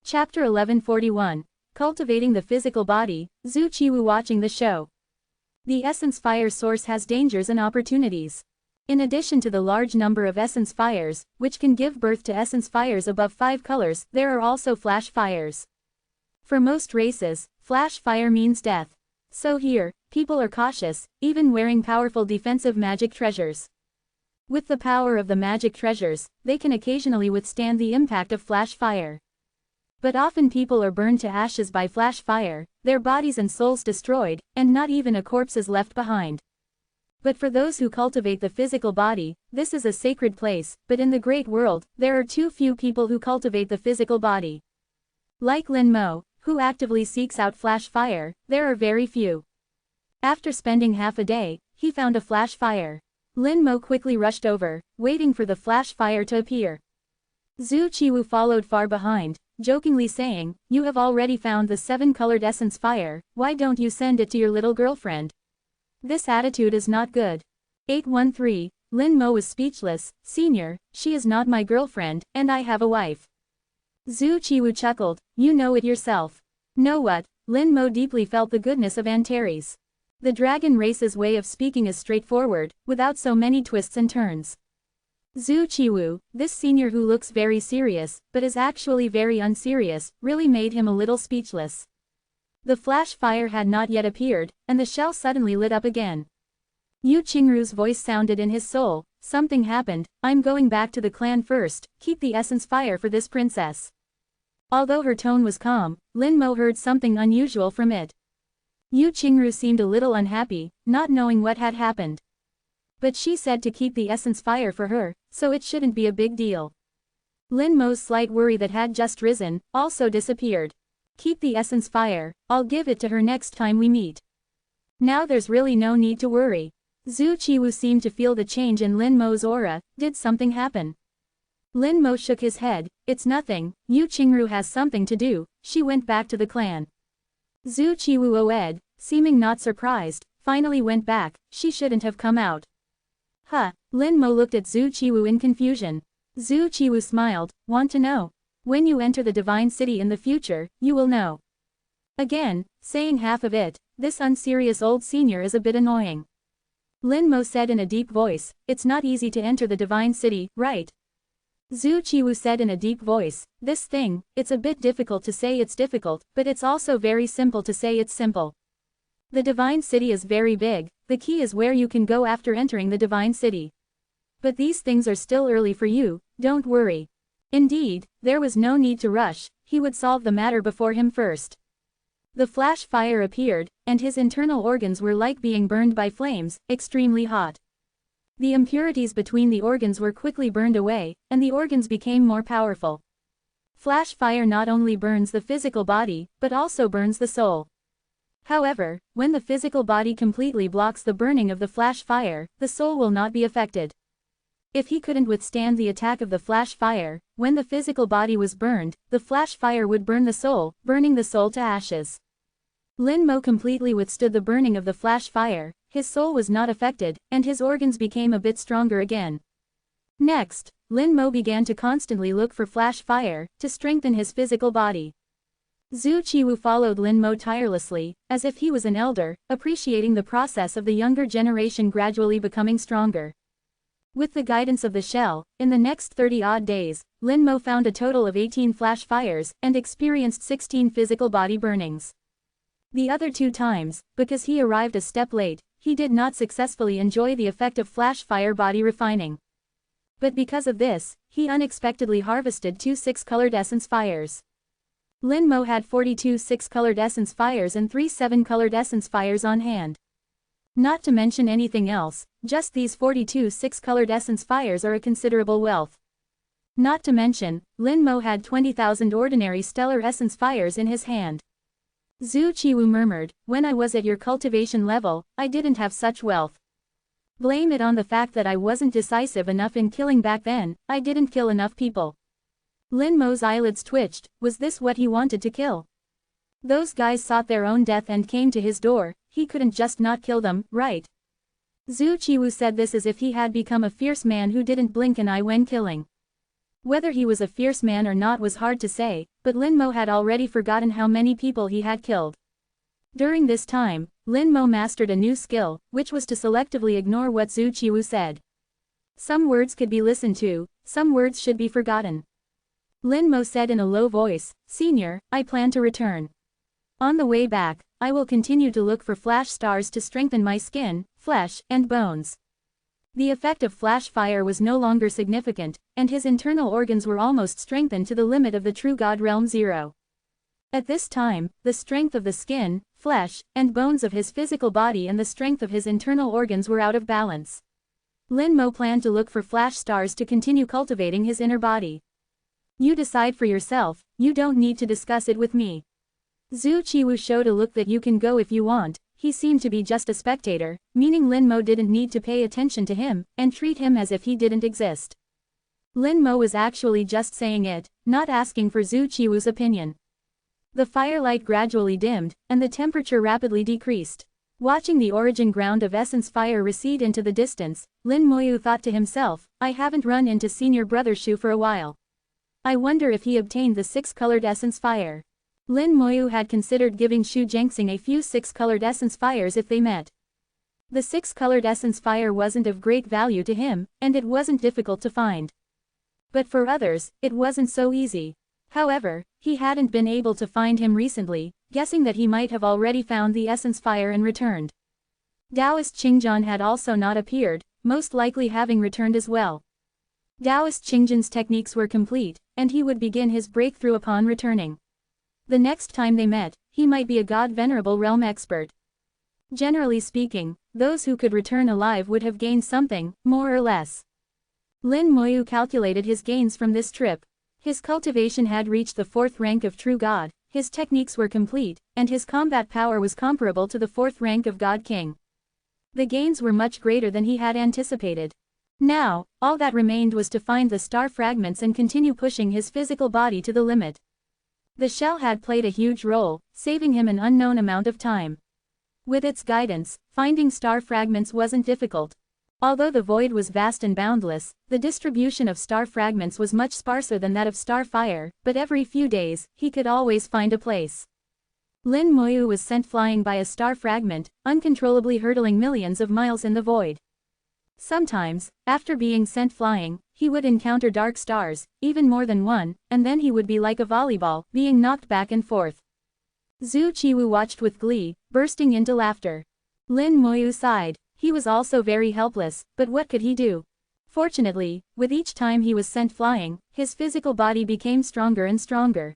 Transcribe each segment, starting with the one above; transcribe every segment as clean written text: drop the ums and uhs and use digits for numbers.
Chapter 1141. Cultivating the Physical Body, Zhu Qiwu watching the show. The essence fire source has dangers and opportunities. In addition to the large number of essence fires, which can give birth to essence fires above 5 colors, there are also flash fires. For most races, flash fire means death. So here, people are cautious, even wearing powerful defensive magic treasures. With the power of the magic treasures, they can occasionally withstand the impact of flash fire. But often people are burned to ashes by flash fire, their bodies and souls destroyed, and not even a corpse is left behind. But for those who cultivate the physical body, this is a sacred place, but in the great world, there are too few people who cultivate the physical body. Like Lin Mo, who actively seeks out flash fire, there are very few. After spending half a day, he found a flash fire. Lin Mo quickly rushed over, waiting for the flash fire to appear. Zhu Qiwu followed far behind, jokingly saying, "You have already found the 7-colored essence fire, why don't you send it to your little girlfriend? This attitude is not good." 813. Lin Mo was speechless. "Senior, she is not my girlfriend, and I have a wife." Zhu Qiwu chuckled, "You know it yourself." Know what? Lin Mo deeply felt the goodness of Antares. The dragon race's way of speaking is straightforward, without so many twists and turns. Zhu Qiwu, this senior who looks very serious, but is actually very unserious, really made him a little speechless. The flash fire had not yet appeared, and the shell suddenly lit up again. Yu Qingru's voice sounded in his soul, "Something happened, I'm going back to the clan first, keep the essence fire for this princess." Although her tone was calm, Lin Mo heard something unusual from it. Yu Qingru seemed a little unhappy, not knowing what had happened. But she said to keep the essence fire for her, so it shouldn't be a big deal. Lin Mo's slight worry that had just risen, also disappeared. Keep the essence fire, I'll give it to her next time we meet. Now there's really no need to worry. Zhu Qiwu seemed to feel the change in Lin Mo's aura. Did something happen? Lin Mo shook his head. "It's nothing, Yu Qingru has something to do." She went back to the clan. Zhu Qiwu Oed, seeming not surprised, finally went back. She shouldn't have come out. Huh. Lin Mo looked at Zhu Qiwu in confusion. Zhu Qiwu smiled. "Want to know? When you enter the Divine City in the future, you will know." Again, saying half of it, this unserious old senior is a bit annoying. Lin Mo said in a deep voice, "It's not easy to enter the Divine City, right?" Zhu Qiwu said in a deep voice, "This thing, it's a bit difficult to say it's difficult, but it's also very simple to say it's simple. The Divine City is very big, the key is where you can go after entering the Divine City. But these things are still early for you, don't worry." Indeed, there was no need to rush, he would solve the matter before him first. The flash fire appeared, and his internal organs were like being burned by flames, extremely hot. The impurities between the organs were quickly burned away, and the organs became more powerful. Flash fire not only burns the physical body, but also burns the soul. However, when the physical body completely blocks the burning of the flash fire, the soul will not be affected. If he couldn't withstand the attack of the flash fire, when the physical body was burned, the flash fire would burn the soul, burning the soul to ashes. Lin Mo completely withstood the burning of the flash fire, his soul was not affected, and his organs became a bit stronger again. Next, Lin Mo began to constantly look for flash fire, to strengthen his physical body. Zhu Qiwu followed Lin Mo tirelessly, as if he was an elder, appreciating the process of the younger generation gradually becoming stronger. With the guidance of the shell, in the next 30-odd days, Lin Mo found a total of 18 flash fires, and experienced 16 physical body burnings. The other 2 times, because he arrived a step late, he did not successfully enjoy the effect of flash fire body refining. But because of this, he unexpectedly harvested 2 6-colored essence fires. Lin Mo had 42 6-colored essence fires and 3 7-colored essence fires on hand. Not to mention anything else, just these 42 6-colored essence fires are a considerable wealth. Not to mention, Lin Mo had 20,000 ordinary stellar essence fires in his hand. Zhu Qiwu murmured, "When I was at your cultivation level, I didn't have such wealth. Blame it on the fact that I wasn't decisive enough in killing back then, I didn't kill enough people." Lin Mo's eyelids twitched. Was this what he wanted to kill? Those guys sought their own death and came to his door, he couldn't just not kill them, right? Zhu Qiwu said this as if he had become a fierce man who didn't blink an eye when killing. Whether he was a fierce man or not was hard to say, but Lin Mo had already forgotten how many people he had killed. During this time, Lin Mo mastered a new skill, which was to selectively ignore what Zhu Qiwu said. Some words could be listened to, some words should be forgotten. Lin Mo said in a low voice, "Senior, I plan to return. On the way back, I will continue to look for flash stars to strengthen my skin, flesh, and bones." The effect of flash fire was no longer significant, and his internal organs were almost strengthened to the limit of the true God Realm 0. At this time, the strength of the skin, flesh, and bones of his physical body and the strength of his internal organs were out of balance. Lin Mo planned to look for flash stars to continue cultivating his inner body. "You decide for yourself, you don't need to discuss it with me." Zhu Qiwu showed a look that you can go if you want. He seemed to be just a spectator, meaning Lin Mo didn't need to pay attention to him, and treat him as if he didn't exist. Lin Mo was actually just saying it, not asking for Zhu Qiwu's opinion. The firelight gradually dimmed, and the temperature rapidly decreased. Watching the origin ground of essence fire recede into the distance, Lin Moyu thought to himself, "I haven't run into senior brother Shu for a while. I wonder if he obtained the 6-colored essence fire." Lin Moyu had considered giving Shu Zhengxing a few 6-colored essence fires if they met. The 6-colored essence fire wasn't of great value to him, and it wasn't difficult to find. But for others, it wasn't so easy. However, he hadn't been able to find him recently, guessing that he might have already found the essence fire and returned. Taoist Qingjian had also not appeared, most likely having returned as well. Taoist Qingjian's techniques were complete, and he would begin his breakthrough upon returning. The next time they met, he might be a god Venerable realm expert. Generally speaking, those who could return alive would have gained something, more or less. Lin Moyu calculated his gains from this trip. His cultivation had reached the 4th rank of True God, his techniques were complete, and his combat power was comparable to the 4th rank of God King. The gains were much greater than he had anticipated. Now, all that remained was to find the star fragments and continue pushing his physical body to the limit. The shell had played a huge role, saving him an unknown amount of time. With its guidance, finding star fragments wasn't difficult. Although the void was vast and boundless, the distribution of star fragments was much sparser than that of star fire, but every few days, he could always find a place. Lin Moyu was sent flying by a star fragment, uncontrollably hurtling millions of miles in the void. Sometimes, after being sent flying, he would encounter dark stars, even more than one, and then he would be like a volleyball, being knocked back and forth. Zhu Qiwu watched with glee, bursting into laughter. Lin Moyu sighed. He was also very helpless, but what could he do? Fortunately, with each time he was sent flying, his physical body became stronger and stronger.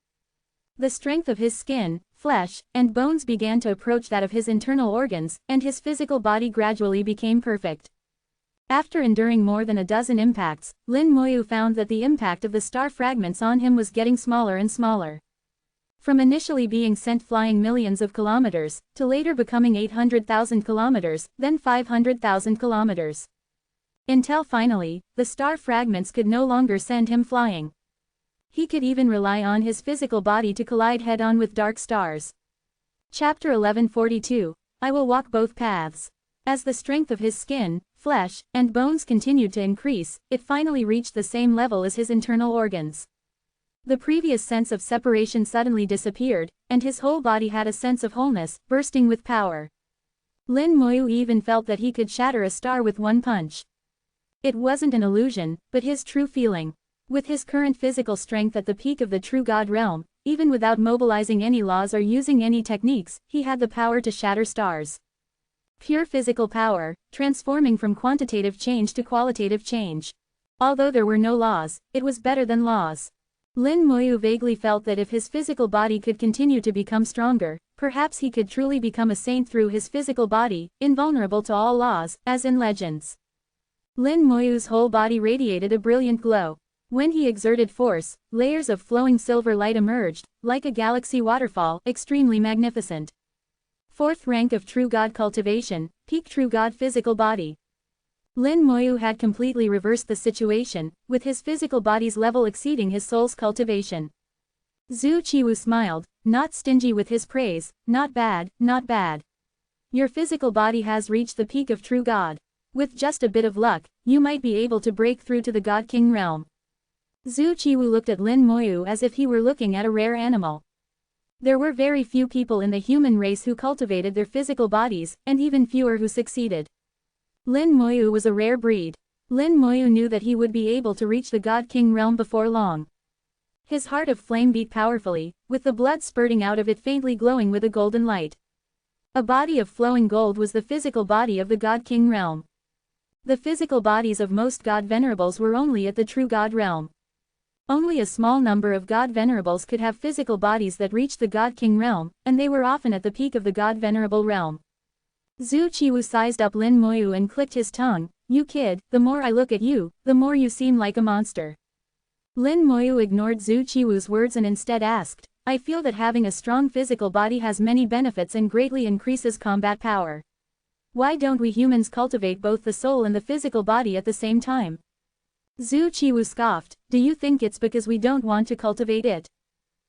The strength of his skin, flesh, and bones began to approach that of his internal organs, and his physical body gradually became perfect. After enduring more than a dozen impacts, Lin Moyu found that the impact of the star fragments on him was getting smaller and smaller. From initially being sent flying millions of kilometers, to later becoming 800,000 kilometers, then 500,000 kilometers. Until finally, the star fragments could no longer send him flying. He could even rely on his physical body to collide head-on with dark stars. Chapter 1142, I will walk both paths. As the strength of his skin, flesh, and bones continued to increase, it finally reached the same level as his internal organs. The previous sense of separation suddenly disappeared, and his whole body had a sense of wholeness, bursting with power. Lin Moyu even felt that he could shatter a star with one punch. It wasn't an illusion, but his true feeling. With his current physical strength at the peak of the true God realm, even without mobilizing any laws or using any techniques, he had the power to shatter stars. Pure physical power, transforming from quantitative change to qualitative change. Although there were no laws, it was better than laws. Lin Moyu vaguely felt that if his physical body could continue to become stronger, perhaps he could truly become a saint through his physical body, invulnerable to all laws, as in legends. Lin Moyu's whole body radiated a brilliant glow. When he exerted force, layers of flowing silver light emerged, like a galaxy waterfall, extremely magnificent. 4th rank of True God cultivation, peak True God physical body. Lin Moyu had completely reversed the situation, with his physical body's level exceeding his soul's cultivation. Zhu Qiwu smiled, not stingy with his praise, not bad, not bad. Your physical body has reached the peak of True God. With just a bit of luck, you might be able to break through to the God King realm. Zhu Qiwu looked at Lin Moyu as if he were looking at a rare animal. There were very few people in the human race who cultivated their physical bodies, and even fewer who succeeded. Lin Moyu was a rare breed. Lin Moyu knew that he would be able to reach the God King realm before long. His heart of flame beat powerfully, with the blood spurting out of it faintly glowing with a golden light. A body of flowing gold was the physical body of the God King realm. The physical bodies of most God Venerables were only at the true God realm. Only a small number of God Venerables could have physical bodies that reached the God King realm, and they were often at the peak of the God Venerable realm. Zhu Qiwu sized up Lin Moyu and clicked his tongue. "You kid, the more I look at you, the more you seem like a monster." Lin Moyu ignored Zhu Qiwu's words and instead asked, "I feel that having a strong physical body has many benefits and greatly increases combat power. Why don't we humans cultivate both the soul and the physical body at the same time?" Zhu Qiwu scoffed, "Do you think it's because we don't want to cultivate it?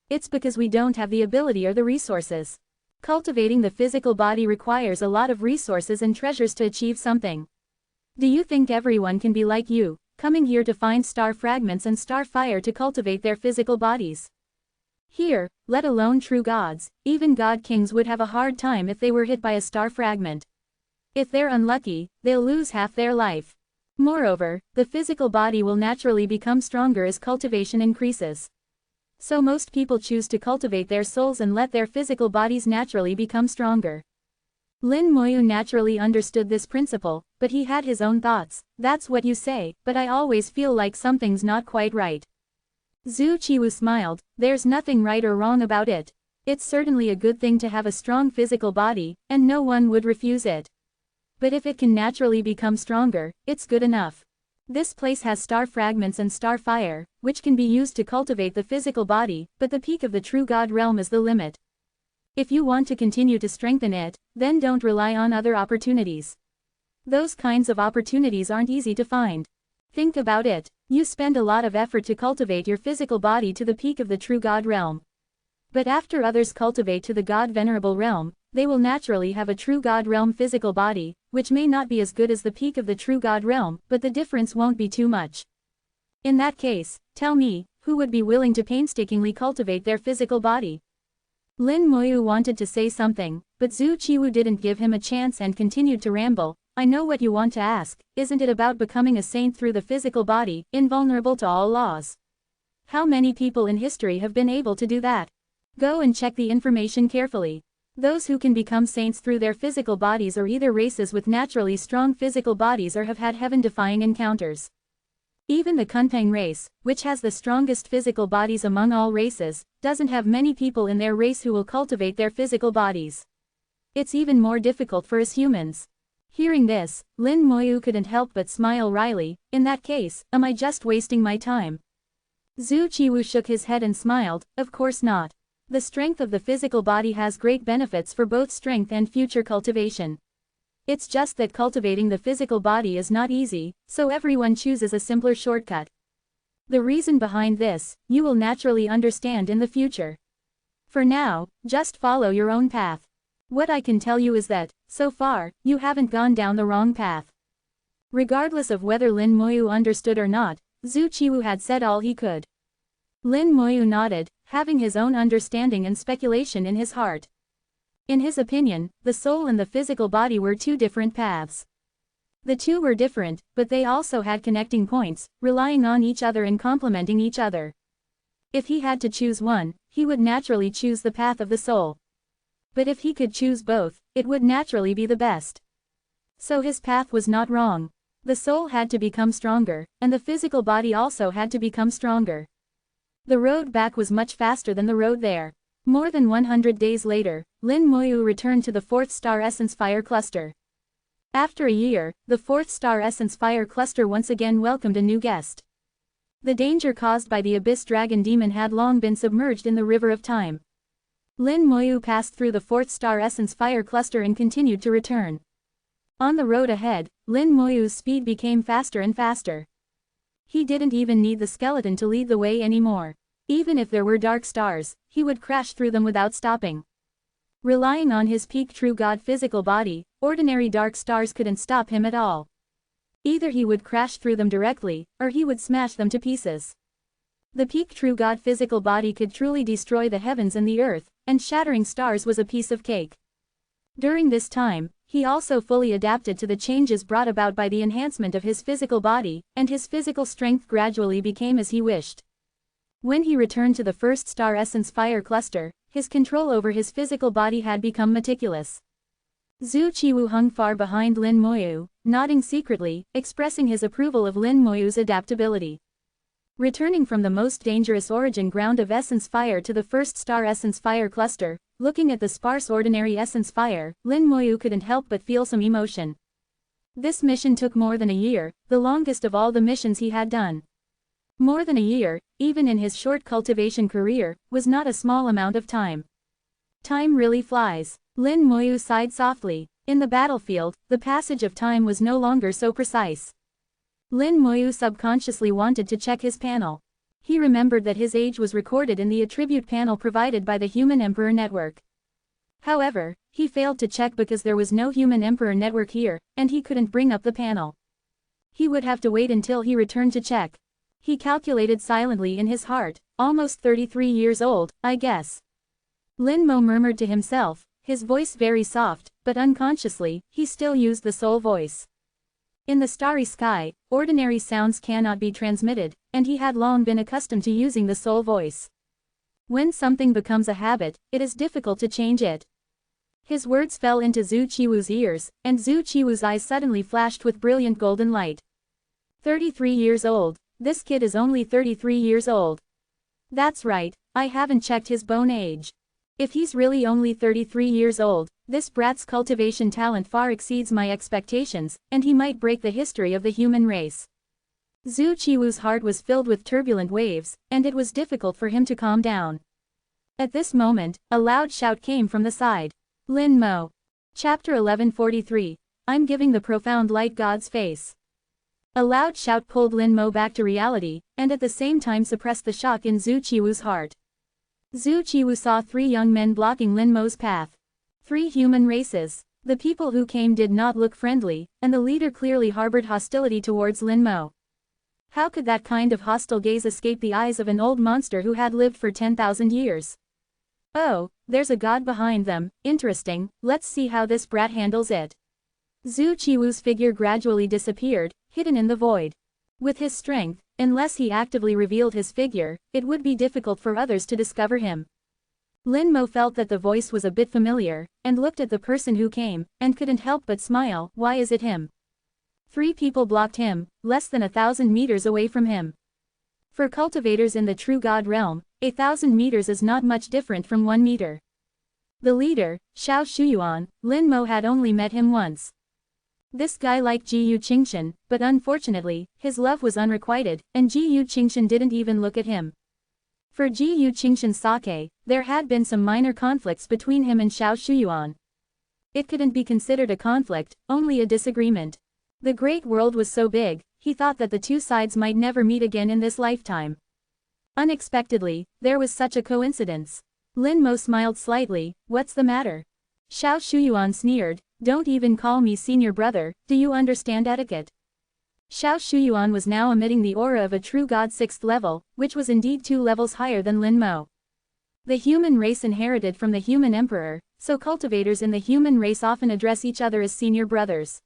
It's because we don't have the ability or the resources. Cultivating the physical body requires a lot of resources and treasures to achieve something. Do you think everyone can be like you, coming here to find star fragments and star fire to cultivate their physical bodies? Here, let alone true gods, even God Kings would have a hard time if they were hit by a star fragment. If they're unlucky, they'll lose half their life. Moreover, the physical body will naturally become stronger as cultivation increases. So most people choose to cultivate their souls and let their physical bodies naturally become stronger." Lin Moyu naturally understood this principle, but he had his own thoughts. "That's what you say, but I always feel like something's not quite right." Zhu Qiwu smiled, "There's nothing right or wrong about it. It's certainly a good thing to have a strong physical body, and no one would refuse it. But if it can naturally become stronger, it's good enough. This place has star fragments and star fire, which can be used to cultivate the physical body, but the peak of the true God realm is the limit. If you want to continue to strengthen it, then don't rely on other opportunities. Those kinds of opportunities aren't easy to find. Think about it. You spend a lot of effort to cultivate your physical body to the peak of the true God realm. But after others cultivate to the God Venerable realm, they will naturally have a true God realm physical body, which may not be as good as the peak of the true God realm, but the difference won't be too much. In that case, tell me, who would be willing to painstakingly cultivate their physical body?" Lin Moyu wanted to say something, but Zhu Qiwu didn't give him a chance and continued to ramble. "I know what you want to ask, isn't it about becoming a saint through the physical body, invulnerable to all laws? How many people in history have been able to do that? Go and check the information carefully. Those who can become saints through their physical bodies are either races with naturally strong physical bodies or have had heaven-defying encounters. Even the Kunpeng race, which has the strongest physical bodies among all races, doesn't have many people in their race who will cultivate their physical bodies. It's even more difficult for us humans." Hearing this, Lin Moyu couldn't help but smile wryly. "In that case, am I just wasting my time?" Zhu Qiwu shook his head and smiled, "Of course not. The strength of the physical body has great benefits for both strength and future cultivation. It's just that cultivating the physical body is not easy, so everyone chooses a simpler shortcut. The reason behind this, you will naturally understand in the future. For now, just follow your own path. What I can tell you is that, so far, you haven't gone down the wrong path." Regardless of whether Lin Moyu understood or not, Zhu Qiwu had said all he could. Lin Moyu nodded, having his own understanding and speculation in his heart. In his opinion, the soul and the physical body were two different paths. The two were different, but they also had connecting points, relying on each other and complementing each other. If he had to choose one, he would naturally choose the path of the soul. But if he could choose both, it would naturally be the best. So his path was not wrong. The soul had to become stronger, and the physical body also had to become stronger. The road back was much faster than the road there. More than 100 days later, Lin Moyu returned to the 4th Star Essence Fire Cluster. After a year, the 4th Star Essence Fire Cluster once again welcomed a new guest. The danger caused by the Abyss Dragon Demon had long been submerged in the River of Time. Lin Moyu passed through the 4th Star Essence Fire Cluster and continued to return. On the road ahead, Lin Moyu's speed became faster and faster. He didn't even need the skeleton to lead the way anymore. Even if there were dark stars, he would crash through them without stopping. Relying on his peak true God physical body, ordinary dark stars couldn't stop him at all. Either he would crash through them directly, or he would smash them to pieces. The peak true God physical body could truly destroy the heavens and the earth, and shattering stars was a piece of cake. During this time, he also fully adapted to the changes brought about by the enhancement of his physical body, and his physical strength gradually became as he wished. When he returned to the first star essence fire cluster, his control over his physical body had become meticulous. Zhu Qiwu hung far behind Lin Moyu, nodding secretly, expressing his approval of Lin Moyu's adaptability. Returning from the most dangerous origin ground of essence fire to the first star essence fire cluster, looking at the sparse ordinary essence fire, Lin Moyu couldn't help but feel some emotion. This mission took more than a year, the longest of all the missions he had done. More than a year, even in his short cultivation career, was not a small amount of time. Time really flies. Lin Moyu sighed softly. In the battlefield, the passage of time was no longer so precise. Lin Moyu subconsciously wanted to check his panel. He remembered that his age was recorded in the attribute panel provided by the Human Emperor Network. However, he failed to check because there was no Human Emperor Network here, and he couldn't bring up the panel. He would have to wait until he returned to check. He calculated silently in his heart, almost 33 years old, I guess. Lin Mo murmured to himself, his voice very soft, but unconsciously, he still used the soul voice. In the starry sky, ordinary sounds cannot be transmitted, and he had long been accustomed to using the soul voice. When something becomes a habit, it is difficult to change it. His words fell into Zhu Qiwu's ears, and Zhu Qiwu's eyes suddenly flashed with brilliant golden light. 33 years old. This kid is only 33 years old. That's right, I haven't checked his bone age. If he's really only 33 years old, this brat's cultivation talent far exceeds my expectations, and he might break the history of the human race. Zhu Qiwu's heart was filled with turbulent waves, and it was difficult for him to calm down. At this moment, a loud shout came from the side. Lin Mo. Chapter 1143. I'm giving the profound light God's face. A loud shout pulled Lin Mo back to reality, and at the same time suppressed the shock in Zhu Qiwu's heart. Zhu Qiwu saw 3 young men blocking Lin Mo's path. 3 human races. The people who came did not look friendly, and the leader clearly harbored hostility towards Lin Mo. How could that kind of hostile gaze escape the eyes of an old monster who had lived for 10,000 years? Oh, there's a god behind them, interesting, let's see how this brat handles it. Zhu Qiwu's figure gradually disappeared, hidden in the void. With his strength, unless he actively revealed his figure, it would be difficult for others to discover him. Lin Mo felt that the voice was a bit familiar, and looked at the person who came, and couldn't help but smile. Why is it him? 3 people blocked him, less than 1,000 meters away from him. For cultivators in the true God realm, 1,000 meters is not much different from 1 meter. The leader, Xiao Shuyuan, Lin Mo had only met him once. This guy liked Ji Yuqingshan, but unfortunately, his love was unrequited, and Ji Yuqingshan didn't even look at him. For Ji Yuqingshan's sake, there had been some minor conflicts between him and Xiao Shuyuan. It couldn't be considered a conflict, only a disagreement. The great world was so big, he thought that the 2 sides might never meet again in this lifetime. Unexpectedly, there was such a coincidence. Lin Mo smiled slightly. What's the matter? Xiao Shuyuan sneered. Don't even call me senior brother, do you understand etiquette? Xiao Shuyuan was now emitting the aura of a true god 6th level, which was indeed 2 levels higher than Lin Mo. The human race inherited from the human emperor, so cultivators in the human race often address each other as senior brothers.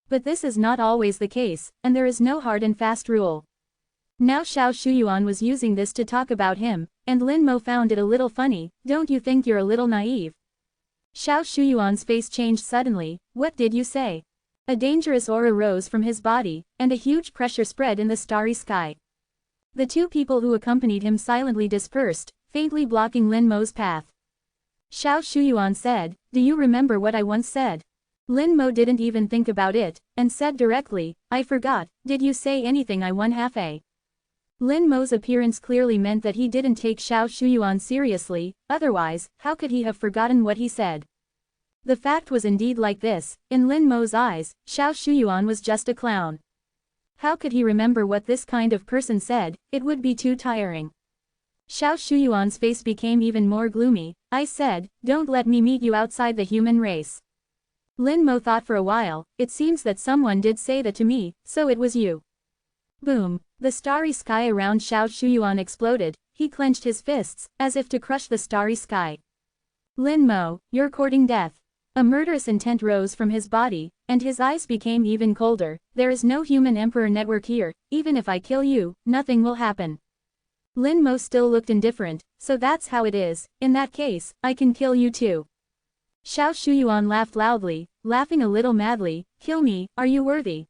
But this is not always the case, and there is no hard and fast rule. Now Xiao Shuyuan was using this to talk about him, and Lin Mo found it a little funny. Don't you think you're a little naive? Xiao Shuyuan's face changed suddenly. What did you say? A dangerous aura rose from his body, and a huge pressure spread in the starry sky. The 2 people who accompanied him silently dispersed, faintly blocking Lin Mo's path. Xiao Shuyuan said, do you remember what I once said? Lin Mo didn't even think about it, and said directly, I forgot, did you say anything I won half-a? Lin Mo's appearance clearly meant that he didn't take Xiao Shuyuan seriously, otherwise, how could he have forgotten what he said? The fact was indeed like this, in Lin Mo's eyes, Xiao Shuyuan was just a clown. How could he remember what this kind of person said? It would be too tiring. Xiao Shuyuan's face became even more gloomy. I said, don't let me meet you outside the human race. Lin Mo thought for a while. It seems that someone did say that to me, so it was you. Boom! The starry sky around Xiao Shuyuan exploded. He clenched his fists, as if to crush the starry sky. Lin Mo, you're courting death. A murderous intent rose from his body, and his eyes became even colder. There is no human emperor network here. Even if I kill you, nothing will happen. Lin Mo still looked indifferent. So that's how it is. In that case, I can kill you too. Xiao Shuyuan laughed loudly, laughing a little madly. Kill me, are you worthy?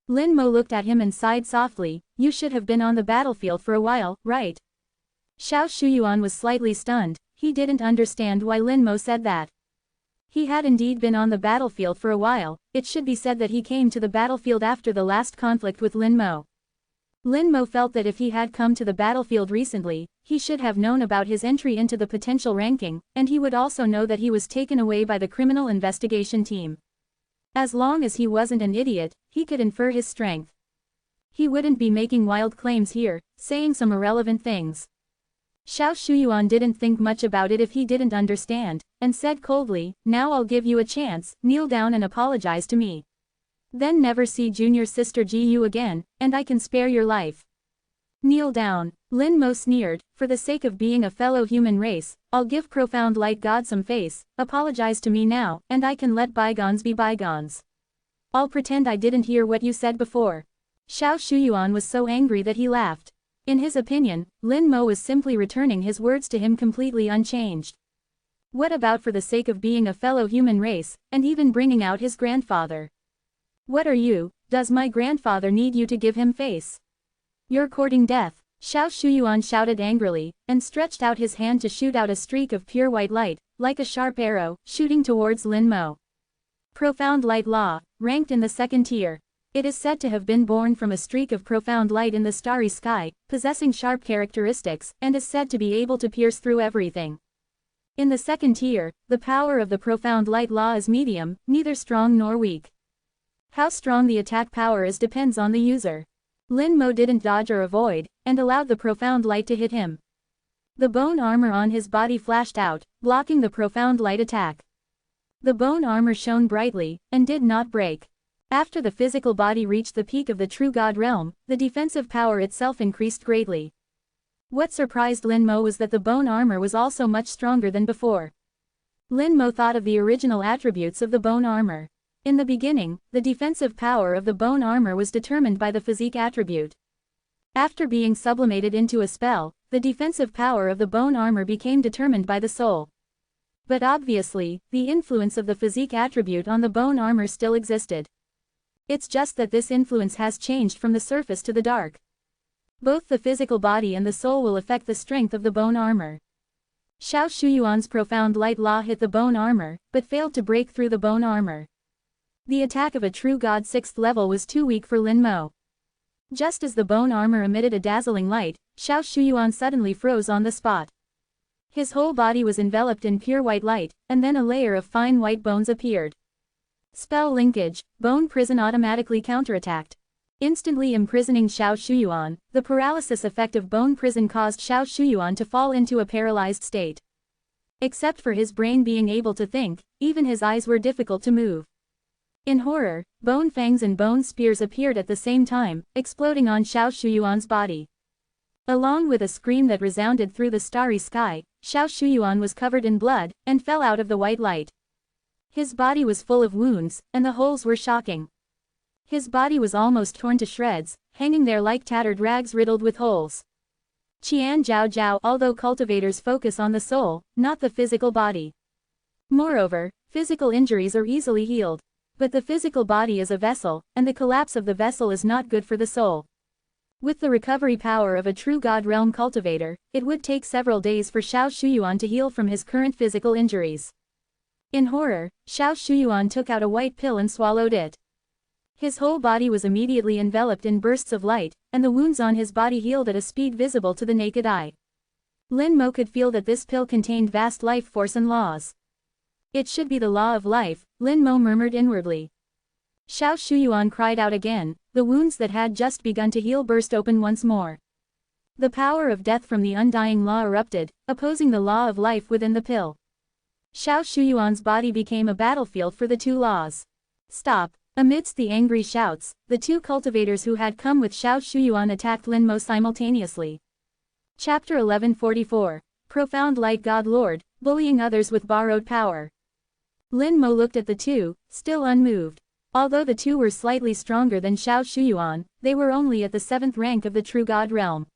Lin Mo looked at him and sighed softly. You should have been on the battlefield for a while, right? Xiao Shuyuan was slightly stunned. He didn't understand why Lin Mo said that. He had indeed been on the battlefield for a while. It should be said that he came to the battlefield after the last conflict with Lin Mo. Lin Mo felt that if he had come to the battlefield recently, he should have known about his entry into the potential ranking, and he would also know that he was taken away by the criminal investigation team. As long as he wasn't an idiot, he could infer his strength. He wouldn't be making wild claims here, saying some irrelevant things. Xiao Shuyuan didn't think much about it if he didn't understand, and said coldly, now I'll give you a chance, kneel down and apologize to me. Then never see junior sister Gu again, and I can spare your life. Kneel down. Lin Mo sneered, for the sake of being a fellow human race, I'll give profound light God some face, apologize to me now, and I can let bygones be bygones. I'll pretend I didn't hear what you said before. Xiao Shuyuan was so angry that he laughed. In his opinion, Lin Mo was simply returning his words to him completely unchanged. What about for the sake of being a fellow human race, and even bringing out his grandfather? What are you? Does my grandfather need you to give him face? You're courting death. Xiao Shuyuan shouted angrily, and stretched out his hand to shoot out a streak of pure white light, like a sharp arrow, shooting towards Lin Mo. Profound Light Law, ranked in the second tier. It is said to have been born from a streak of profound light in the starry sky, possessing sharp characteristics, and is said to be able to pierce through everything. In the second tier, the power of the profound light law is medium, neither strong nor weak. How strong the attack power is depends on the user. Lin Mo didn't dodge or avoid, and allowed the profound light to hit him. The bone armor on his body flashed out, blocking the profound light attack. The bone armor shone brightly, and did not break. After the physical body reached the peak of the true God realm, the defensive power itself increased greatly. What surprised Lin Mo was that the bone armor was also much stronger than before. Lin Mo thought of the original attributes of the bone armor. In the beginning, the defensive power of the bone armor was determined by the physique attribute. After being sublimated into a spell, the defensive power of the bone armor became determined by the soul. But obviously, the influence of the physique attribute on the bone armor still existed. It's just that this influence has changed from the surface to the dark. Both the physical body and the soul will affect the strength of the bone armor. Xiao Shuyuan's profound light law hit the bone armor, but failed to break through the bone armor. The attack of a true god 6th level was too weak for Lin Mo. Just as the bone armor emitted a dazzling light, Xiao Shuyuan suddenly froze on the spot. His whole body was enveloped in pure white light, and then a layer of fine white bones appeared. Spell linkage, bone prison automatically counterattacked. Instantly imprisoning Xiao Shuyuan, the paralysis effect of bone prison caused Xiao Shuyuan to fall into a paralyzed state. Except for his brain being able to think, even his eyes were difficult to move. In horror, bone fangs and bone spears appeared at the same time, exploding on Xiao Shuyuan's body. Along with a scream that resounded through the starry sky, Xiao Shuyuan was covered in blood, and fell out of the white light. His body was full of wounds, and the holes were shocking. His body was almost torn to shreds, hanging there like tattered rags riddled with holes. Qian Jiao Jiao. Although cultivators focus on the soul, not the physical body. Moreover, physical injuries are easily healed. But the physical body is a vessel, and the collapse of the vessel is not good for the soul. With the recovery power of a true God realm cultivator, it would take several days for Xiao Shuyuan to heal from his current physical injuries. In horror, Xiao Shuyuan took out a white pill and swallowed it. His whole body was immediately enveloped in bursts of light, and the wounds on his body healed at a speed visible to the naked eye. Lin Mo could feel that this pill contained vast life force and laws. It should be the law of life, Lin Mo murmured inwardly. Xiao Shuyuan cried out again. The wounds that had just begun to heal burst open once more. The power of death from the undying law erupted, opposing the law of life within the pill. Xiao Shuyuan's body became a battlefield for the two laws. Stop. Amidst the angry shouts, the two cultivators who had come with Xiao Shuyuan attacked Lin Mo simultaneously. Chapter 1144. Profound Light God Lord, bullying others with borrowed power. Lin Mo looked at the two, still unmoved. Although the two were slightly stronger than Xiao Shuyuan, they were only at the 7th rank of the true God realm.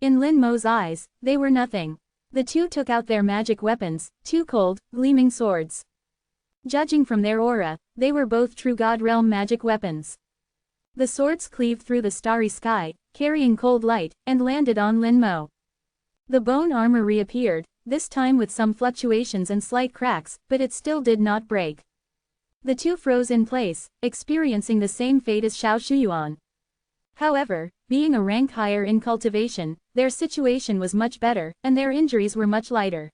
In Lin Mo's eyes, they were nothing. The two took out their magic weapons, two cold, gleaming swords. Judging from their aura, they were both true God realm magic weapons. The swords cleaved through the starry sky, carrying cold light, and landed on Lin Mo. The bone armor reappeared, this time with some fluctuations and slight cracks, but it still did not break. The two froze in place, experiencing the same fate as Xiao Shuyuan. However, being a rank higher in cultivation, their situation was much better, and their injuries were much lighter.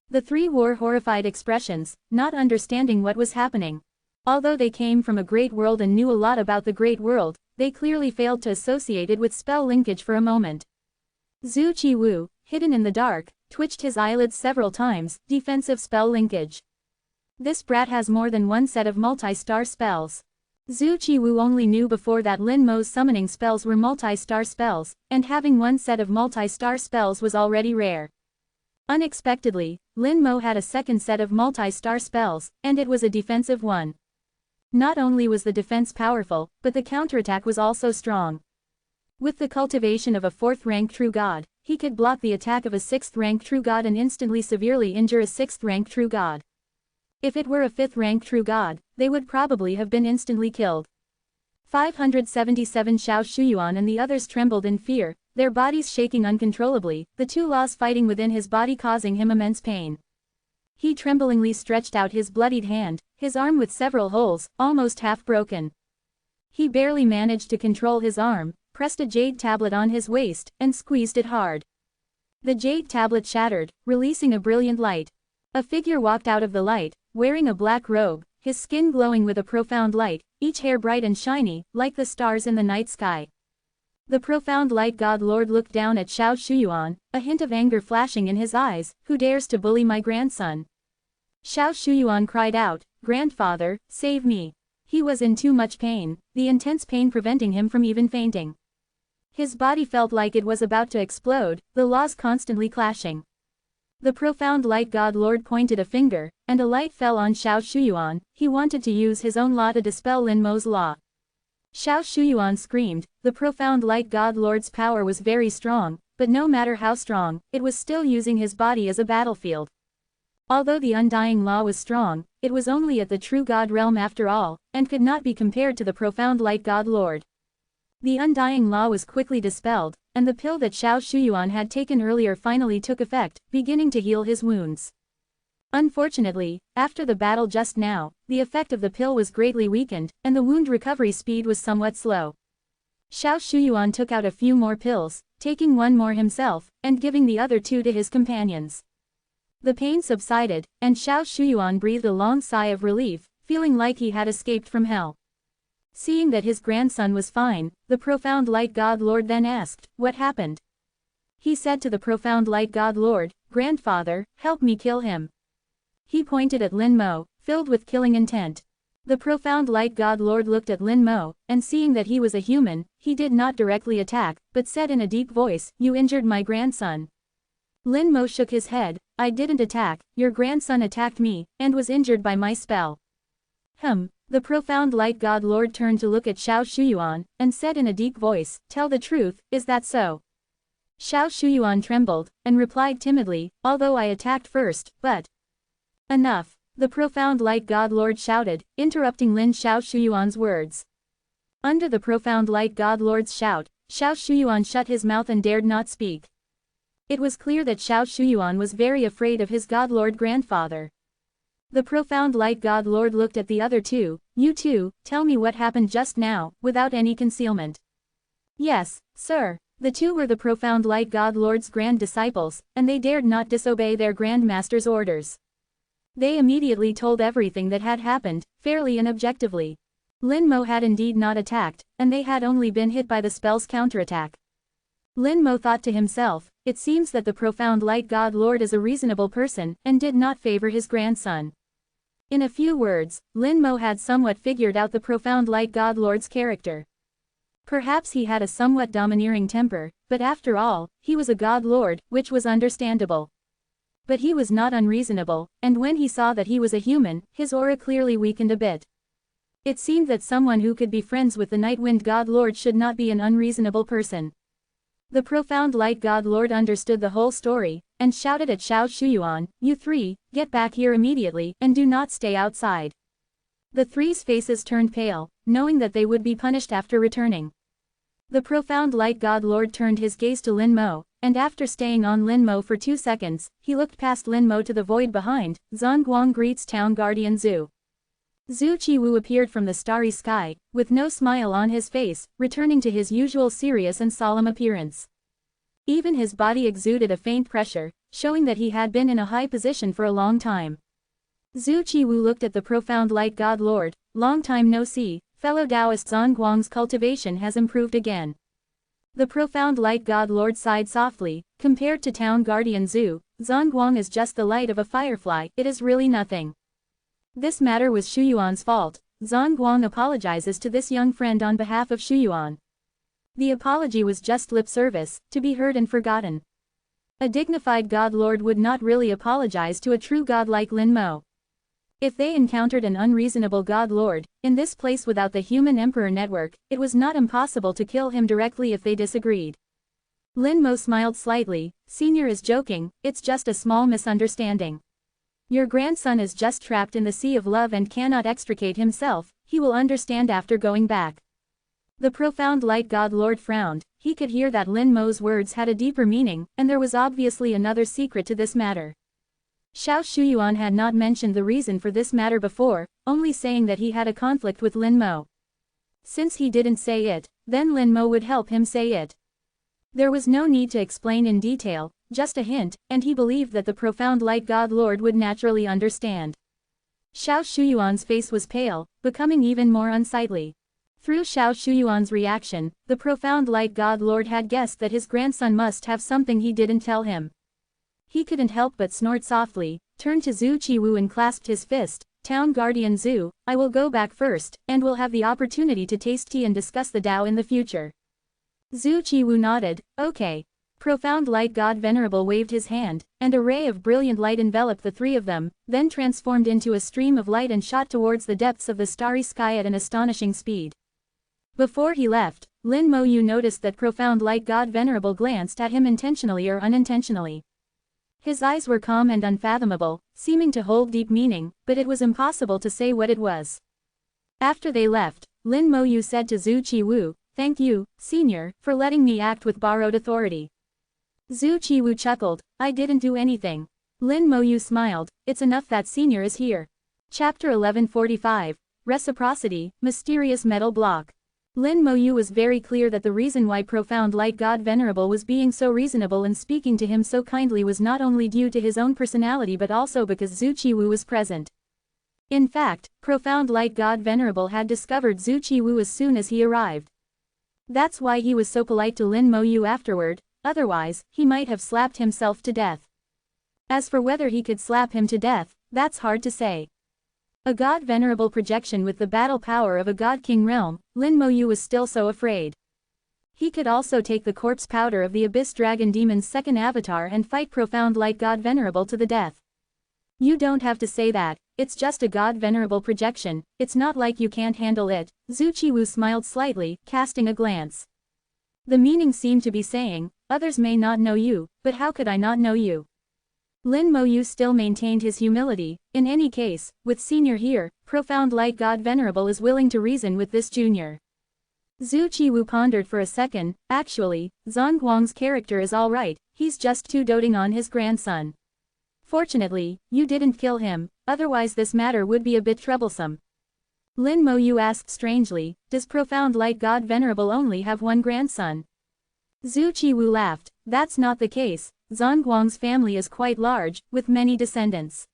The three wore horrified expressions, not understanding what was happening. Although they came from a great world and knew a lot about the great world, they clearly failed to associate it with spell linkage for a moment. Zhu Qiwu, hidden in the dark, twitched his eyelids several times, defensive spell linkage. This brat has more than one set of multi-star spells. Zhu Qiwu only knew before that Lin Mo's summoning spells were multi-star spells, and having one set of multi-star spells was already rare. Unexpectedly, Lin Mo had a second set of multi-star spells, and it was a defensive one. Not only was the defense powerful, but the counterattack was also strong. With the cultivation of a 4th-rank true god, he could block the attack of a 6th-rank true god and instantly severely injure a 6th-rank true god. If it were a 5th-rank true god, they would probably have been instantly killed. 577 Xiao Shuyuan and the others trembled in fear, their bodies shaking uncontrollably, the two laws fighting within his body causing him immense pain. He tremblingly stretched out his bloodied hand, his arm with several holes, almost half broken. He barely managed to control his arm, pressed a jade tablet on his waist, and squeezed it hard. The jade tablet shattered, releasing a brilliant light. A figure walked out of the light, wearing a black robe, his skin glowing with a profound light, each hair bright and shiny, like the stars in the night sky. The profound light God Lord looked down at Xiao Shuyuan, a hint of anger flashing in his eyes. Who dares to bully my grandson? Xiao Shuyuan cried out, "Grandfather, save me." He was in too much pain, the intense pain preventing him from even fainting. His body felt like it was about to explode, the laws constantly clashing. The profound light God Lord pointed a finger, and a light fell on Xiao Shuyuan. He wanted to use his own law to dispel Lin Mo's law. Xiao Shuyuan screamed. The profound light God Lord's power was very strong, but no matter how strong, it was still using his body as a battlefield. Although the undying law was strong, it was only at the true God realm after all, and could not be compared to the profound light God Lord. The undying law was quickly dispelled, and the pill that Xiao Shuyuan had taken earlier finally took effect, beginning to heal his wounds. Unfortunately, after the battle just now, the effect of the pill was greatly weakened, and the wound recovery speed was somewhat slow. Xiao Shuyuan took out a few more pills, taking one more himself, and giving the other two to his companions. The pain subsided, and Xiao Shuyuan breathed a long sigh of relief, feeling like he had escaped from hell. Seeing that his grandson was fine, the profound light God Lord then asked, "What happened?" He said to the profound light God Lord, "Grandfather, help me kill him." He pointed at Lin Mo, filled with killing intent. The profound light God Lord looked at Lin Mo, and seeing that he was a human, he did not directly attack, but said in a deep voice, "You injured my grandson." Lin Mo shook his head. "I didn't attack, your grandson attacked me, and was injured by my spell." The profound light God Lord turned to look at Xiao Shuyuan, and said in a deep voice, "Tell the truth, is that so?" Xiao Shuyuan trembled, and replied timidly, "Although I attacked first, but..." "Enough!" the profound light God Lord shouted, interrupting Xiao Shuyuan's words. Under the profound light God Lord's shout, Xiao Shuyuan shut his mouth and dared not speak. It was clear that Xiao Shuyuan was very afraid of his God Lord grandfather. The profound light God Lord looked at the other two. "You two, tell me what happened just now, without any concealment." "Yes, sir." The two were the profound light God Lord's grand disciples, and they dared not disobey their Grand Master's orders. They immediately told everything that had happened, fairly and objectively. Lin Mo had indeed not attacked, and they had only been hit by the spell's counterattack. Lin Mo thought to himself, "It seems that the profound light God Lord is a reasonable person, and did not favor his grandson." In a few words, Lin Mo had somewhat figured out the profound Light God Lord's character. Perhaps he had a somewhat domineering temper, but after all, he was a God Lord, which was understandable. But he was not unreasonable, and when he saw that he was a human, his aura clearly weakened a bit. It seemed that someone who could be friends with the Night Wind God Lord should not be an unreasonable person. The profound Light God Lord understood the whole story, and shouted at Xiao Shuyuan, "You three, get back here immediately, and do not stay outside." The three's faces turned pale, knowing that they would be punished after returning. The profound Light God Lord turned his gaze to Lin Mo, and after staying on Lin Mo for 2 seconds, he looked past Lin Mo to the void behind. Zhongguang greets Town Guardian Zhu. Zhu Qiwu appeared from the starry sky, with no smile on his face, returning to his usual serious and solemn appearance. Even his body exuded a faint pressure, showing that he had been in a high position for a long time. Zhu Qiwu looked at the profound Light God Lord. "Long time no see, fellow Taoist. Zhongguang's cultivation has improved again." The profound Light God Lord sighed softly. "Compared to Town Guardian Zhu, Zhongguang is just the light of a firefly. It is really nothing. This matter was Shuyuan's fault. Zhongguang apologizes to this young friend on behalf of Shuyuan." The apology was just lip service, to be heard and forgotten. A dignified God Lord would not really apologize to a true god like Lin Mo. If they encountered an unreasonable God Lord, in this place without the human emperor network, it was not impossible to kill him directly if they disagreed. Lin Mo smiled slightly. "Senior is joking, it's just a small misunderstanding. Your grandson is just trapped in the sea of love and cannot extricate himself, he will understand after going back." The profound Light God Lord frowned. He could hear that Lin Mo's words had a deeper meaning, and there was obviously another secret to this matter. Xiao Shuyuan had not mentioned the reason for this matter before, only saying that he had a conflict with Lin Mo. Since he didn't say it, then Lin Mo would help him say it. There was no need to explain in detail, just a hint, and he believed that the profound Light God Lord would naturally understand. Xiao Shuyuan's face was pale, becoming even more unsightly. Through Xiao Shuyuan's reaction, the profound Light God Lord had guessed that his grandson must have something he didn't tell him. He couldn't help but snort softly, turned to Zhu Qiwu and clasped his fist. "Town Guardian Zhu, I will go back first, and will have the opportunity to taste tea and discuss the Tao in the future." Zhu Qiwu nodded. "Okay." Profound Light God Venerable waved his hand, and a ray of brilliant light enveloped the three of them, then transformed into a stream of light and shot towards the depths of the starry sky at an astonishing speed. Before he left, Lin Mo Yu noticed that profound Light God Venerable glanced at him intentionally or unintentionally. His eyes were calm and unfathomable, seeming to hold deep meaning, but it was impossible to say what it was. After they left, Lin Mo Yu said to Zhu Qiwu, "Thank you, Senior, for letting me act with borrowed authority." Zhu Qiwu chuckled, "I didn't do anything." Lin Mo Yu smiled, "It's enough that Senior is here." Chapter 1145, Reciprocity, Mysterious Metal Block. Lin Mo Yu was very clear that the reason why profound Light God Venerable was being so reasonable and speaking to him so kindly was not only due to his own personality but also because Zhu Qiwu was present. In fact, profound Light God Venerable had discovered Zhu Qiwu as soon as he arrived. That's why he was so polite to Lin Mo Yu afterward, otherwise, he might have slapped himself to death. As for whether he could slap him to death, that's hard to say. A God Venerable projection with the battle power of a God King realm, Lin Mo Yu was still so afraid. He could also take the corpse powder of the Abyss Dragon Demon's second avatar and fight profound Light God Venerable to the death. You don't have to say that, it's just a God Venerable projection, it's not like you can't handle it. Zhu Qiwu smiled slightly, casting a glance. The meaning seemed to be saying, others may not know you, but how could I not know you? Lin Mo Yu still maintained his humility. In any case, with Senior here, profound Light God Venerable is willing to reason with this junior. Zhu Qiwu pondered for a second. Actually, Zhongguang's character is alright, he's just too doting on his grandson. Fortunately, you didn't kill him, otherwise this matter would be a bit troublesome. Lin Mo Yu asked strangely, does profound Light God Venerable only have one grandson? Zhu Qiwu laughed. That's not the case. Zhongguang's family is quite large, with many descendants.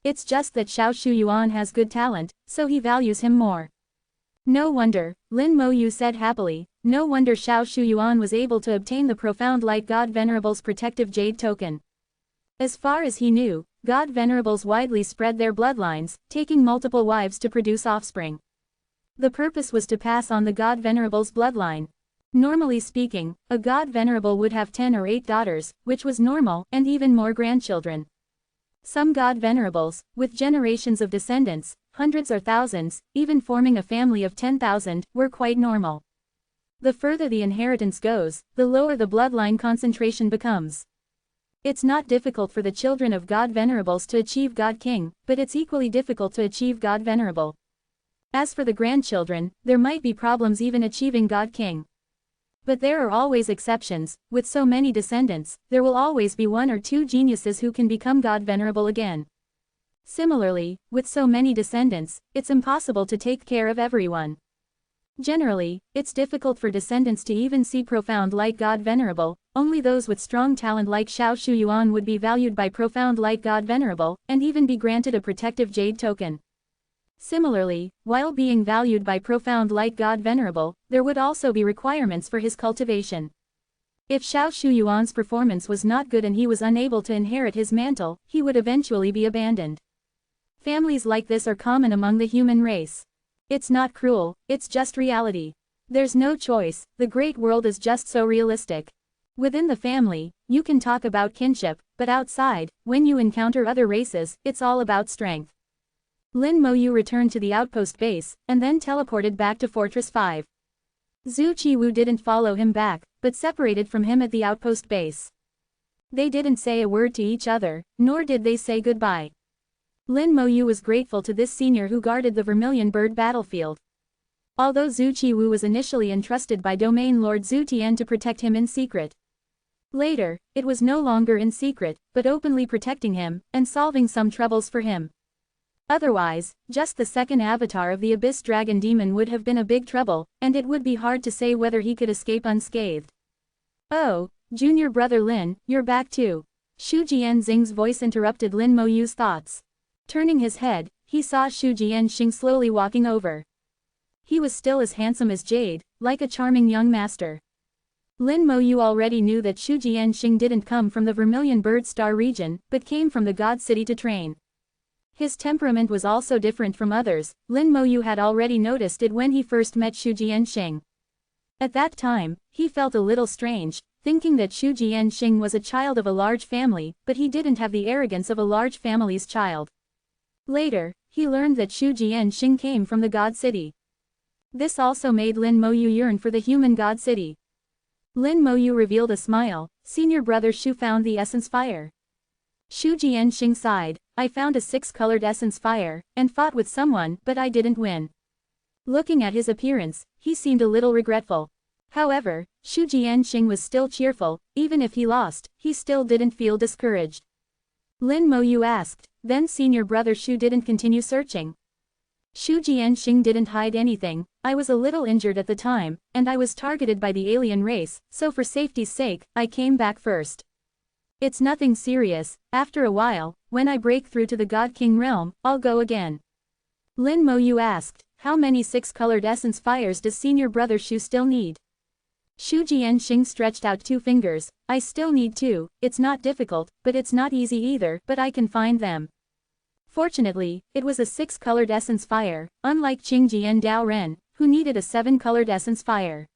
It's just that Xiao Shuyuan has good talent, so he values him more. No wonder, Lin Mo Yu said happily, no wonder Xiao Shuyuan was able to obtain the profound Light God Venerable's protective jade token. As far as he knew, God Venerables widely spread their bloodlines, taking multiple wives to produce offspring. The purpose was to pass on the God Venerable's bloodline. Normally speaking, a God Venerable would have 10 or 8 daughters, which was normal, and even more grandchildren. Some God Venerables, with generations of descendants, hundreds or thousands, even forming a family of 10,000, were quite normal. The further the inheritance goes, the lower the bloodline concentration becomes. It's not difficult for the children of God Venerables to achieve God King, but it's equally difficult to achieve God Venerable. As for the grandchildren, there might be problems even achieving God King. But there are always exceptions. With so many descendants, there will always be 1 or 2 geniuses who can become God Venerable again. Similarly, with so many descendants, it's impossible to take care of everyone. Generally, it's difficult for descendants to even see profound like God Venerable. Only those with strong talent like Xiao Shuyuan would be valued by profound like God Venerable, and even be granted a protective jade token. Similarly, while being valued by profound like God Venerable, there would also be requirements for his cultivation. If Xiao Shuyuan's performance was not good and he was unable to inherit his mantle, he would eventually be abandoned. Families like this are common among the human race. It's not cruel, it's just reality. There's no choice, the great world is just so realistic. Within the family, you can talk about kinship, but outside, when you encounter other races, it's all about strength. Lin Moyu returned to the outpost base, and then teleported back to Fortress 5. Zhu Qiwu didn't follow him back, but separated from him at the outpost base. They didn't say a word to each other, nor did they say goodbye. Lin Moyu was grateful to this senior who guarded the Vermilion Bird battlefield. Although Zhu Qiwu was initially entrusted by Domain Lord Zhu Tian to protect him in secret. Later, it was no longer in secret, but openly protecting him, and solving some troubles for him. Otherwise, just the second avatar of the Abyss Dragon Demon would have been a big trouble, and it would be hard to say whether he could escape unscathed. Oh, junior brother Lin, you're back too. Shu Jianxing's voice interrupted Lin Moyu's thoughts. Turning his head, he saw Shu Jianxing slowly walking over. He was still as handsome as jade, like a charming young master. Lin Moyu already knew that Shu Jianxing didn't come from the Vermilion Bird Star region, but came from the God City to train. His temperament was also different from others. Lin Moyu had already noticed it when he first met Shu Jianxing. At that time, he felt a little strange, thinking that Shu Jianxing was a child of a large family, but he didn't have the arrogance of a large family's child. Later, he learned that Shu Jianxing came from the God City. This also made Lin Moyu yearn for the human God City. Lin Moyu revealed a smile. Senior brother Shu found the essence fire. Shu Jianxing sighed. I found a 6-colored essence fire, and fought with someone, but I didn't win. Looking at his appearance, he seemed a little regretful. However, Shu Jianxing was still cheerful. Even if he lost, he still didn't feel discouraged. Lin Moyu asked, then senior brother Shu didn't continue searching. Shu Jianxing didn't hide anything. I was a little injured at the time, and I was targeted by the alien race, so for safety's sake, I came back first. It's nothing serious. After a while, when I break through to the God King realm, I'll go again. Lin Moyu asked, how many 6-colored essence fires does senior brother Shu still need? Shu Jianxing stretched out 2 fingers. I still need 2, it's not difficult, but it's not easy either, but I can find them. Fortunately, it was a 6-colored essence fire, unlike Qingjian Dao Ren, who needed a 7-colored essence fire.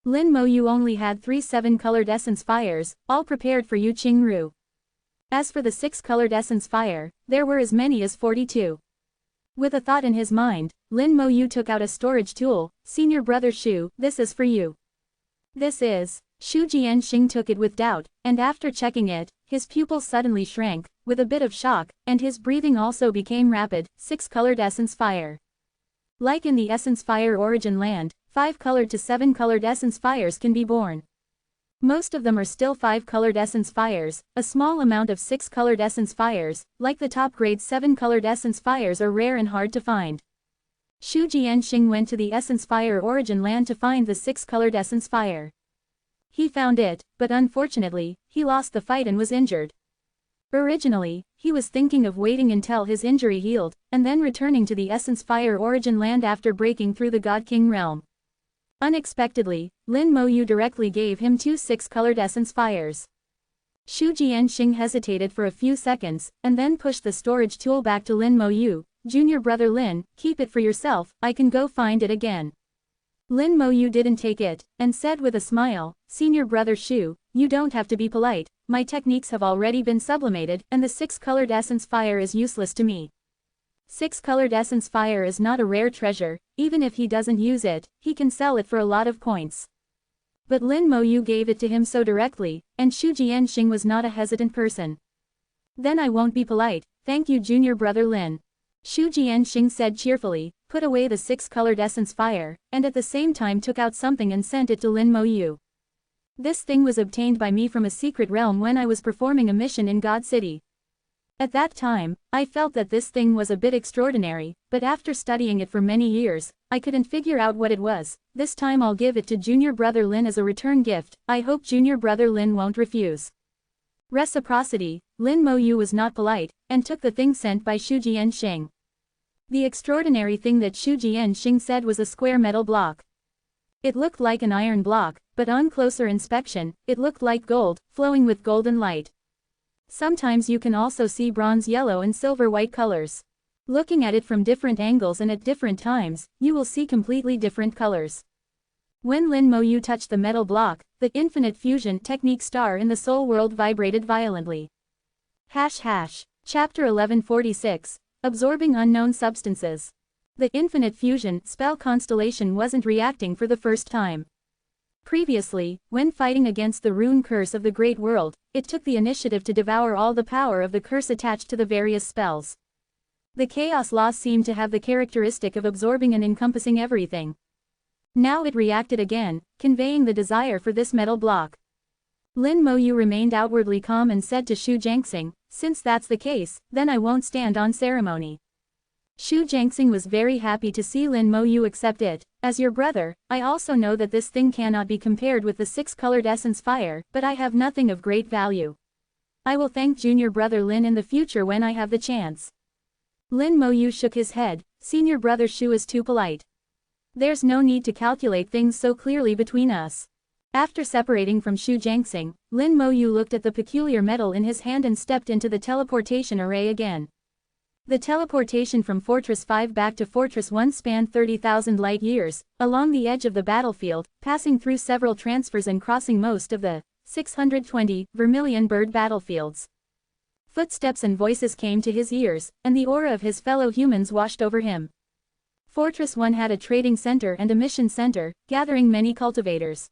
Lin Moyu only had 3 7-colored essence fires, all prepared for Yu Qingru. As for the 6-colored essence fire, there were as many as 42. With a thought in his mind, Lin Moyu took out a storage tool. Senior brother Shu, this is for you. This is. Shu Jianxing took it with doubt, and after checking it, his pupils suddenly shrank, with a bit of shock, and his breathing also became rapid. 6-colored essence fire. Like in the essence fire origin land, 5-colored to 7-colored essence fires can be born. Most of them are still 5-colored essence fires. A small amount of 6-colored essence fires, like the top-grade 7-colored essence fires, are rare and hard to find. Shu Jianxing went to the essence fire origin land to find the 6-colored essence fire. He found it, but unfortunately, he lost the fight and was injured. Originally, he was thinking of waiting until his injury healed, and then returning to the essence fire origin land after breaking through the God King realm. Unexpectedly, Lin Moyu directly gave him 2 6-colored essence fires. Xu Jianxing hesitated for a few seconds, and then pushed the storage tool back to Lin Moyu. Junior brother Lin, keep it for yourself, I can go find it again. Lin Moyu didn't take it, and said with a smile, Senior brother Xu, you don't have to be polite, my techniques have already been sublimated, and the 6-colored essence fire is useless to me. 6-colored essence fire is not a rare treasure, even if he doesn't use it, he can sell it for a lot of points. But Lin Moyu gave it to him so directly, and Xu Jianxing was not a hesitant person. Then I won't be polite, thank you junior brother Lin. Xu Jianxing said cheerfully, put away the 6-colored essence fire, and at the same time took out something and sent it to Lin Moyu. This thing was obtained by me from a secret realm when I was performing a mission in God City. At that time, I felt that this thing was a bit extraordinary, but after studying it for many years, I couldn't figure out what it was. This time I'll give it to junior brother Lin as a return gift, I hope junior brother Lin won't refuse. Reciprocity, Lin Moyu was not polite, and took the thing sent by Xu Jianxing. The extraordinary thing that Xu Jianxing said was a square metal block. It looked like an iron block, but on closer inspection, it looked like gold, flowing with golden light. Sometimes you can also see bronze yellow and silver white colors. Looking at it from different angles and at different times, you will see completely different colors. When Lin Moyu touched the metal block, the infinite fusion technique star in the soul world vibrated violently. Chapter 1146, Absorbing Unknown Substances. The infinite fusion spell constellation wasn't reacting for the first time. Previously, when fighting against the rune curse of the great world, it took the initiative to devour all the power of the curse attached to the various spells. The chaos law seemed to have the characteristic of absorbing and encompassing everything. Now it reacted again, conveying the desire for this metal block. Lin Moyu remained outwardly calm and said to Xu Jianxing, since that's the case, then I won't stand on ceremony. Xu Jianxing was very happy to see Lin Moyu accept it. As your brother, I also know that this thing cannot be compared with the 6-colored essence fire, but I have nothing of great value. I will thank junior brother Lin in the future when I have the chance. Lin Moyu shook his head, senior brother Xu is too polite. There's no need to calculate things so clearly between us. After separating from Xu Jianxing, Lin Moyu looked at the peculiar metal in his hand and stepped into the teleportation array again. The teleportation from Fortress 5 back to Fortress 1 spanned 30,000 light-years, along the edge of the battlefield, passing through several transfers and crossing most of the 620 vermilion bird battlefields. Footsteps and voices came to his ears, and the aura of his fellow humans washed over him. Fortress 1 had a trading center and a mission center, gathering many cultivators.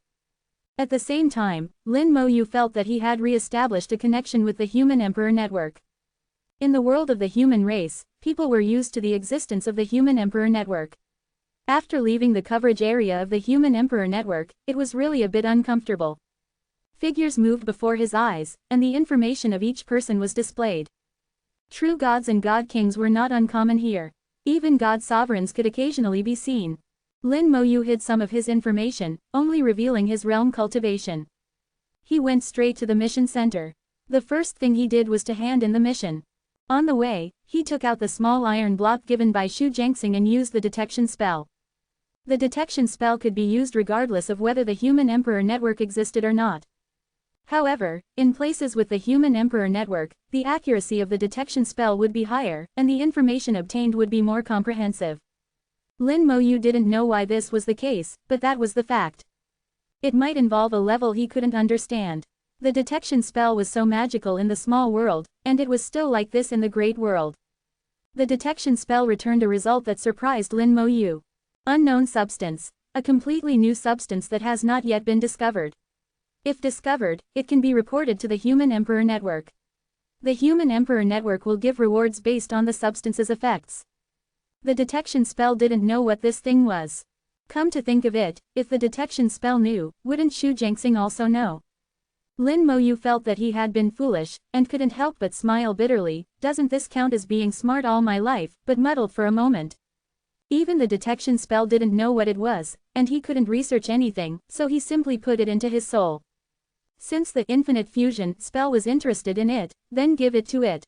At the same time, Lin Moyu felt that he had re-established a connection with the Human Emperor Network. In the world of the human race, people were used to the existence of the Human Emperor Network. After leaving the coverage area of the Human Emperor Network, it was really a bit uncomfortable. Figures moved before his eyes, and the information of each person was displayed. True gods and god kings were not uncommon here. Even god sovereigns could occasionally be seen. Lin Moyu hid some of his information, only revealing his realm cultivation. He went straight to the mission center. The first thing he did was to hand in the mission. On the way, he took out the small iron block given by Xu Jianxing and used the detection spell. The detection spell could be used regardless of whether the Human Emperor Network existed or not. However, in places with the Human Emperor Network, the accuracy of the detection spell would be higher, and the information obtained would be more comprehensive. Lin Moyu didn't know why this was the case, but that was the fact. It might involve a level he couldn't understand. The detection spell was so magical in the small world, and it was still like this in the great world. The detection spell returned a result that surprised Lin Moyu. Unknown substance. A completely new substance that has not yet been discovered. If discovered, it can be reported to the Human Emperor Network. The Human Emperor Network will give rewards based on the substance's effects. The detection spell didn't know what this thing was. Come to think of it, if the detection spell knew, wouldn't Xu Jianxing also know? Lin Moyu felt that he had been foolish, and couldn't help but smile bitterly. Doesn't this count as being smart all my life, but muddled for a moment. Even the detection spell didn't know what it was, and he couldn't research anything, so he simply put it into his soul. Since the infinite fusion spell was interested in it, then give it to it.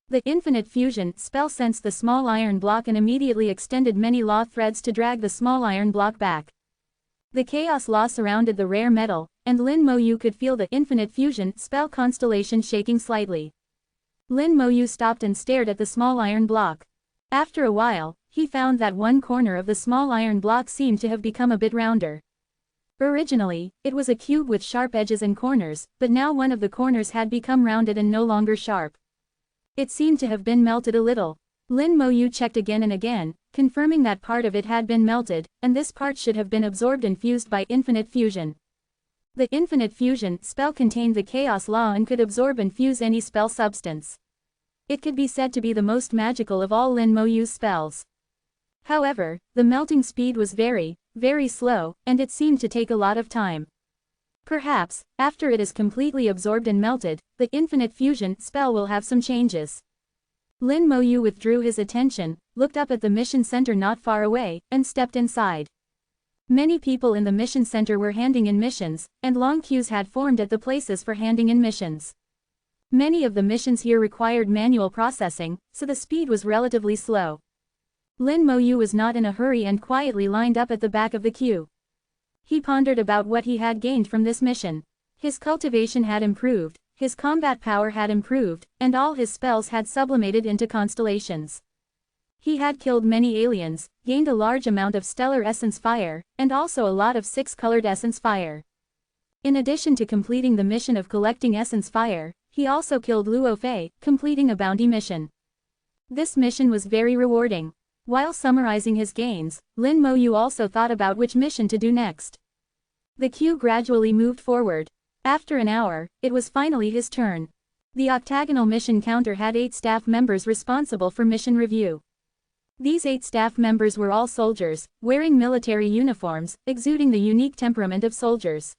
The infinite fusion spell sensed the small iron block and immediately extended many law threads to drag the small iron block back. The chaos law surrounded the rare metal, and Lin Moyu could feel the infinite fusion spell constellation shaking slightly. Lin Moyu stopped and stared at the small iron block. After a while, he found that one corner of the small iron block seemed to have become a bit rounder. Originally, it was a cube with sharp edges and corners, but now one of the corners had become rounded and no longer sharp. It seemed to have been melted a little. Lin Moyu checked again and again, confirming that part of it had been melted, and this part should have been absorbed and fused by infinite fusion. The infinite fusion spell contained the chaos law and could absorb and fuse any spell substance. It could be said to be the most magical of all Lin Moyu's spells. However, the melting speed was very, very slow, and it seemed to take a lot of time. Perhaps, after it is completely absorbed and melted, the infinite fusion spell will have some changes. Lin Moyu withdrew his attention, looked up at the mission center not far away, and stepped inside. Many people in the mission center were handing in missions, and long queues had formed at the places for handing in missions. Many of the missions here required manual processing, so the speed was relatively slow. Lin Moyu was not in a hurry and quietly lined up at the back of the queue. He pondered about what he had gained from this mission. His cultivation had improved, his combat power had improved, and all his spells had sublimated into constellations. He had killed many aliens, gained a large amount of stellar essence fire, and also a lot of six-colored essence fire. In addition to completing the mission of collecting essence fire, he also killed Luo Fei, completing a bounty mission. This mission was very rewarding. While summarizing his gains, Lin Moyu also thought about which mission to do next. The queue gradually moved forward. After an hour, it was finally his turn. The octagonal mission counter had 8 staff members responsible for mission review. These 8 staff members were all soldiers, wearing military uniforms, exuding the unique temperament of soldiers.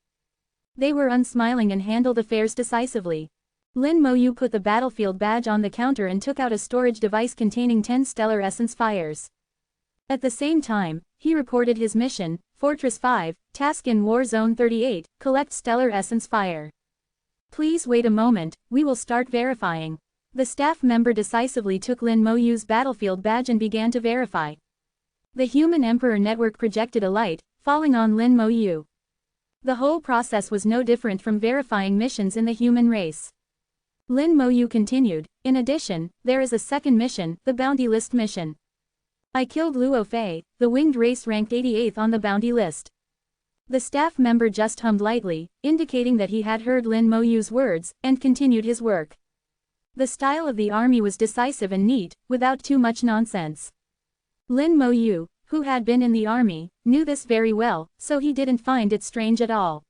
They were unsmiling and handled affairs decisively. Lin Moyu put the battlefield badge on the counter and took out a storage device containing 10 stellar essence fires. At the same time, he reported his mission, Fortress 5, Task in War Zone 38, Collect Stellar Essence Fire. Please wait a moment, we will start verifying. The staff member decisively took Lin Moyu's battlefield badge and began to verify. The Human Emperor Network projected a light, falling on Lin Moyu. The whole process was no different from verifying missions in the human race. Lin Moyu continued, in addition, there is a second mission, the Bounty List mission. I killed Luo Fei, the winged race ranked 88th on the bounty list. The staff member just hummed lightly, indicating that he had heard Lin Moyu's words, and continued his work. The style of the army was decisive and neat, without too much nonsense. Lin Moyu, who had been in the army, knew this very well, so he didn't find it strange at all.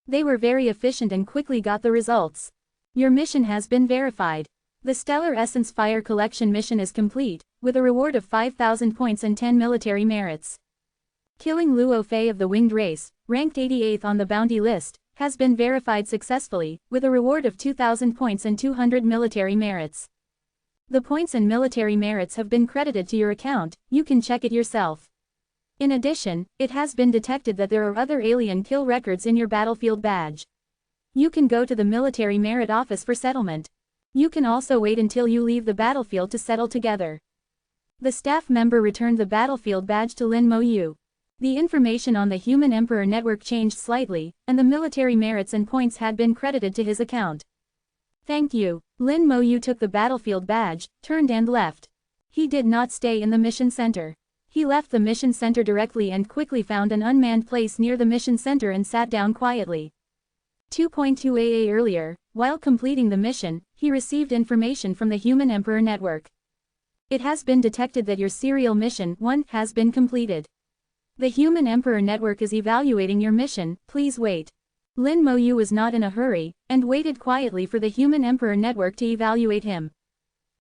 They were very efficient and quickly got the results. Your mission has been verified. The Stellar Essence Fire Collection mission is complete, with a reward of 5,000 points and 10 military merits. Killing Luo Fei of the Winged Race, ranked 88th on the bounty list, has been verified successfully, with a reward of 2,000 points and 200 military merits. The points and military merits have been credited to your account, you can check it yourself. In addition, it has been detected that there are other alien kill records in your battlefield badge. You can go to the military merit office for settlement. You can also wait until you leave the battlefield to settle together. The staff member returned the battlefield badge to Lin Moyu. The information on the Human Emperor Network changed slightly, and the military merits and points had been credited to his account. Thank you. Lin Moyu took the battlefield badge, turned and left. He did not stay in the mission center. He left the mission center directly and quickly found an unmanned place near the mission center and sat down quietly. 2.2 AA earlier, while completing the mission, he received information from the Human Emperor Network. It has been detected that your serial mission 1 has been completed. The Human Emperor Network is evaluating your mission, please wait. Lin Moyu was not in a hurry, and waited quietly for the Human Emperor Network to evaluate him.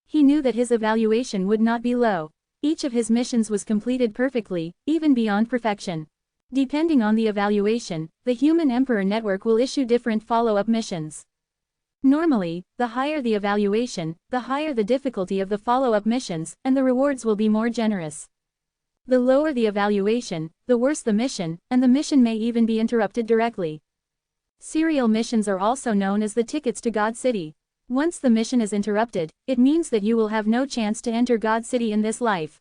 He knew that his evaluation would not be low. Each of his missions was completed perfectly, even beyond perfection. Depending on the evaluation, the Human Emperor Network will issue different follow-up missions. Normally, the higher the evaluation, the higher the difficulty of the follow-up missions, and the rewards will be more generous. The lower the evaluation, the worse the mission, and the mission may even be interrupted directly. Serial missions are also known as the tickets to God City. Once the mission is interrupted, it means that you will have no chance to enter God City in this life.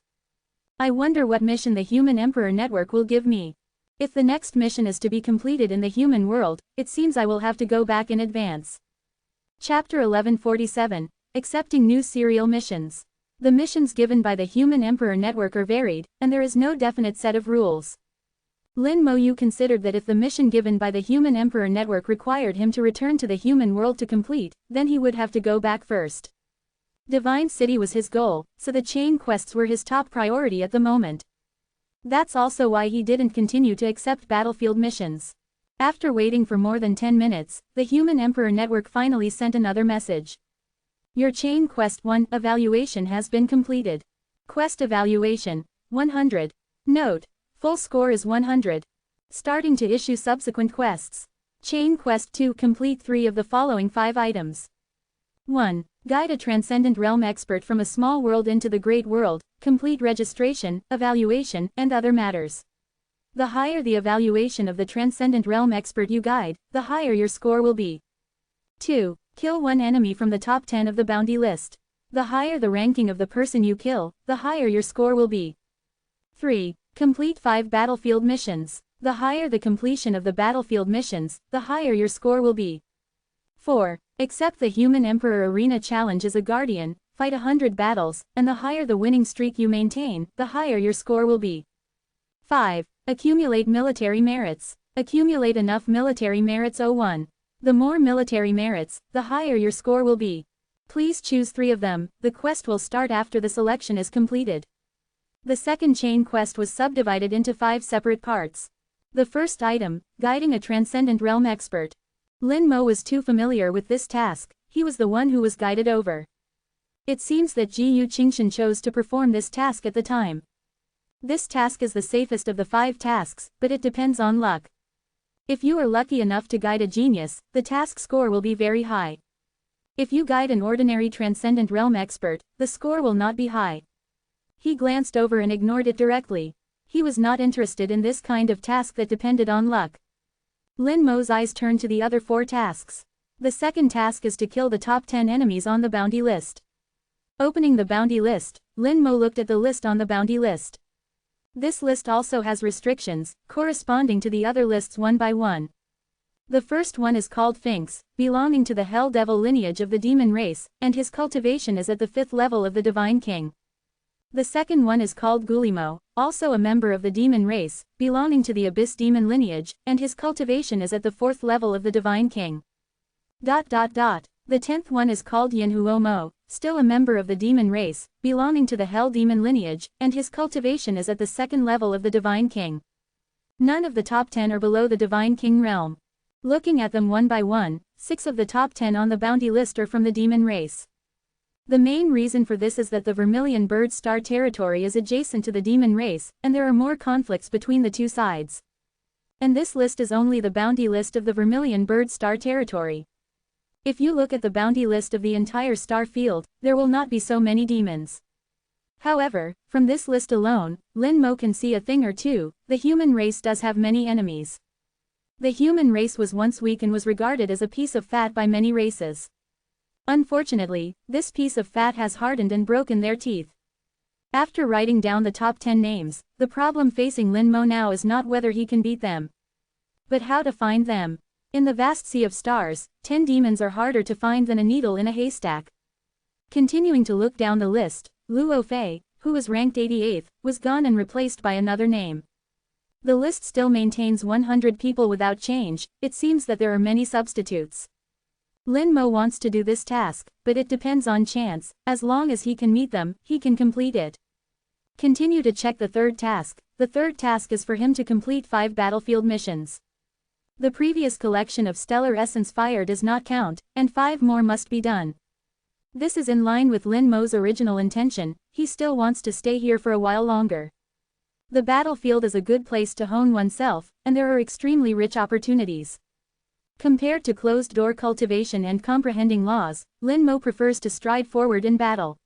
I wonder what mission the Human Emperor Network will give me. If the next mission is to be completed in the human world, it seems I will have to go back in advance. Chapter 1147, Accepting New Serial Missions. The missions given by the Human Emperor Network are varied, and there is no definite set of rules. Lin Mo considered that if the mission given by the Human Emperor Network required him to return to the human world to complete, then he would have to go back first. Divine City was his goal, so the chain quests were his top priority at the moment. That's also why he didn't continue to accept battlefield missions. After waiting for more than 10 minutes, the Human Emperor Network finally sent another message. Your chain quest 1 evaluation has been completed. Quest evaluation 100. Note: full score is 100. Starting to issue subsequent quests. Chain quest 2 complete 3 of the following 5 items. 1. Guide a transcendent realm expert from a small world into the great world, complete registration, evaluation, and other matters. The higher the evaluation of the transcendent realm expert you guide, the higher your score will be. 2. Kill one enemy from the top 10 of the bounty list. The higher the ranking of the person you kill, the higher your score will be. 3. Complete 5 battlefield missions. The higher the completion of the battlefield missions, the higher your score will be. 4. Accept the Human Emperor Arena Challenge as a guardian, fight 100 battles, and the higher the winning streak you maintain, the higher your score will be. 5. Accumulate military merits. Accumulate enough military merits 01. The more military merits, the higher your score will be. Please choose 3 of them. The quest will start after the selection is completed. The second chain quest was subdivided into 5 separate parts. The first item, guiding a transcendent realm expert. Lin Mo was too familiar with this task, he was the one who was guided over. It seems that Ji Yu Qingshan chose to perform this task at the time. This task is the safest of the 5 tasks, but it depends on luck. If you are lucky enough to guide a genius, the task score will be very high. If you guide an ordinary transcendent realm expert, the score will not be high. He glanced over and ignored it directly. He was not interested in this kind of task that depended on luck. Lin Mo's eyes turned to the other 4 tasks. The second task is to kill the top 10 enemies on the bounty list. Opening the bounty list, Lin Mo looked at the list on the bounty list. This list also has restrictions, corresponding to the other lists one by one. The first one is called Finks, belonging to the Hell Devil lineage of the demon race, and his cultivation is at the 5th level of the Divine King. The second one is called Gulimo, also a member of the demon race, belonging to the Abyss demon lineage, and his cultivation is at the 4th level of the Divine King. The 10th one is called Yanhuomo, still a member of the demon race, belonging to the Hell demon lineage, and his cultivation is at the 2nd level of the Divine King. None of the top 10 are below the Divine King realm. Looking at them one by one, 6 of the top 10 on the bounty list are from the demon race. The main reason for this is that the Vermilion Bird Star territory is adjacent to the demon race, and there are more conflicts between the two sides. And this list is only the bounty list of the Vermilion Bird Star territory. If you look at the bounty list of the entire star field, there will not be so many demons. However, from this list alone, Lin Mo can see a thing or two: the human race does have many enemies. The human race was once weak and was regarded as a piece of fat by many races. Unfortunately, this piece of fat has hardened and broken their teeth. After writing down the top 10 names, the problem facing Lin Mo now is not whether he can beat them, but how to find them. In the vast sea of stars, 10 demons are harder to find than a needle in a haystack. Continuing to look down the list, Luo Fei, who was ranked 88th, was gone and replaced by another name. The list still maintains 100 people without change. It seems that there are many substitutes. Lin Mo wants to do this task, but it depends on chance. As long as he can meet them, he can complete it. Continue to check the third task. The third task is for him to complete 5 battlefield missions. The previous collection of Stellar Essence Fire does not count, and 5 more must be done. This is in line with Lin Mo's original intention. He still wants to stay here for a while longer. The battlefield is a good place to hone oneself, and there are extremely rich opportunities. Compared to closed-door cultivation and comprehending laws, Lin Mo prefers to stride forward in battle.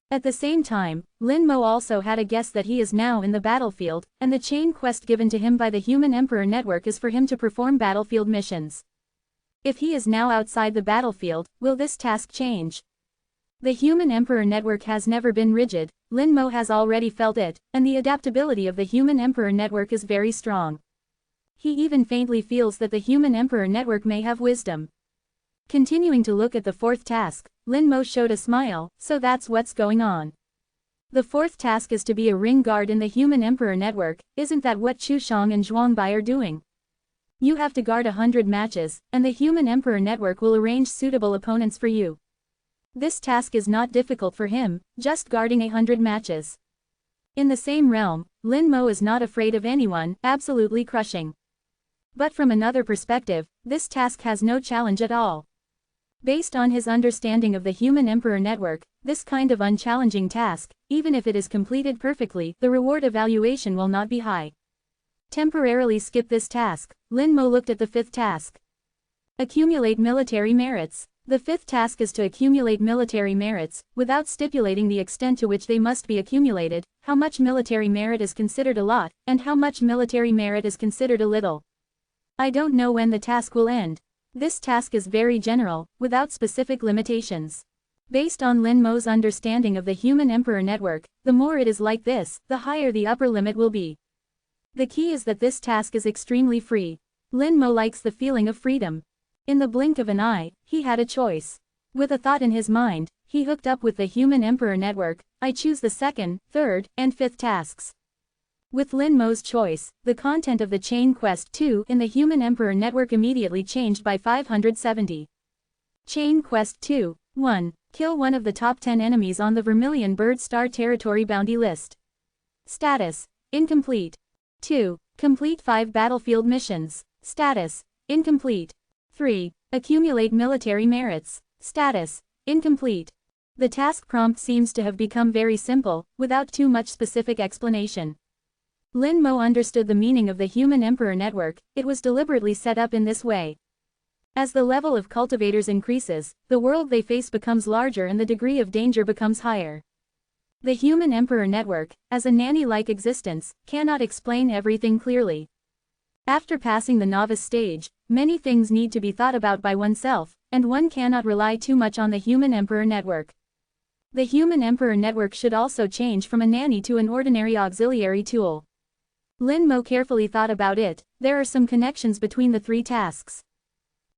At the same time, Lin Mo also had a guess that he is now in the battlefield, and the chain quest given to him by the Human Emperor Network is for him to perform battlefield missions. If he is now outside the battlefield, will this task change? The Human Emperor Network has never been rigid. Lin Mo has already felt it, and the adaptability of the Human Emperor Network is very strong. He even faintly feels that the human emperor network may have wisdom. Continuing to look at the fourth task, Lin Mo showed a smile, so that's what's going on. The fourth task is to be a ring guard in the human emperor network, isn't that what Chu Shang and Zhuang Bai are doing? You have to guard 100 matches, and the human emperor network will arrange suitable opponents for you. This task is not difficult for him, just guarding 100 matches. In the same realm, Lin Mo is not afraid of anyone, absolutely crushing. But from another perspective, this task has no challenge at all. Based on his understanding of the human emperor network, this kind of unchallenging task, even if it is completed perfectly, the reward evaluation will not be high. Temporarily skip this task, Lin Mo looked at the fifth task. Accumulate military merits. The fifth task is to accumulate military merits, without stipulating the extent to which they must be accumulated, how much military merit is considered a lot, and how much military merit is considered a little. I don't know when the task will end. This task is very general, without specific limitations. Based on Lin Mo's understanding of the human emperor network, the more it is like this, the higher the upper limit will be. The key is that this task is extremely free. Lin Mo likes the feeling of freedom. In the blink of an eye, he had a choice. With a thought in his mind, he hooked up with the human emperor network. I choose the second, third, and fifth tasks. With Lin Mo's choice, the content of the chain quest 2 in the human emperor network immediately changed by 570. Chain quest 2. 1. Kill one of the top 10 enemies on the Vermilion Bird Star Territory bounty list. Status: incomplete. 2. Complete 5 battlefield missions. Status: incomplete. 3. Accumulate military merits. Status: incomplete. The task prompt seems to have become very simple, without too much specific explanation. Lin Mo understood the meaning of the human emperor network. It was deliberately set up in this way. As the level of cultivators increases, the world they face becomes larger and the degree of danger becomes higher. The human emperor network, as a nanny-like existence, cannot explain everything clearly. After passing the novice stage, many things need to be thought about by oneself, and one cannot rely too much on the human emperor network. The human emperor network should also change from a nanny to an ordinary auxiliary tool. Lin Mo carefully thought about it. There are some connections between the 3 tasks.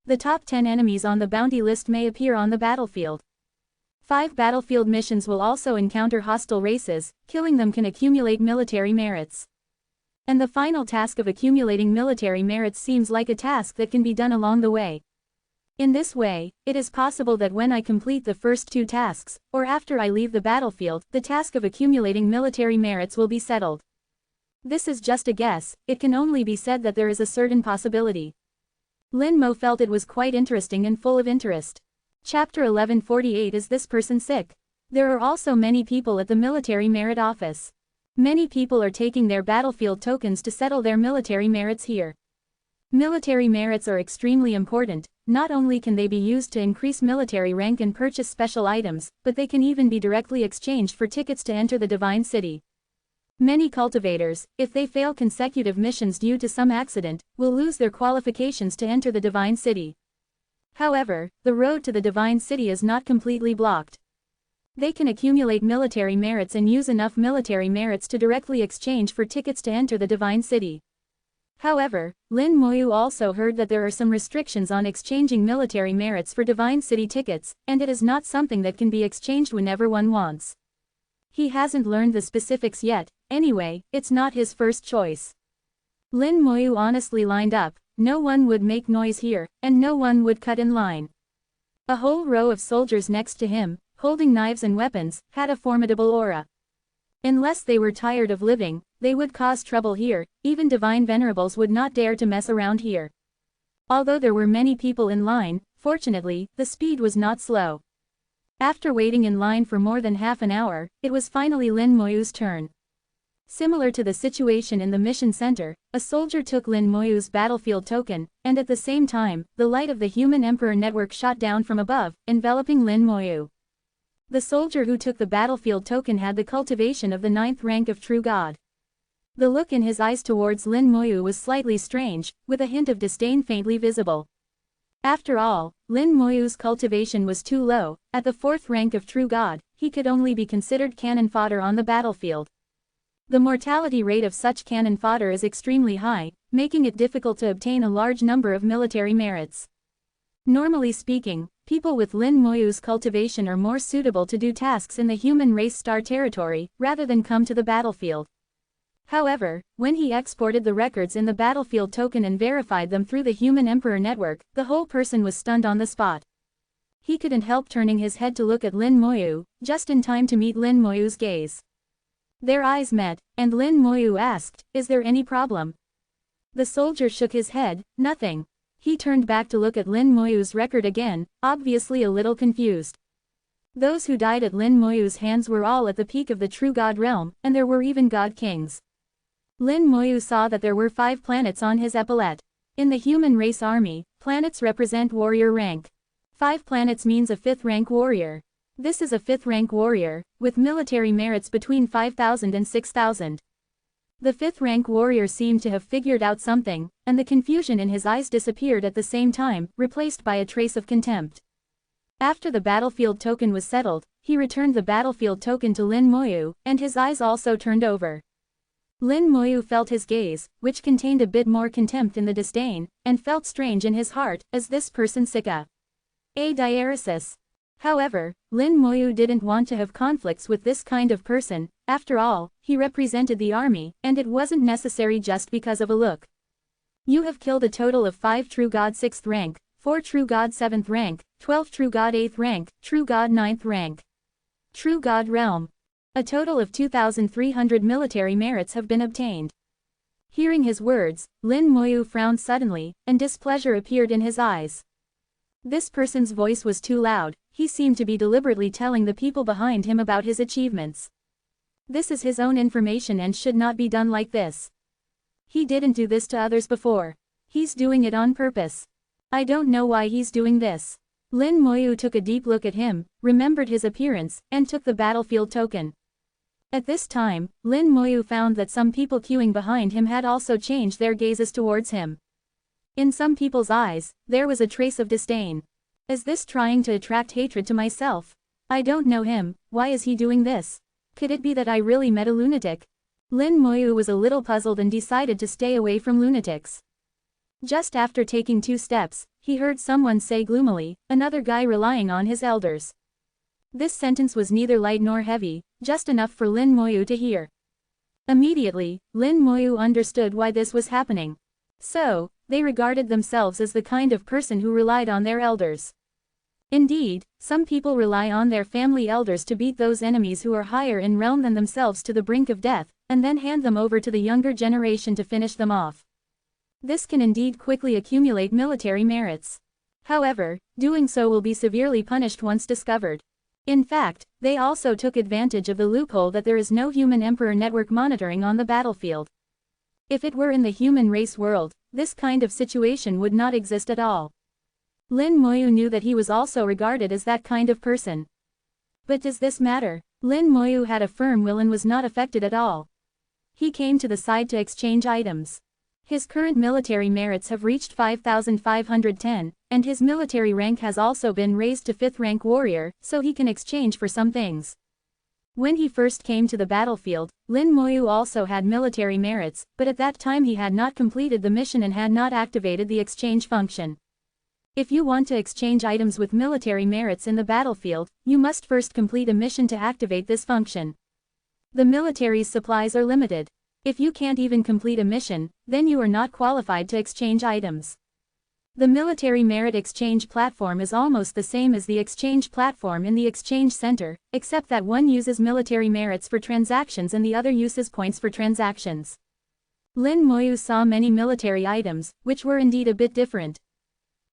The top 10 enemies on the bounty list may appear on the battlefield. 5 battlefield missions will also encounter hostile races. Killing them can accumulate military merits. And the final task of accumulating military merits seems like a task that can be done along the way. In this way, it is possible that when I complete the first 2 tasks, or after I leave the battlefield, the task of accumulating military merits will be settled. This is just a guess. It can only be said that there is a certain possibility. Lin Mo felt it was quite interesting and full of interest. Chapter 1148. Is this person sick? There are also many people at the military merit office. Many people are taking their battlefield tokens to settle their military merits here. Military merits are extremely important. Not only can they be used to increase military rank and purchase special items, but they can even be directly exchanged for tickets to enter the Divine City. Many cultivators, if they fail consecutive missions due to some accident, will lose their qualifications to enter the Divine City. However, the road to the Divine City is not completely blocked. They can accumulate military merits and use enough military merits to directly exchange for tickets to enter the Divine City. However, Lin Moyu also heard that there are some restrictions on exchanging military merits for Divine City tickets, and it is not something that can be exchanged whenever one wants. He hasn't learned the specifics yet. Anyway, it's not his first choice. Lin Moyu honestly lined up. No one would make noise here, and no one would cut in line. A whole row of soldiers next to him, holding knives and weapons, had a formidable aura. Unless they were tired of living, they would cause trouble here. Even divine venerables would not dare to mess around here. Although there were many people in line, fortunately, the speed was not slow. After waiting in line for more than half an hour, it was finally Lin Moyu's turn. Similar to the situation in the mission center, a soldier took Lin Moyu's battlefield token, and at the same time, the light of the human emperor network shot down from above, enveloping Lin Moyu. The soldier who took the battlefield token had the cultivation of the 9th rank of true god. The look in his eyes towards Lin Moyu was slightly strange, with a hint of disdain faintly visible. After all, Lin Moyu's cultivation was too low. At the 4th rank of true god, he could only be considered cannon fodder on the battlefield. The mortality rate of such cannon fodder is extremely high. making it difficult to obtain a large number of military merits. Normally speaking, people with Lin Moyu's cultivation are more suitable to do tasks in the human race star territory, rather than come to the battlefield. However, when he exported the records in the battlefield token and verified them through the human emperor network, the whole person was stunned on the spot. He couldn't help turning his head to look at Lin Moyu, just in time to meet Lin Moyu's gaze. Their eyes met, and Lin Moyu asked, "Is there any problem?" The soldier shook his head, "Nothing." He turned back to look at Lin Moyu's record again, obviously a little confused. Those who died at Lin Moyu's hands were all at the peak of the true god realm, and there were even god kings. Lin Moyu saw that there were 5 planets on his epaulette. In the human race army, planets represent warrior rank. 5 planets means a 5th rank warrior. This is a 5th rank warrior, with military merits between 5,000 and 6,000. The 5th rank warrior seemed to have figured out something, and the confusion in his eyes disappeared at the same time, replaced by a trace of contempt. After the battlefield token was settled, he returned the battlefield token to Lin Moyu, and his eyes also turned over. Lin Moyu felt his gaze, which contained a bit more contempt in the disdain, and felt strange in his heart, as this person sicca a diaresis. However, Lin Moyu didn't want to have conflicts with this kind of person. After all, he represented the army, and it wasn't necessary just because of a look. You have killed a total of 5 true god 6th rank, 4 true god 7th rank, 12 true god 8th rank, true god 9th rank. True god realm. A total of 2,300 military merits have been obtained. Hearing his words, Lin Moyu frowned suddenly, and displeasure appeared in his eyes. This person's voice was too loud. He seemed to be deliberately telling the people behind him about his achievements. This is his own information and should not be done like this. He didn't do this to others before. He's doing it on purpose. I don't know why he's doing this. Lin Moyu took a deep look at him, remembered his appearance, and took the battlefield token. At this time, Lin Moyu found that some people queuing behind him had also changed their gazes towards him. In some people's eyes, there was a trace of disdain. Is this trying to attract hatred to myself? I don't know him, why is he doing this? Could it be that I really met a lunatic? Lin Moyu was a little puzzled and decided to stay away from lunatics. Just after taking 2 steps, he heard someone say gloomily, "Another guy relying on his elders." This sentence was neither light nor heavy, just enough for Lin Moyu to hear. Immediately, Lin Moyu understood why this was happening. So, they regarded themselves as the kind of person who relied on their elders. Indeed, some people rely on their family elders to beat those enemies who are higher in realm than themselves to the brink of death, and then hand them over to the younger generation to finish them off. This can indeed quickly accumulate military merits. However, doing so will be severely punished once discovered. In fact, they also took advantage of the loophole that there is no human emperor network monitoring on the battlefield. If it were in the human race world, this kind of situation would not exist at all. Lin Moyu knew that he was also regarded as that kind of person. But does this matter? Lin Moyu had a firm will and was not affected at all. He came to the side to exchange items. His current military merits have reached 5,510, and his military rank has also been raised to 5th rank warrior, so he can exchange for some things. When he first came to the battlefield, Lin Moyu also had military merits, but at that time he had not completed the mission and had not activated the exchange function. If you want to exchange items with military merits in the battlefield, you must first complete a mission to activate this function. The military's supplies are limited. If you can't even complete a mission, then you are not qualified to exchange items. The military merit exchange platform is almost the same as the exchange platform in the exchange center, except that one uses military merits for transactions and the other uses points for transactions. Lin Moyu saw many military items, which were indeed a bit different.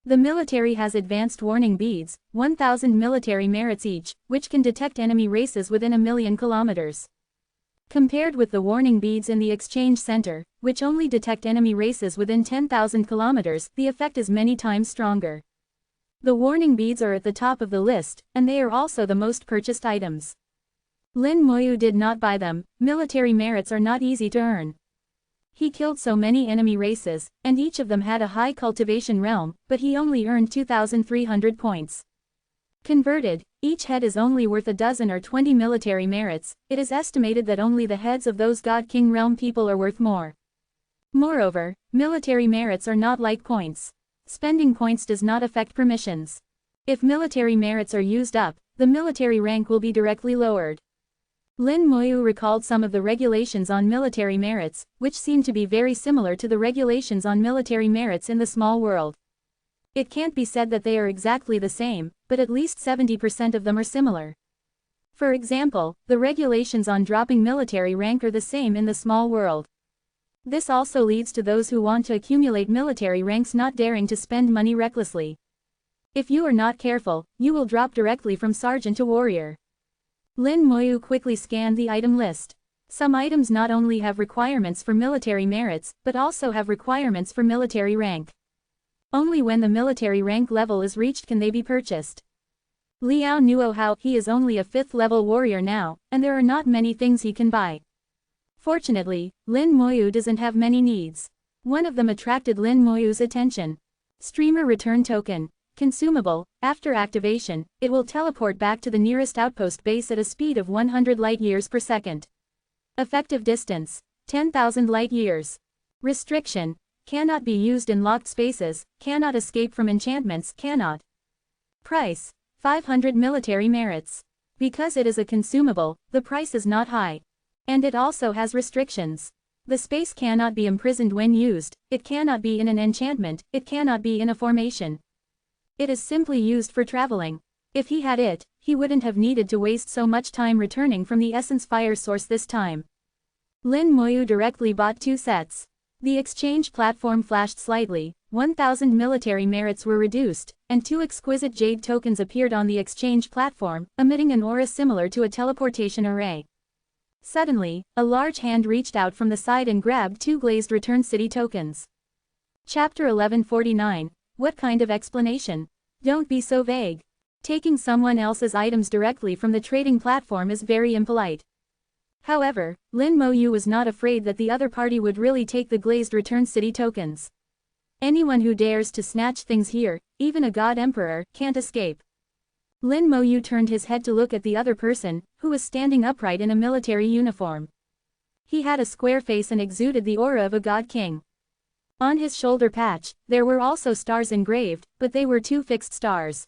The military has advanced warning beads, 1,000 military merits each, which can detect enemy races within 1,000,000 kilometers. Compared with the warning beads in the exchange center, which only detect enemy races within 10,000 kilometers, the effect is many times stronger. The warning beads are at the top of the list, and they are also the most purchased items. Lin Moyu did not buy them. Military merits are not easy to earn. He killed so many enemy races, and each of them had a high cultivation realm, but he only earned 2,300 points. Converted, each head is only worth a dozen or 20 military merits. It is estimated that only the heads of those God King realm people are worth more. Moreover, military merits are not like points. Spending points does not affect permissions. If military merits are used up, the military rank will be directly lowered. Lin Moyu recalled some of the regulations on military merits, which seem to be very similar to the regulations on military merits in the small world. It can't be said that they are exactly the same, but at least 70% of them are similar. For example, the regulations on dropping military rank are the same in the small world. This also leads to those who want to accumulate military ranks not daring to spend money recklessly. If you are not careful, you will drop directly from sergeant to warrior. Lin Moyu quickly scanned the item list. Some items not only have requirements for military merits, but also have requirements for military rank. Only when the military rank level is reached can they be purchased. Liao Nuo Hao, he is only a 5th level warrior now, and there are not many things he can buy. Fortunately, Lin Moyu doesn't have many needs. One of them attracted Lin Moyu's attention. Streamer return token. Consumable. After activation, it will teleport back to the nearest outpost base at a speed of 100 light-years per second. Effective distance: 10,000 light-years. Restriction: cannot be used in locked spaces, cannot escape from enchantments, cannot. Price: 500 military merits. Because it is a consumable, the price is not high. And it also has restrictions. The space cannot be imprisoned when used, it cannot be in an enchantment, it cannot be in a formation. It is simply used for traveling. If he had it, he wouldn't have needed to waste so much time returning from the essence fire source this time. Lin Moyu directly bought 2 sets. The exchange platform flashed slightly, 1,000 military merits were reduced, and 2 exquisite jade tokens appeared on the exchange platform, emitting an aura similar to a teleportation array. Suddenly, a large hand reached out from the side and grabbed 2 glazed return city tokens. Chapter 1149. What kind of explanation? Don't be so vague. Taking someone else's items directly from the trading platform is very impolite. However, Lin Moyu was not afraid that the other party would really take the glazed return city tokens. Anyone who dares to snatch things here, even a god emperor, can't escape. Lin Moyu turned his head to look at the other person, who was standing upright in a military uniform. He had a square face and exuded the aura of a god king. On his shoulder patch, there were also stars engraved, but they were 2 fixed stars.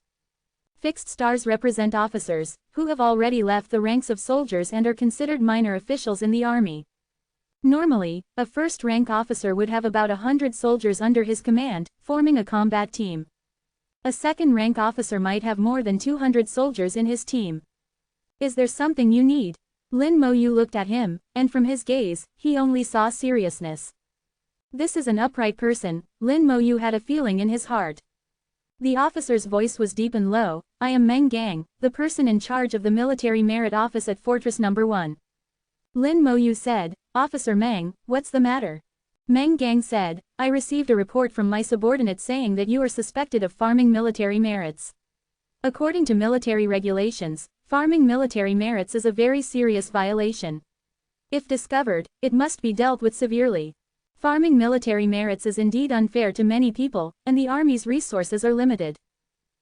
Fixed stars represent officers, who have already left the ranks of soldiers and are considered minor officials in the army. Normally, a first-rank officer would have about 100 soldiers under his command, forming a combat team. A second-rank officer might have more than 200 soldiers in his team. Is there something you need? Lin Moyu looked at him, and from his gaze, he only saw seriousness. This is an upright person, Lin Moyu had a feeling in his heart. The officer's voice was deep and low. I am Meng Gang, the person in charge of the military merit office at Fortress No. 1. Lin Moyu said, Officer Meng, what's the matter? Meng Gang said, I received a report from my subordinate saying that you are suspected of farming military merits. According to military regulations, farming military merits is a very serious violation. If discovered, it must be dealt with severely. Farming military merits is indeed unfair to many people, and the army's resources are limited.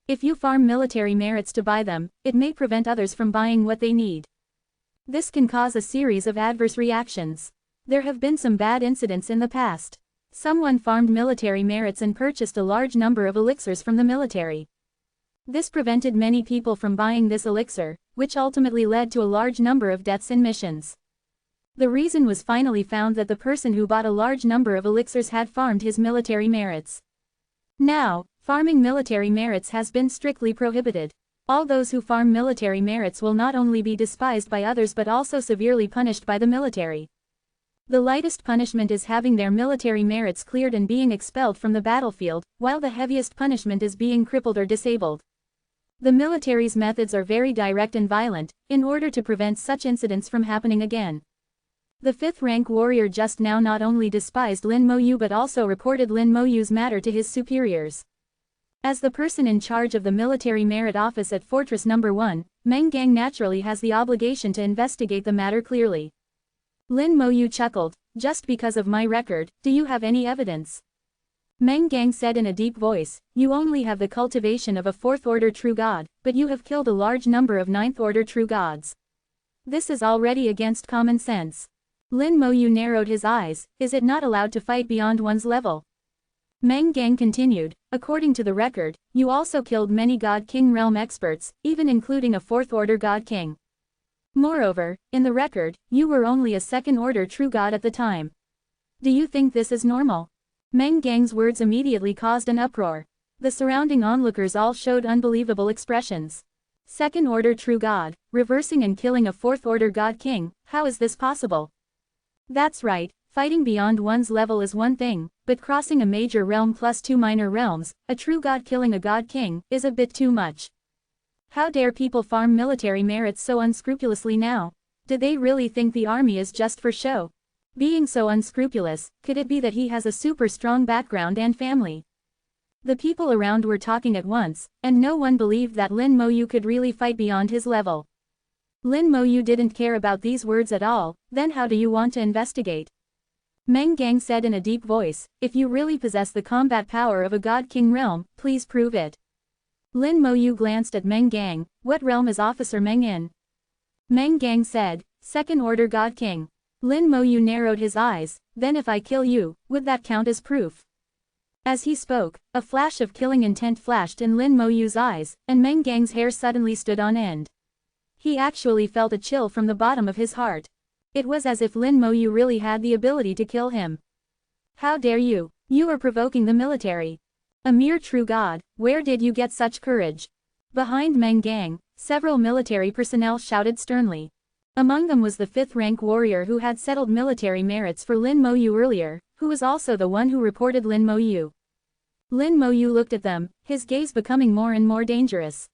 If you farm military merits to buy them, it may prevent others from buying what they need. This can cause a series of adverse reactions. There have been some bad incidents in the past. Someone farmed military merits and purchased a large number of elixirs from the military. This prevented many people from buying this elixir, which ultimately led to a large number of deaths in missions. The reason was finally found that the person who bought a large number of elixirs had farmed his military merits. Now, farming military merits has been strictly prohibited. All those who farm military merits will not only be despised by others but also severely punished by the military. The lightest punishment is having their military merits cleared and being expelled from the battlefield, while the heaviest punishment is being crippled or disabled. The military's methods are very direct and violent, in order to prevent such incidents from happening again. The 5th-rank warrior just now not only despised Lin Moyu but also reported Lin Moyu's matter to his superiors. As the person in charge of the military merit office at Fortress No. 1, Meng Gang naturally has the obligation to investigate the matter clearly. Lin Moyu chuckled, just because of my record, do you have any evidence? Meng Gang said in a deep voice, you only have the cultivation of a 4th-order true god, but you have killed a large number of 9th-order true gods. This is already against common sense. Lin Moyu narrowed his eyes. Is it not allowed to fight beyond one's level? Meng Gang continued, according to the record, you also killed many God King realm experts, even including a 4th order God King. Moreover, in the record, you were only a 2nd order true God at the time. Do you think this is normal? Meng Gang's words immediately caused an uproar. The surrounding onlookers all showed unbelievable expressions. 2nd order true God, reversing and killing a 4th order God King, how is this possible? That's right, fighting beyond one's level is one thing, but crossing a major realm plus 2 minor realms, a true God killing a God King, is a bit too much. How dare people farm military merits so unscrupulously now? Do they really think the army is just for show? Being so unscrupulous, could it be that he has a super strong background and family? The people around were talking at once, and no one believed that Lin Moyu could really fight beyond his level. Lin Moyu didn't care about these words at all. Then how do you want to investigate? Meng Gang said in a deep voice, if you really possess the combat power of a God King realm, please prove it. Lin Moyu glanced at Meng Gang. What realm is Officer Meng in? Meng Gang said, 2nd order God King. Lin Moyu narrowed his eyes. Then if I kill you, would that count as proof? As he spoke, a flash of killing intent flashed in Lin Moyu's eyes, and Meng Gang's hair suddenly stood on end. He actually felt a chill from the bottom of his heart. It was as if Lin Moyu really had the ability to kill him. How dare you? You are provoking the military. A mere true god, where did you get such courage? Behind Meng Gang, several military personnel shouted sternly. Among them was the 5th rank warrior who had settled military merits for Lin Moyu earlier, who was also the one who reported Lin Moyu. Lin Moyu looked at them, his gaze becoming more and more dangerous.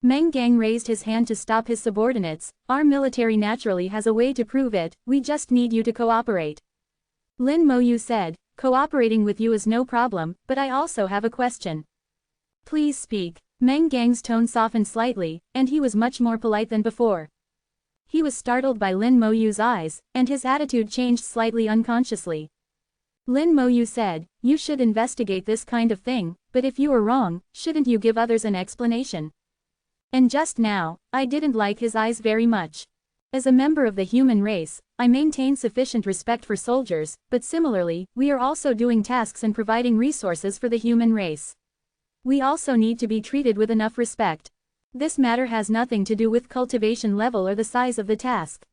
Meng Gang raised his hand to stop his subordinates. Our military naturally has a way to prove it, we just need you to cooperate. Lin Moyu said, cooperating with you is no problem, but I also have a question. Please speak. Meng Gang's tone softened slightly, and he was much more polite than before. He was startled by Lin Moyu's eyes, and his attitude changed slightly unconsciously. Lin Moyu said, you should investigate this kind of thing, but if you are wrong, shouldn't you give others an explanation? And just now, I didn't like his eyes very much. As a member of the human race, I maintain sufficient respect for soldiers, but similarly, we are also doing tasks and providing resources for the human race. We also need to be treated with enough respect. This matter has nothing to do with cultivation level or the size of the task.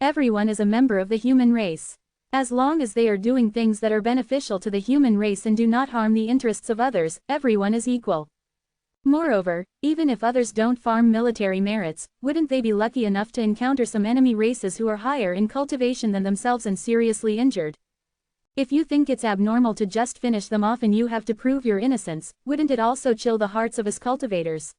Everyone is a member of the human race. As long as they are doing things that are beneficial to the human race and do not harm the interests of others, everyone is equal. Moreover, even if others don't farm military merits, wouldn't they be lucky enough to encounter some enemy races who are higher in cultivation than themselves and seriously injured? If you think it's abnormal to just finish them off and you have to prove your innocence, wouldn't it also chill the hearts of us cultivators?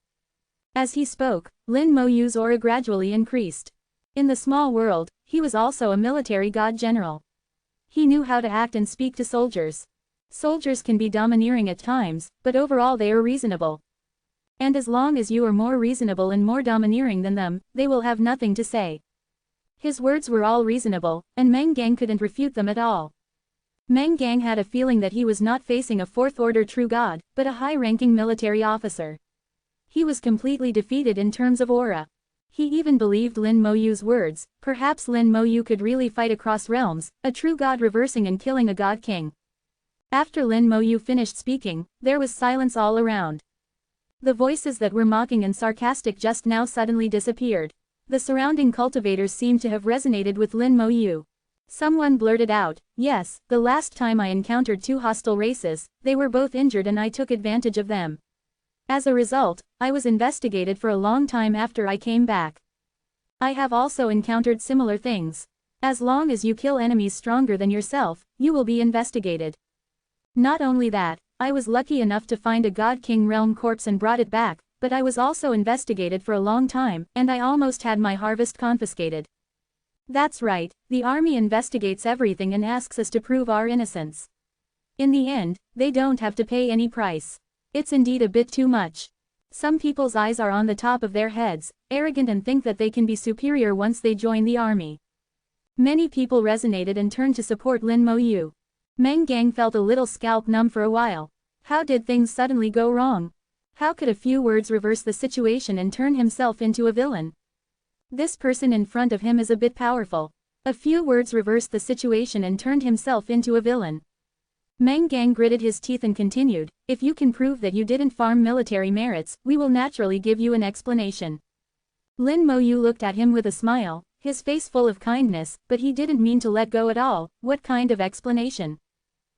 As he spoke, Lin Moyu's aura gradually increased. In the small world, he was also a military god general. He knew how to act and speak to soldiers. Soldiers can be domineering at times, but overall they are reasonable. And as long as you are more reasonable and more domineering than them, they will have nothing to say. His words were all reasonable, and Meng Gang couldn't refute them at all. Meng Gang had a feeling that he was not facing a 4th order true god, but a high-ranking military officer. He was completely defeated in terms of aura. He even believed Lin Moyu's words. Perhaps Lin Moyu could really fight across realms, a true god reversing and killing a god king. After Lin Moyu finished speaking, there was silence all around. The voices that were mocking and sarcastic just now suddenly disappeared. The surrounding cultivators seemed to have resonated with Lin Moyu. Someone blurted out, yes, the last time I encountered 2 hostile races, they were both injured and I took advantage of them. As a result, I was investigated for a long time after I came back. I have also encountered similar things. As long as you kill enemies stronger than yourself, you will be investigated. Not only that, I was lucky enough to find a God King realm corpse and brought it back, but I was also investigated for a long time, and I almost had my harvest confiscated. That's right, the army investigates everything and asks us to prove our innocence. In the end, they don't have to pay any price. It's indeed a bit too much. Some people's eyes are on the top of their heads, arrogant and think that they can be superior once they join the army. Many people resonated and turned to support Lin Moyu. Meng Gang felt a little scalp numb for a while. How did things suddenly go wrong? How could a few words reverse the situation and turn himself into a villain? This person in front of him is a bit powerful. A few words reversed the situation and turned himself into a villain. Meng Gang gritted his teeth and continued, if you can prove that you didn't farm military merits, we will naturally give you an explanation. Lin Moyu looked at him with a smile, his face full of kindness, but he didn't mean to let go at all. What kind of explanation?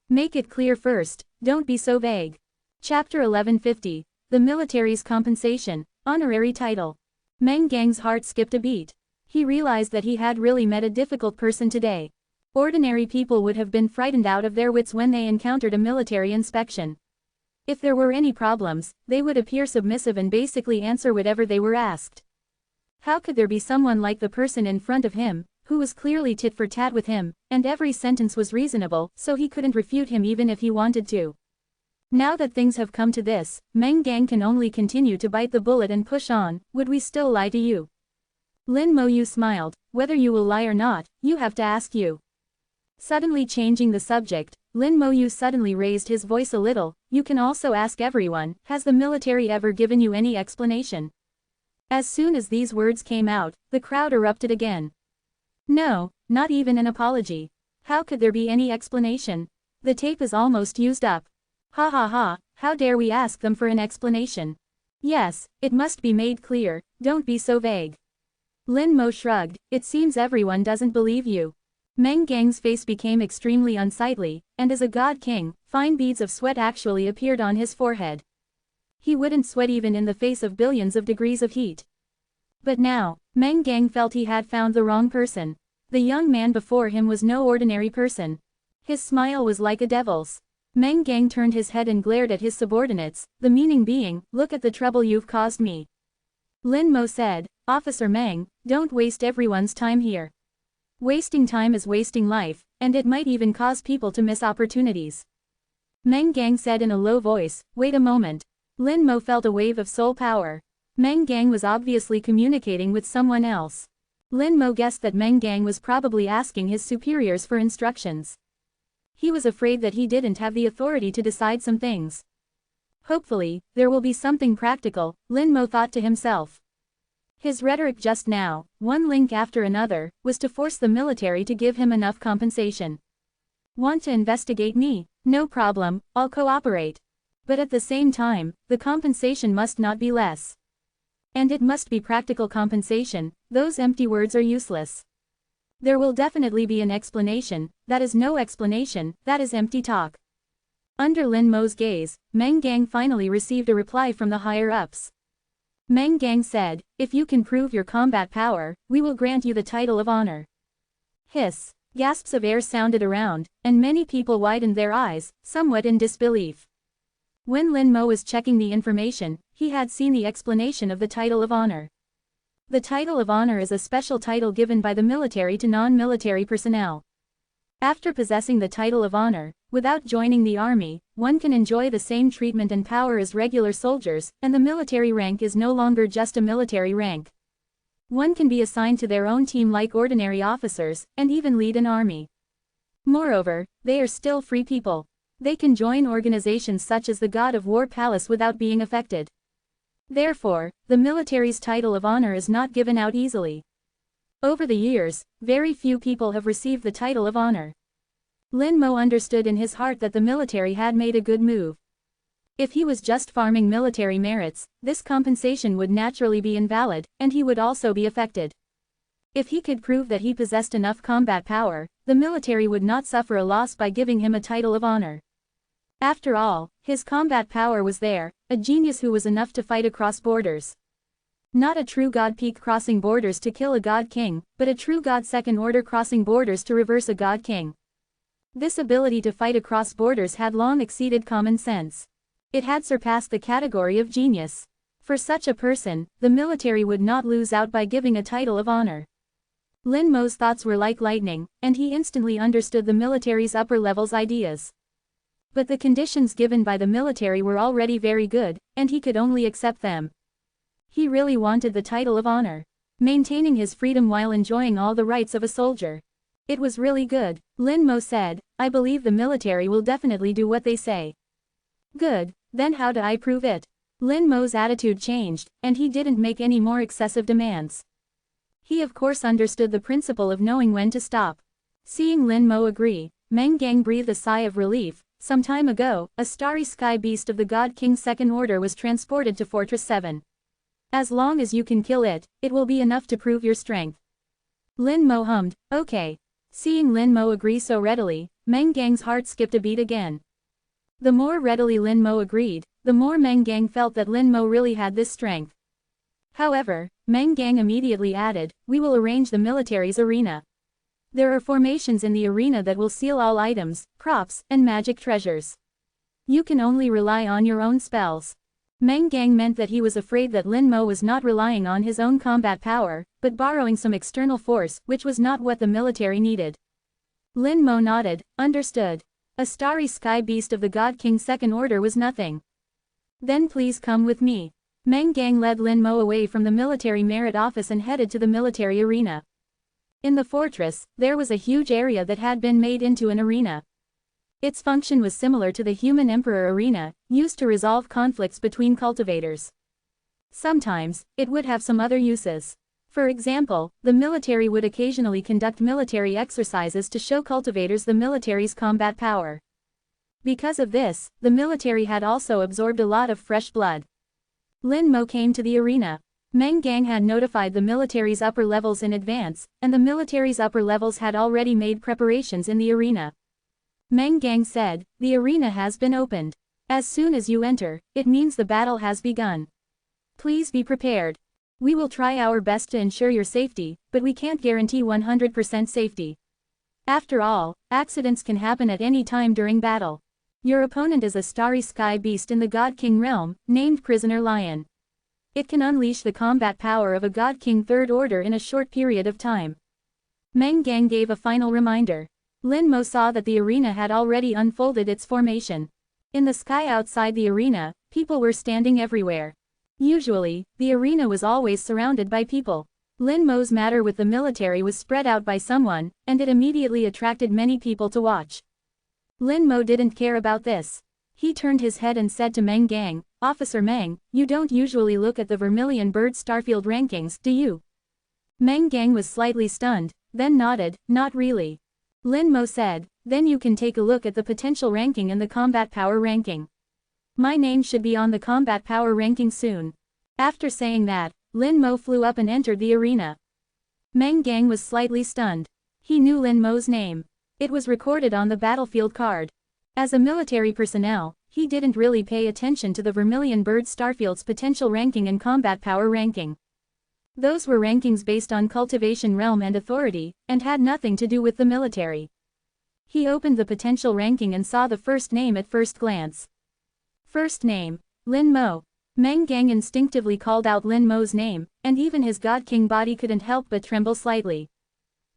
Make it clear first, don't be so vague. Chapter 1150. The military's compensation, honorary title. Meng Gang's heart skipped a beat. He realized that he had really met a difficult person today. Ordinary people would have been frightened out of their wits when they encountered a military inspection. If there were any problems, they would appear submissive and basically answer whatever they were asked. How could there be someone like the person in front of him, who was clearly tit for tat with him, and every sentence was reasonable, so he couldn't refute him even if he wanted to. Now that things have come to this, Meng Gang can only continue to bite the bullet and push on. Would we still lie to you? Lin Moyu smiled, whether you will lie or not, you have to ask you. Suddenly changing the subject, Lin Moyu suddenly raised his voice a little, you can also ask everyone, has the military ever given you any explanation? As soon as these words came out, the crowd erupted again. No, not even an apology. How could there be any explanation? The tape is almost used up. Ha ha ha, how dare we ask them for an explanation? Yes, it must be made clear, don't be so vague. Lin Mo shrugged, it seems everyone doesn't believe you. Meng Gang's face became extremely unsightly, and as a god king, fine beads of sweat actually appeared on his forehead. He wouldn't sweat even in the face of billions of degrees of heat. But now, Meng Gang felt he had found the wrong person. The young man before him was no ordinary person. His smile was like a devil's. Meng Gang turned his head and glared at his subordinates, the meaning being, look at the trouble you've caused me. Lin Mo said, Officer Meng, don't waste everyone's time here. Wasting time is wasting life, and it might even cause people to miss opportunities. Meng Gang said in a low voice, wait a moment. Lin Mo felt a wave of soul power. Meng Gang was obviously communicating with someone else. Lin Mo guessed that Meng Gang was probably asking his superiors for instructions. He was afraid that he didn't have the authority to decide some things. Hopefully, there will be something practical, Lin Mo thought to himself. His rhetoric just now, one link after another, was to force the military to give him enough compensation. Want to investigate me? No problem, I'll cooperate. But at the same time, the compensation must not be less. And it must be practical compensation, those empty words are useless. There will definitely be an explanation, that is no explanation, that is empty talk. Under Lin Mo's gaze, Meng Gang finally received a reply from the higher-ups. Meng Gang said, if you can prove your combat power, we will grant you the title of honor. Hiss. Gasps of air sounded around, and many people widened their eyes, somewhat in disbelief. When Lin Mo was checking the information, he had seen the explanation of the title of honor. The title of honor is a special title given by the military to non-military personnel. After possessing the title of honor, without joining the army, one can enjoy the same treatment and power as regular soldiers, and the military rank is no longer just a military rank. One can be assigned to their own team like ordinary officers, and even lead an army. Moreover, they are still free people. They can join organizations such as the God of War Palace without being affected. Therefore, the military's title of honor is not given out easily. Over the years, very few people have received the title of honor. Lin Mo understood in his heart that the military had made a good move. If he was just farming military merits, this compensation would naturally be invalid, and he would also be affected. If he could prove that he possessed enough combat power, the military would not suffer a loss by giving him a title of honor. After all, his combat power was there, a genius who was enough to fight across borders. Not a true god peak crossing borders to kill a god king, but a true god second order crossing borders to reverse a god king. This ability to fight across borders had long exceeded common sense. It had surpassed the category of genius. For such a person, the military would not lose out by giving a title of honor. Lin Mo's thoughts were like lightning, and he instantly understood the military's upper levels ideas. But the conditions given by the military were already very good, and he could only accept them. He really wanted the title of honor. Maintaining his freedom while enjoying all the rights of a soldier. It was really good, Lin Mo said, I believe the military will definitely do what they say. Good, then how do I prove it? Lin Mo's attitude changed, and he didn't make any more excessive demands. He of course understood the principle of knowing when to stop. Seeing Lin Mo agree, Meng Gang breathed a sigh of relief. Some time ago, a starry sky beast of the God King's second order was transported to Fortress 7. As long as you can kill it, it will be enough to prove your strength. Lin Mo hummed, okay. Seeing Lin Mo agree so readily, Meng Gang's heart skipped a beat again. The more readily Lin Mo agreed, the more Meng Gang felt that Lin Mo really had this strength. However, Meng Gang immediately added, we will arrange the military's arena. There are formations in the arena that will seal all items, props, and magic treasures. You can only rely on your own spells. Meng Gang meant that he was afraid that Lin Mo was not relying on his own combat power, but borrowing some external force, which was not what the military needed. Lin Mo nodded, understood. A starry sky beast of the God King's second order was nothing. Then please come with me. Meng Gang led Lin Mo away from the military merit office and headed to the military arena. In the fortress, there was a huge area that had been made into an arena. Its function was similar to the human emperor arena, used to resolve conflicts between cultivators. Sometimes, it would have some other uses. For example, the military would occasionally conduct military exercises to show cultivators the military's combat power. Because of this, the military had also absorbed a lot of fresh blood. Lin Mo came to the arena. Meng Gang had notified the military's upper levels in advance, and the military's upper levels had already made preparations in the arena. Meng Gang said, the arena has been opened. As soon as you enter, it means the battle has begun. Please be prepared. We will try our best to ensure your safety, but we can't guarantee 100% safety. After all, accidents can happen at any time during battle. Your opponent is a starry sky beast in the God King realm, named Prisoner Lion. It can unleash the combat power of a God King third order in a short period of time. Meng Gang gave a final reminder. Lin Mo saw that the arena had already unfolded its formation. In the sky outside the arena, people were standing everywhere. Usually, the arena was always surrounded by people. Lin Mo's matter with the military was spread out by someone, and it immediately attracted many people to watch. Lin Mo didn't care about this. He turned his head and said to Meng Gang, Officer Meng, you don't usually look at the Vermilion Bird Starfield rankings, do you? Meng Gang was slightly stunned, then nodded, not really. Lin Mo said, then you can take a look at the potential ranking and the combat power ranking. My name should be on the combat power ranking soon. After saying that, Lin Mo flew up and entered the arena. Meng Gang was slightly stunned. He knew Lin Mo's name. It was recorded on the battlefield card. As a military personnel, he didn't really pay attention to the Vermilion Bird Starfield's potential ranking and combat power ranking. Those were rankings based on cultivation realm and authority, and had nothing to do with the military. He opened the potential ranking and saw the first name at first glance. First name, Lin Mo. Meng Gang instinctively called out Lin Mo's name, and even his God King body couldn't help but tremble slightly.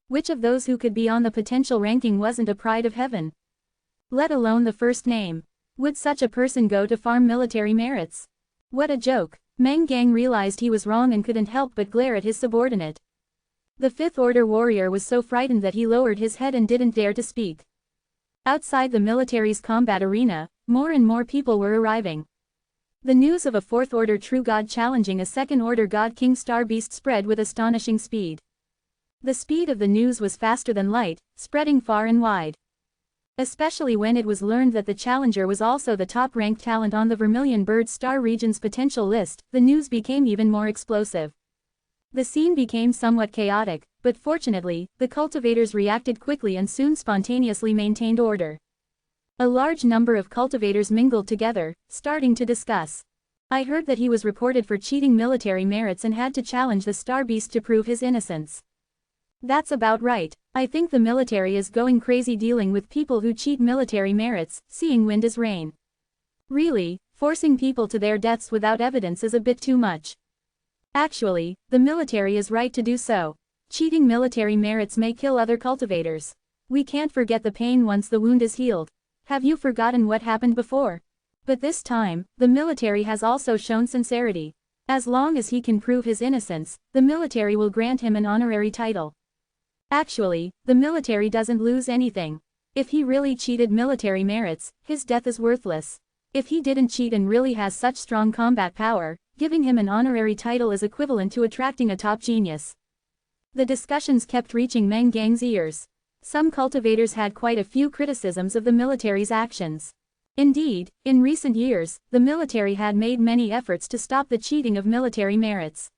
Which of those who could be on the potential ranking wasn't a pride of heaven? Let alone the first name. Would such a person go to farm military merits? What a joke. Meng Gang realized he was wrong and couldn't help but glare at his subordinate. The Fifth Order warrior was so frightened that he lowered his head and didn't dare to speak. Outside the military's combat arena, more and more people were arriving. The news of a Fourth Order True God challenging a Second Order God King Star Beast spread with astonishing speed. The speed of the news was faster than light, spreading far and wide. Especially when it was learned that the challenger was also the top-ranked talent on the Vermilion Bird Star region's potential list, the news became even more explosive. The scene became somewhat chaotic, but fortunately, the cultivators reacted quickly and soon spontaneously maintained order. A large number of cultivators mingled together, starting to discuss. I heard that he was reported for cheating military merits and had to challenge the Star Beast to prove his innocence. That's about right. I think the military is going crazy dealing with people who cheat military merits, seeing wind as rain. Really, forcing people to their deaths without evidence is a bit too much. Actually, the military is right to do so. Cheating military merits may kill other cultivators. We can't forget the pain once the wound is healed. Have you forgotten what happened before? But this time, the military has also shown sincerity. As long as he can prove his innocence, the military will grant him an honorary title. Actually, the military doesn't lose anything. If he really cheated military merits, his death is worthless. If he didn't cheat and really has such strong combat power, giving him an honorary title is equivalent to attracting a top genius. The discussions kept reaching Meng Gang's ears. Some cultivators had quite a few criticisms of the military's actions. Indeed, in recent years, the military had made many efforts to stop the cheating of military merits.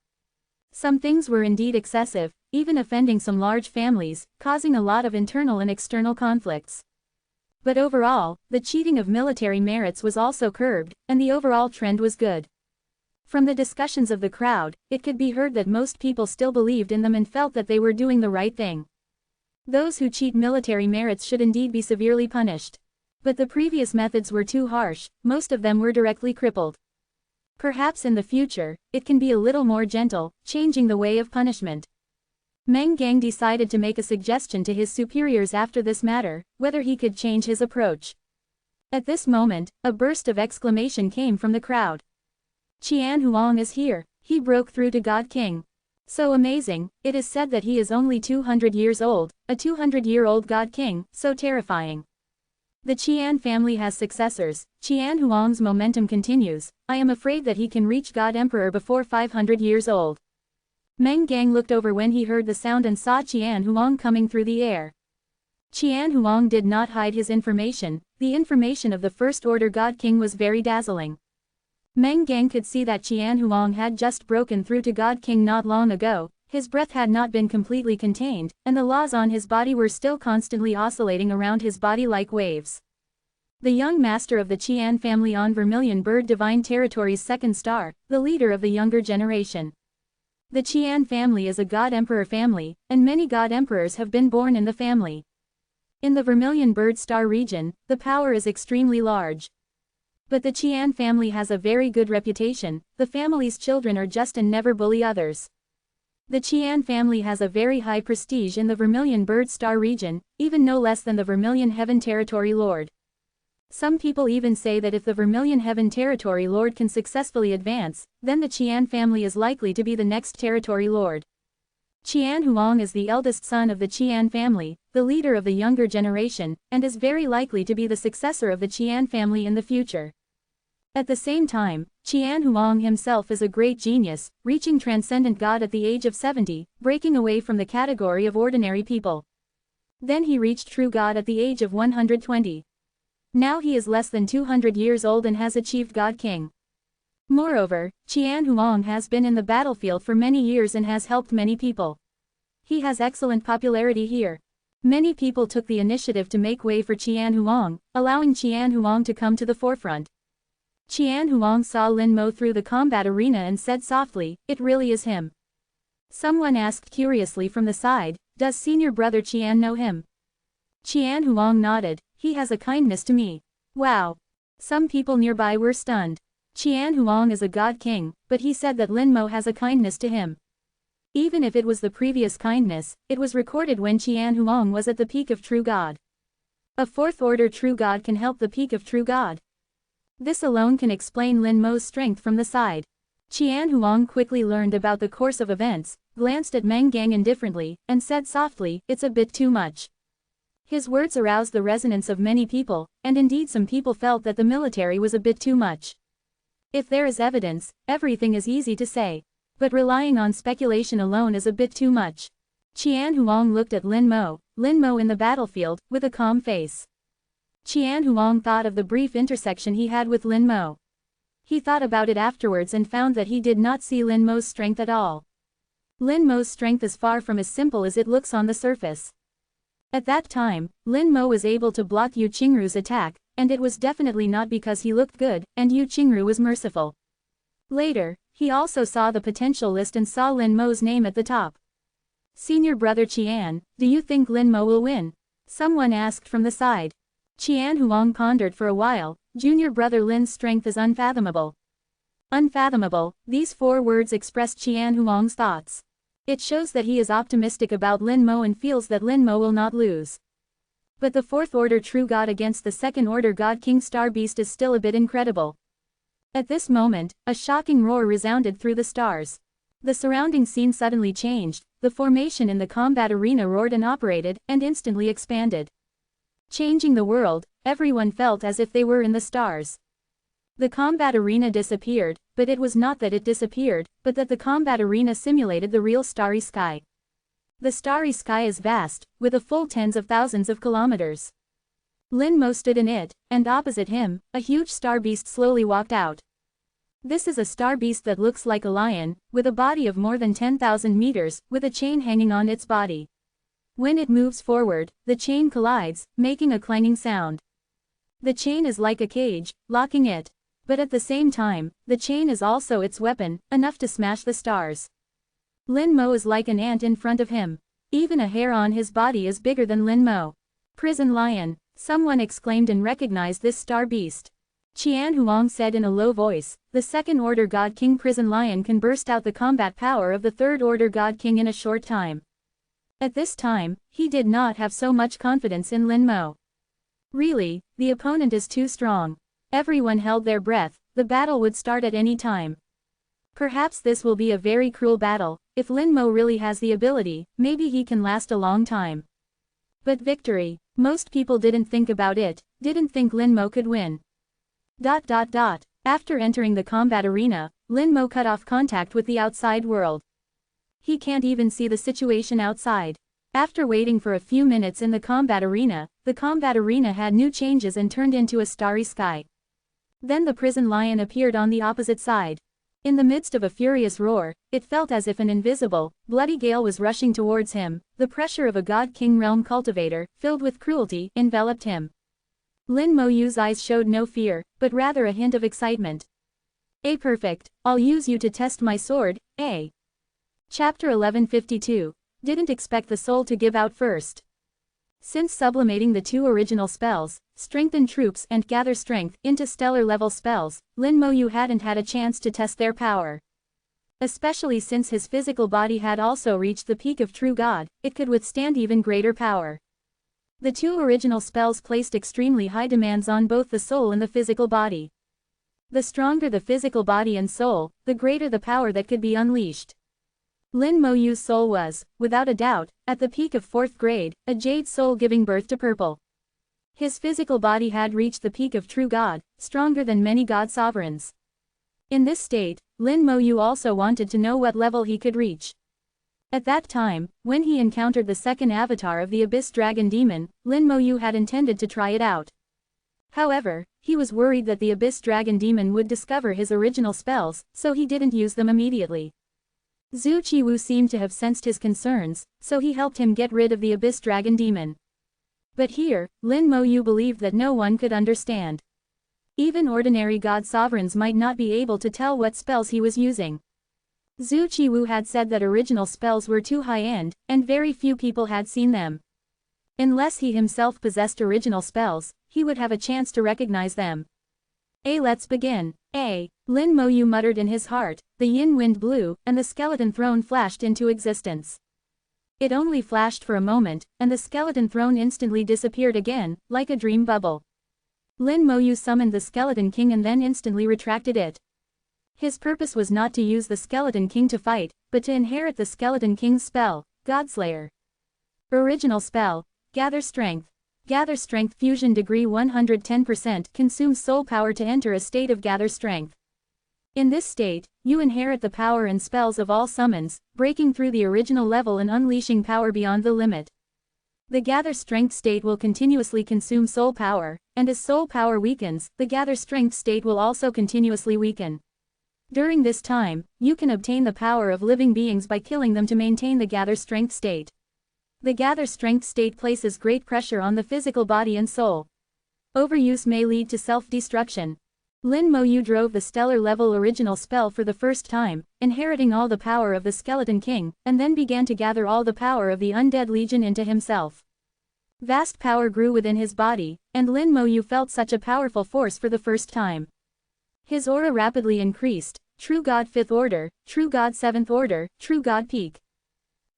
Some things were indeed excessive, even offending some large families, causing a lot of internal and external conflicts. But overall, the cheating of military merits was also curbed, and the overall trend was good. From the discussions of the crowd, it could be heard that most people still believed in them and felt that they were doing the right thing. Those who cheat military merits should indeed be severely punished. But the previous methods were too harsh, most of them were directly crippled. Perhaps in the future, it can be a little more gentle, changing the way of punishment. Meng Gang decided to make a suggestion to his superiors after this matter, whether he could change his approach. At this moment, a burst of exclamation came from the crowd. Qian Huang is here, he broke through to God King. So amazing, it is said that he is only 200 years old, a 200-year-old God King, so terrifying. The Qian family has successors, Qian Huang's momentum continues, I am afraid that he can reach God Emperor before 500 years old. Meng Gang looked over when he heard the sound and saw Qian Huang coming through the air. Qian Huang did not hide his information, the information of the First Order God King was very dazzling. Meng Gang could see that Qian Huang had just broken through to God King not long ago, his breath had not been completely contained, and the laws on his body were still constantly oscillating around his body like waves. The young master of the Qian family on Vermilion Bird Divine Territory's second star, the leader of the younger generation. The Qian family is a God Emperor family, and many God Emperors have been born in the family. In the Vermilion Bird Star region, the power is extremely large. But the Qian family has a very good reputation, the family's children are just and never bully others. The Qian family has a very high prestige in the Vermilion Bird Star region, even no less than the Vermilion Heaven Territory Lord. Some people even say that if the Vermilion Heaven Territory Lord can successfully advance, then the Qian family is likely to be the next Territory Lord. Qian Huang is the eldest son of the Qian family, the leader of the younger generation, and is very likely to be the successor of the Qian family in the future. At the same time, Qian Huang himself is a great genius, reaching transcendent God at the age of 70, breaking away from the category of ordinary people. Then he reached true God at the age of 120. Now he is less than 200 years old and has achieved God King. Moreover, Qian Huang has been in the battlefield for many years and has helped many people. He has excellent popularity here. Many people took the initiative to make way for Qian Huang, allowing Qian Huang to come to the forefront. Qian Huang saw Lin Mo through the combat arena and said softly, "It really is him." Someone asked curiously from the side, "Does senior brother Qian know him?" Qian Huang nodded, "He has a kindness to me." Wow! Some people nearby were stunned. Qian Huang is a God King, but he said that Lin Mo has a kindness to him. Even if it was the previous kindness, it was recorded when Qian Huang was at the peak of true God. A fourth order true God can help the peak of true God. This alone can explain Lin Mo's strength from the side. Qian Huang quickly learned about the course of events, glanced at Meng Gang indifferently, and said softly, "It's a bit too much." His words aroused the resonance of many people, and indeed some people felt that the military was a bit too much. If there is evidence, everything is easy to say. But relying on speculation alone is a bit too much. Qian Huang looked at Lin Mo in the battlefield, with a calm face. Qian Huang thought of the brief intersection he had with Lin Mo. He thought about it afterwards and found that he did not see Lin Mo's strength at all. Lin Mo's strength is far from as simple as it looks on the surface. At that time, Lin Mo was able to block Yu Qingru's attack, and it was definitely not because he looked good, and Yu Qingru was merciful. Later, he also saw the potential list and saw Lin Mo's name at the top. "Senior brother Qian, do you think Lin Mo will win?" someone asked from the side. Qian Huang pondered for a while, "Junior brother Lin's strength is unfathomable." Unfathomable, these 4 words expressed Qian Huang's thoughts. It shows that he is optimistic about Lin Mo and feels that Lin Mo will not lose. But the 4th order true God against the 2nd order God King Star Beast is still a bit incredible. At this moment, a shocking roar resounded through the stars. The surrounding scene suddenly changed, the formation in the combat arena roared and operated, and instantly expanded. Changing the world, everyone felt as if they were in the stars. The combat arena disappeared, but it was not that it disappeared, but that the combat arena simulated the real starry sky. The starry sky is vast, with a full tens of thousands of kilometers. Lin Mo stood in it, and opposite him, a huge star beast slowly walked out. This is a star beast that looks like a lion, with a body of more than 10,000 meters, with a chain hanging on its body. When it moves forward, the chain collides, making a clanging sound. The chain is like a cage, locking it. But at the same time, the chain is also its weapon, enough to smash the stars. Lin Mo is like an ant in front of him. Even a hair on his body is bigger than Lin Mo. Prison lion, someone exclaimed and recognized this star beast. Qian Huang said in a low voice, the second order God King prison lion can burst out the combat power of the third order God King in a short time. At this time, he did not have so much confidence in Lin Mo. Really, the opponent is too strong. Everyone held their breath, the battle would start at any time. Perhaps this will be a very cruel battle. If Lin Mo really has the ability, maybe he can last a long time. But victory, most people didn't think about it, didn't think Lin Mo could win. After entering the combat arena, Lin Mo cut off contact with the outside world. He can't even see the situation outside. After waiting for a few minutes in the combat arena had new changes and turned into a starry sky. Then the prison lion appeared on the opposite side. In the midst of a furious roar, it felt as if an invisible, bloody gale was rushing towards him. The pressure of a God King realm cultivator, filled with cruelty, enveloped him. Lin Mo Yu's eyes showed no fear, but rather a hint of excitement. Perfect, I'll use you to test my sword, Chapter 1152. Didn't expect the soul to give out first. Since sublimating the two original spells, Strengthen Troops and Gather Strength, into stellar-level spells, Lin Mo Yu hadn't had a chance to test their power. Especially since his physical body had also reached the peak of true God, it could withstand even greater power. The two original spells placed extremely high demands on both the soul and the physical body. The stronger the physical body and soul, the greater the power that could be unleashed. Lin Mo Yu's soul was, without a doubt, at the peak of 4th grade, a jade soul giving birth to purple. His physical body had reached the peak of true God, stronger than many God sovereigns. In this state, Lin Mo Yu also wanted to know what level he could reach. At that time, when he encountered the second avatar of the Abyss Dragon Demon, Lin Mo Yu had intended to try it out. However, he was worried that the Abyss Dragon Demon would discover his original spells, so he didn't use them immediately. Zhu Qiwu seemed to have sensed his concerns, so he helped him get rid of the Abyss Dragon Demon. But here, Lin Mo Yu believed that no one could understand. Even ordinary God sovereigns might not be able to tell what spells he was using. Zhu Qiwu had said that original spells were too high-end, and very few people had seen them. Unless he himself possessed original spells, he would have a chance to recognize them. Let's begin. Lin Mo Yu muttered in his heart, the yin wind blew, and the skeleton throne flashed into existence. It only flashed for a moment, and the skeleton throne instantly disappeared again, like a dream bubble. Lin Mo Yu summoned the Skeleton King and then instantly retracted it. His purpose was not to use the Skeleton King to fight, but to inherit the Skeleton King's spell, Godslayer. Original spell, Gather Strength. Gather Strength Fusion Degree 110% consumes soul power to enter a state of Gather Strength. In this state, you inherit the power and spells of all summons, breaking through the original level and unleashing power beyond the limit. The Gather Strength state will continuously consume soul power, and as soul power weakens, the Gather Strength state will also continuously weaken. During this time, you can obtain the power of living beings by killing them to maintain the Gather Strength state. The Gather Strength state places great pressure on the physical body and soul. Overuse may lead to self-destruction. Lin Mo Yu drove the stellar-level original spell for the first time, inheriting all the power of the Skeleton King, and then began to gather all the power of the Undead Legion into himself. Vast power grew within his body, and Lin Mo Yu felt such a powerful force for the first time. His aura rapidly increased, True God 5th Order, True God 7th Order, True God Peak.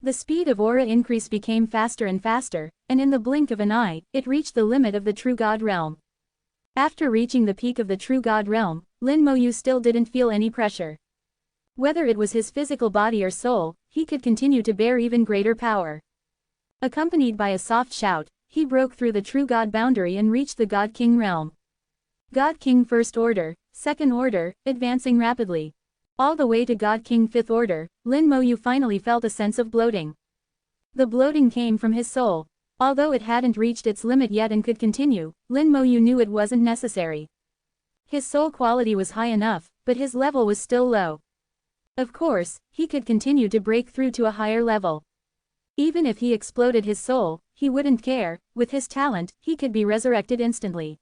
The speed of aura increase became faster and faster, and in the blink of an eye, it reached the limit of the True God realm. After reaching the peak of the True God realm, Lin Mo Yu still didn't feel any pressure. Whether it was his physical body or soul, he could continue to bear even greater power. Accompanied by a soft shout, he broke through the True God boundary and reached the God King realm. God King 1st Order, 2nd Order, advancing rapidly. All the way to God King 5th Order, Lin Mo Yu finally felt a sense of bloating. The bloating came from his soul. Although it hadn't reached its limit yet and could continue, Lin Moyu knew it wasn't necessary. His soul quality was high enough, but his level was still low. Of course, he could continue to break through to a higher level. Even if he exploded his soul, he wouldn't care. With his talent, he could be resurrected instantly.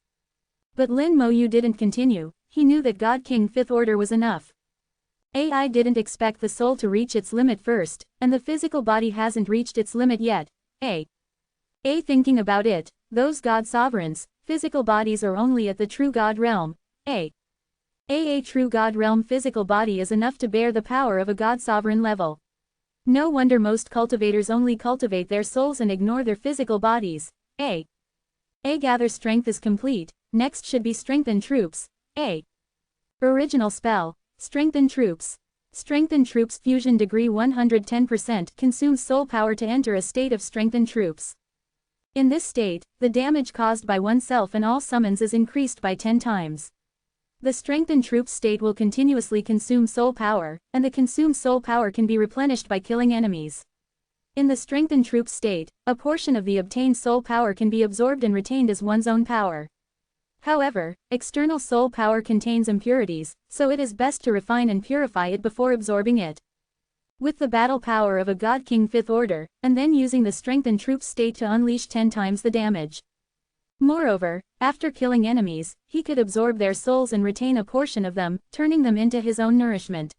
But Lin Moyu didn't continue. He knew that God King 5th Order was enough. AI didn't expect the soul to reach its limit first, and the physical body hasn't reached its limit yet. Thinking about it, those God sovereigns, physical bodies are only at the true God realm. A true God realm physical body is enough to bear the power of a God sovereign level. No wonder most cultivators only cultivate their souls and ignore their physical bodies. Gather strength is complete, next should be strengthen troops. Original spell, strengthen troops. Strengthen troops fusion degree 110% consumes soul power to enter a state of strengthened troops. In this state, the damage caused by oneself and all summons is increased by 10 times. The strengthened troops state will continuously consume soul power, and the consumed soul power can be replenished by killing enemies. In the strengthened troops state, a portion of the obtained soul power can be absorbed and retained as one's own power. However, external soul power contains impurities, so it is best to refine and purify it before absorbing it. With the battle power of a God King 5th Order, and then using the strengthened troops state to unleash 10 times the damage. Moreover, after killing enemies, he could absorb their souls and retain a portion of them, turning them into his own nourishment.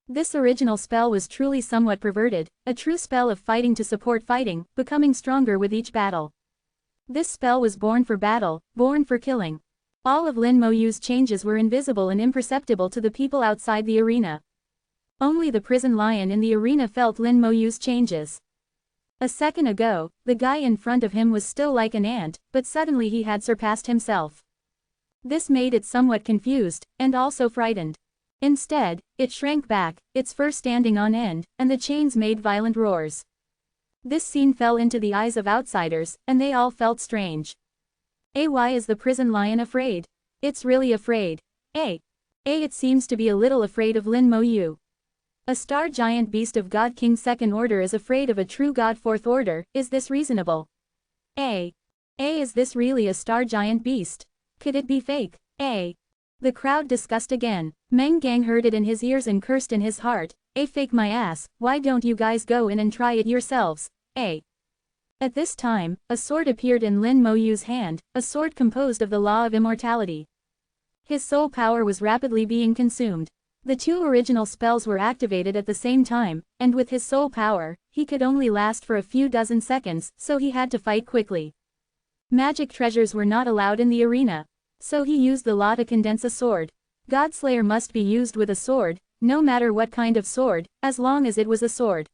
This original spell was truly somewhat perverted, a true spell of fighting to support fighting, becoming stronger with each battle. This spell was born for battle, born for killing. All of Lin Moyu's changes were invisible and imperceptible to the people outside the arena. Only the prison lion in the arena felt Lin Moyu's changes. A second ago, the guy in front of him was still like an ant, but suddenly he had surpassed himself. This made it somewhat confused, and also frightened. Instead, it shrank back, its fur standing on end, and the chains made violent roars. This scene fell into the eyes of outsiders, and they all felt strange. Why is the prison lion afraid? It's really afraid. It seems to be a little afraid of Lin Moyu. A star giant beast of God King 2nd Order is afraid of a true God 4th Order, is this reasonable? Is this really a star giant beast? Could it be fake? The crowd discussed again. Meng Gang heard it in his ears and cursed in his heart. Fake my ass, why don't you guys go in and try it yourselves? At this time, a sword appeared in Lin Moyu's hand, a sword composed of the law of immortality. His soul power was rapidly being consumed. The 2 original spells were activated at the same time, and with his soul power, he could only last for a few dozen seconds, so he had to fight quickly. Magic treasures were not allowed in the arena, so he used the law to condense a sword. Godslayer must be used with a sword, no matter what kind of sword, as long as it was a sword.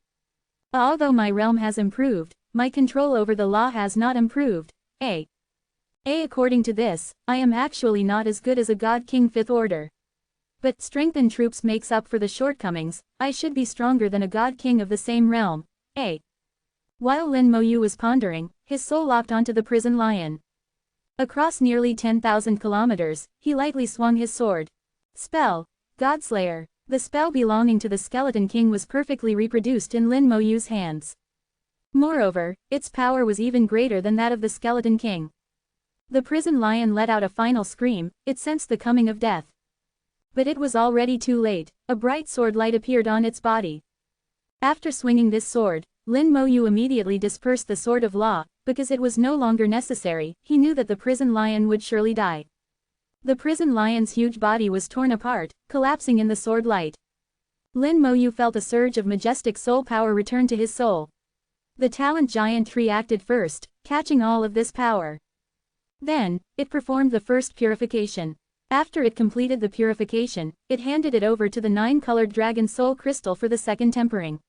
Although my realm has improved, my control over the law has not improved. According to this, I am actually not as good as a God King 5th Order. But strengthened troops makes up for the shortcomings, I should be stronger than a God King of the same realm. While Lin Moyu was pondering, his soul locked onto the prison lion. Across nearly 10,000 kilometers, he lightly swung his sword. Spell, Godslayer. The spell belonging to the Skeleton King was perfectly reproduced in Lin Moyu's hands. Moreover, its power was even greater than that of the Skeleton King. The prison lion let out a final scream, it sensed the coming of death. But it was already too late, a bright sword light appeared on its body. After swinging this sword, Lin Moyu immediately dispersed the sword of law, because it was no longer necessary, he knew that the prison lion would surely die. The prison lion's huge body was torn apart, collapsing in the sword light. Lin Moyu felt a surge of majestic soul power return to his soul. The talent giant tree acted first, catching all of this power. Then, it performed the first purification. After it completed the purification, it handed it over to the 9-colored dragon soul crystal for the second tempering.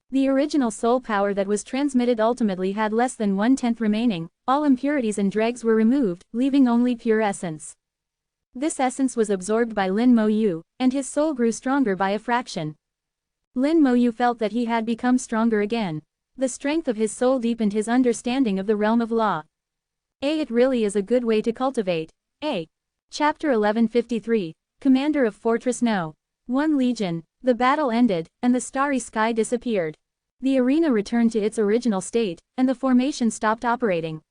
The original soul power that was transmitted ultimately had less than 1/10 remaining, all impurities and dregs were removed, leaving only pure essence. This essence was absorbed by Lin Moyu, and his soul grew stronger by a fraction. Lin Moyu felt that he had become stronger again. The strength of his soul deepened his understanding of the realm of law. It really is a good way to cultivate. Chapter 1153, Commander of Fortress No. 1 Legion. The battle ended, and the starry sky disappeared. The arena returned to its original state, and the formation stopped operating.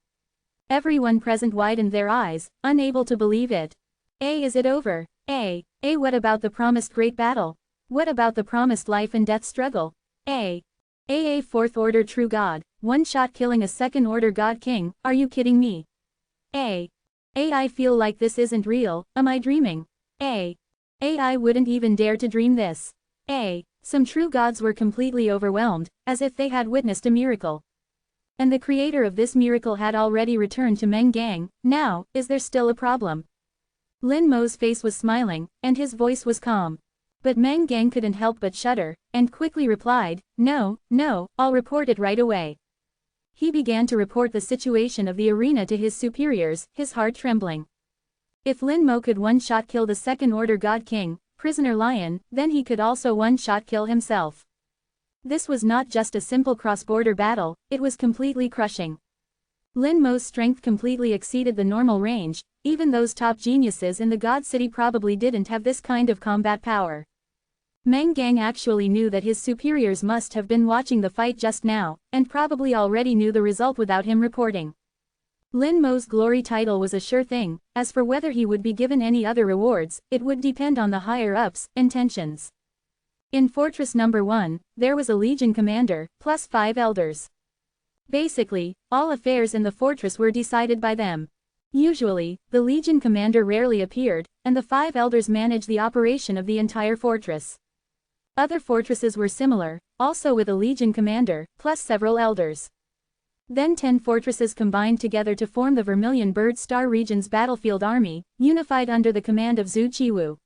Everyone present widened their eyes, unable to believe it. Is it over? What about the promised great battle? What about the promised life and death struggle? Fourth order true god, one shot killing a second order god king, are you kidding me? I feel like this isn't real, am I dreaming? I wouldn't even dare to dream this. Some true gods were completely overwhelmed, as if they had witnessed a miracle. And the creator of this miracle had already returned to Meng Gang. Now, is there still a problem? Lin Mo's face was smiling, and his voice was calm. But Meng Gang couldn't help but shudder, and quickly replied, No, I'll report it right away. He began to report the situation of the arena to his superiors, his heart trembling. If Lin Mo could one-shot kill the second-order God King, Prisoner Lion, then he could also one-shot kill himself. This was not just a simple cross-border battle, it was completely crushing. Lin Mo's strength completely exceeded the normal range, even those top geniuses in the God City probably didn't have this kind of combat power. Meng Gang actually knew that his superiors must have been watching the fight just now, and probably already knew the result without him reporting. Lin Mo's glory title was a sure thing. As for whether he would be given any other rewards, it would depend on the higher-ups' intentions. In Fortress Number 1, there was a Legion commander, plus 5 elders. Basically, all affairs in the fortress were decided by them. Usually, the Legion commander rarely appeared, and the 5 elders managed the operation of the entire fortress. Other fortresses were similar, also with a Legion commander, plus several elders. Then 10 fortresses combined together to form the Vermilion Bird Star region's battlefield army, unified under the command of Zhu Qiwu.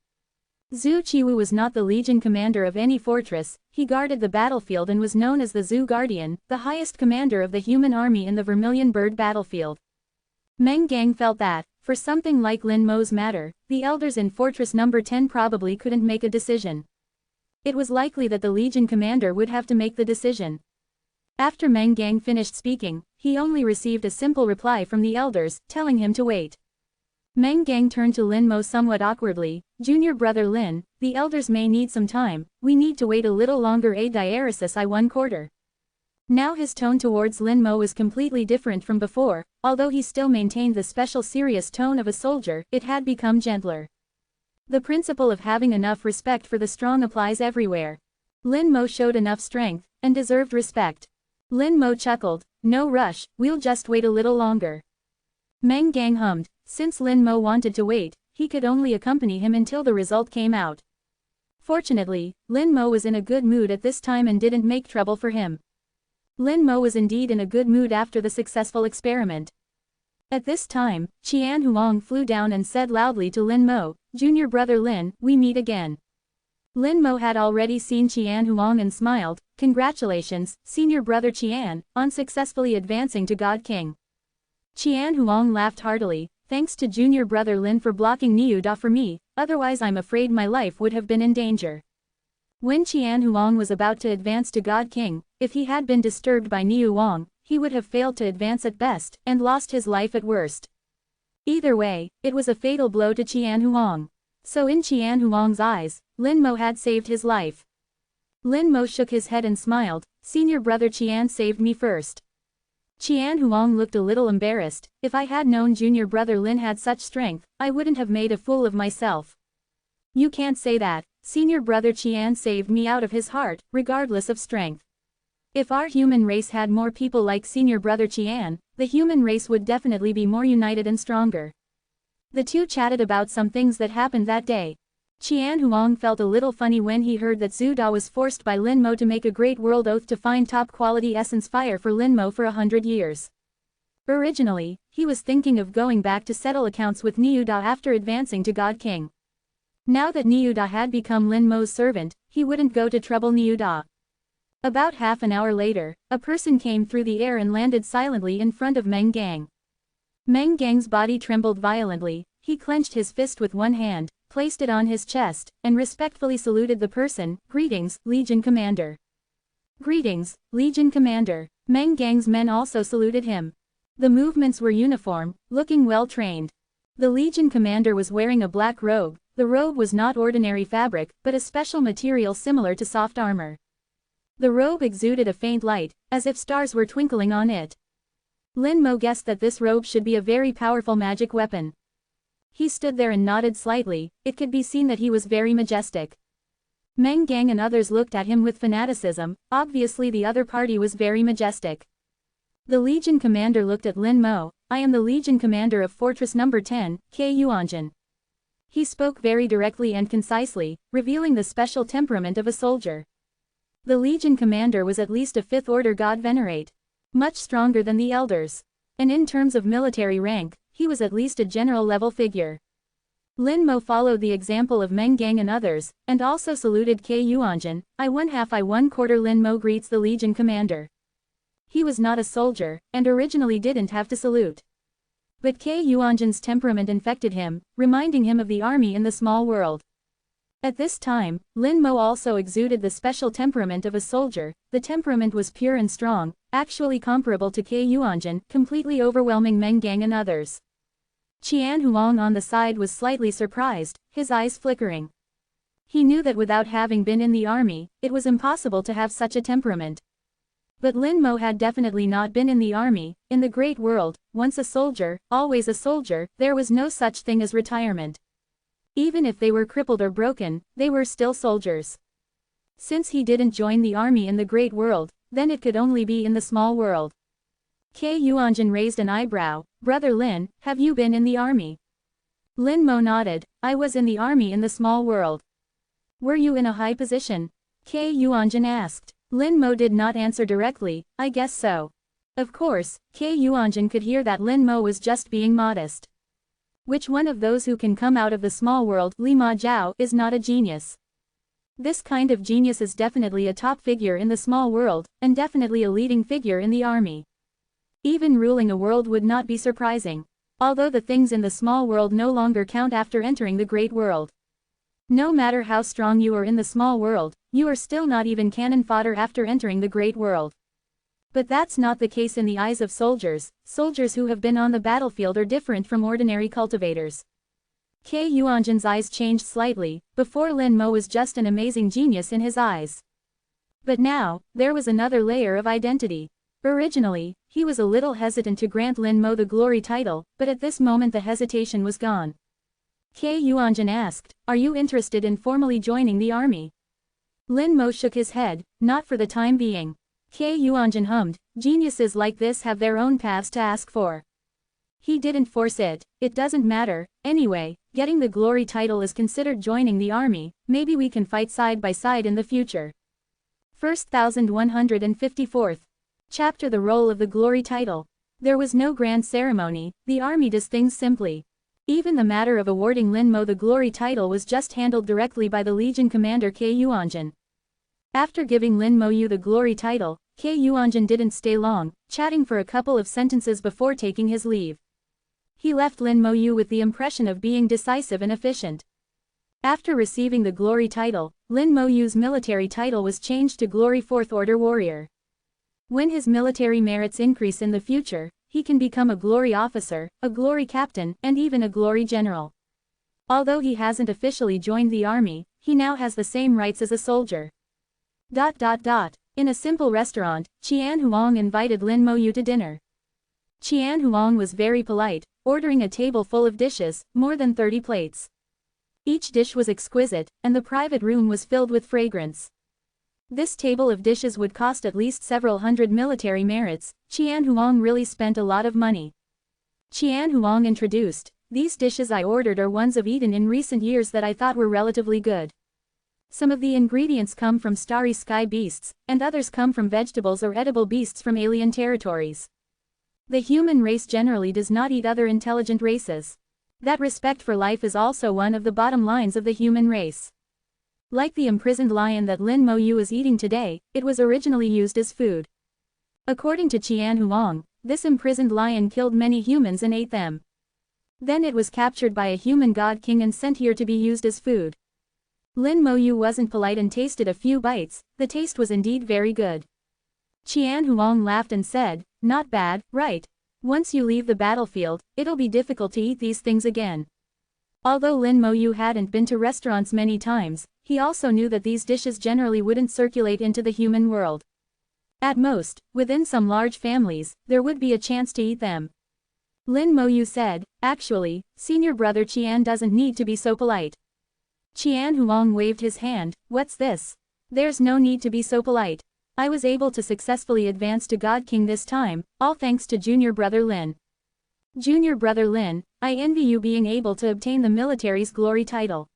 Zhu Qiwu was not the Legion commander of any fortress, he guarded the battlefield and was known as the Zhu Guardian, the highest commander of the human army in the Vermilion Bird battlefield. Meng Gang felt that, for something like Lin Mo's matter, the elders in Fortress Number 10 probably couldn't make a decision. It was likely that the Legion commander would have to make the decision. After Meng Gang finished speaking, he only received a simple reply from the elders, telling him to wait. Meng Gang turned to Lin Mo somewhat awkwardly, Junior brother Lin, the elders may need some time, we need to wait a little longer diaresis I1/4. Now his tone towards Lin Mo was completely different from before, although he still maintained the special serious tone of a soldier, it had become gentler. The principle of having enough respect for the strong applies everywhere. Lin Mo showed enough strength, and deserved respect. Lin Mo chuckled, no rush, we'll just wait a little longer. Meng Gang hummed, since Lin Mo wanted to wait, he could only accompany him until the result came out. Fortunately, Lin Mo was in a good mood at this time and didn't make trouble for him. Lin Mo was indeed in a good mood after the successful experiment. At this time, Qian Huang flew down and said loudly to Lin Mo, Junior brother Lin, we meet again. Lin Mo had already seen Qian Huang and smiled, congratulations, senior brother Qian, on successfully advancing to God King. Qian Huang laughed heartily, thanks to junior brother Lin for blocking Niu Da for me, otherwise I'm afraid my life would have been in danger. When Qian Huang was about to advance to God King, if he had been disturbed by Niu Wang, he would have failed to advance at best, and lost his life at worst. Either way, it was a fatal blow to Qian Huang. So in Qian Huang's eyes, Lin Mo had saved his life. Lin Mo shook his head and smiled, senior brother Qian saved me first. Qian Huang looked a little embarrassed, if I had known junior brother Lin had such strength, I wouldn't have made a fool of myself. You can't say that, senior brother Qian saved me out of his heart, regardless of strength. If our human race had more people like senior brother Qian, the human race would definitely be more united and stronger. The two chatted about some things that happened that day. Qian Huang felt a little funny when he heard that Zhu Da was forced by Lin Mo to make a great world oath to find top-quality essence fire for Lin Mo for 100 years. Originally, he was thinking of going back to settle accounts with Niu Da after advancing to God King. Now that Niu Da had become Lin Mo's servant, he wouldn't go to trouble Niu Da. About half an hour later, a person came through the air and landed silently in front of Meng Gang. Meng Gang's body trembled violently, he clenched his fist with one hand, placed it on his chest, and respectfully saluted the person, greetings, Legion Commander. Greetings, Legion Commander. Meng Gang's men also saluted him. The movements were uniform, looking well trained. The Legion Commander was wearing a black robe, the robe was not ordinary fabric, but a special material similar to soft armor. The robe exuded a faint light, as if stars were twinkling on it. Lin Mo guessed that this robe should be a very powerful magic weapon. He stood there and nodded slightly. It could be seen that he was very majestic. Meng Gang and others looked at him with fanaticism. Obviously the other party was very majestic. The Legion commander looked at Lin Mo. I am the Legion commander of Fortress Number 10, Ke Yuanjin. He spoke very directly and concisely, revealing the special temperament of a soldier. The Legion commander was at least a 5th order god venerate. Much stronger than the elders. And in terms of military rank, he was at least a general level figure. Lin Mo followed the example of Meng Gang and others, and also saluted Ke Yuanjin. I 1/2 I 1/4 Lin Mo greets the Legion commander. He was not a soldier, and originally didn't have to salute. But Ke Yuanjin's temperament infected him, reminding him of the army in the small world. At this time, Lin Mo also exuded the special temperament of a soldier. The temperament was pure and strong, actually comparable to Ke Yuanjin, completely overwhelming Meng Gang and others. Qian Huang on the side was slightly surprised, his eyes flickering. He knew that without having been in the army, it was impossible to have such a temperament. But Lin Mo had definitely not been in the army. In the great world, once a soldier, always a soldier, there was no such thing as retirement. Even if they were crippled or broken, they were still soldiers. Since he didn't join the army in the great world, then it could only be in the small world. Ke Yuanjin raised an eyebrow. Brother Lin, have you been in the army? Lin Mo nodded. I was in the army in the small world. Were you in a high position? Ke Yuanjin asked. Lin Mo did not answer directly. I guess so. Of course, Ke Yuanjin could hear that Lin Mo was just being modest. Which one of those who can come out of the small world, Li Ma Jiao, is not a genius? This kind of genius is definitely a top figure in the small world, and definitely a leading figure in the army. Even ruling a world would not be surprising. Although the things in the small world no longer count after entering the great world. No matter how strong you are in the small world, you are still not even cannon fodder after entering the great world. But that's not the case in the eyes of soldiers. Soldiers who have been on the battlefield are different from ordinary cultivators. Ke Yuanjin's eyes changed slightly. Before, Lin Mo was just an amazing genius in his eyes. But now, there was another layer of identity. Originally, he was a little hesitant to grant Lin Mo the glory title, but at this moment the hesitation was gone. Ke Yuanjin asked, are you interested in formally joining the army? Lin Mo shook his head, not for the time being. Ke Yuanjin hummed, geniuses like this have their own paths to ask for. He didn't force it. It doesn't matter. Anyway, getting the glory title is considered joining the army. Maybe we can fight side by side in the future. First 1154th chapter, the role of the glory title. There was no grand ceremony. The army does things simply. Even the matter of awarding Lin Mo the glory title was just handled directly by the Legion commander Ke Yuanjin. After giving Lin Mo the glory title, Ke Yuanjin didn't stay long, chatting for a couple of sentences before taking his leave. He left Lin Mo with the impression of being decisive and efficient. After receiving the glory title, Lin Mo's military title was changed to Glory 4th Order Warrior. When his military merits increase in the future, he can become a glory officer, a glory captain, and even a glory general. Although he hasn't officially joined the army, he now has the same rights as a soldier. In a simple restaurant, Qian Huang invited Lin Mo to dinner. Qian Huang was very polite, ordering a table full of dishes, more than 30 plates. Each dish was exquisite, and the private room was filled with fragrance. This table of dishes would cost at least several hundred military merits. Qian Huang really spent a lot of money. Qian Huang introduced, these dishes I ordered are ones I've eaten in recent years that I thought were relatively good. Some of the ingredients come from starry sky beasts, and others come from vegetables or edible beasts from alien territories. The human race generally does not eat other intelligent races. That respect for life is also one of the bottom lines of the human race. Like the imprisoned lion that Lin Mo is eating today, it was originally used as food. According to Qian Huang, this imprisoned lion killed many humans and ate them. Then it was captured by a human god king and sent here to be used as food. Lin Mo wasn't polite and tasted a few bites. The taste was indeed very good. Qian Huang laughed and said, not bad, right? Once you leave the battlefield, it'll be difficult to eat these things again. Although Lin Mo hadn't been to restaurants many times, he also knew that these dishes generally wouldn't circulate into the human world. At most, within some large families, there would be a chance to eat them. Lin Moyu said, "Actually, senior brother Qian doesn't need to be so polite." Qian Huang waved his hand. "What's this? There's no need to be so polite. I was able to successfully advance to God King this time, all thanks to junior brother Lin. Junior brother Lin, I envy you being able to obtain the military's glory title."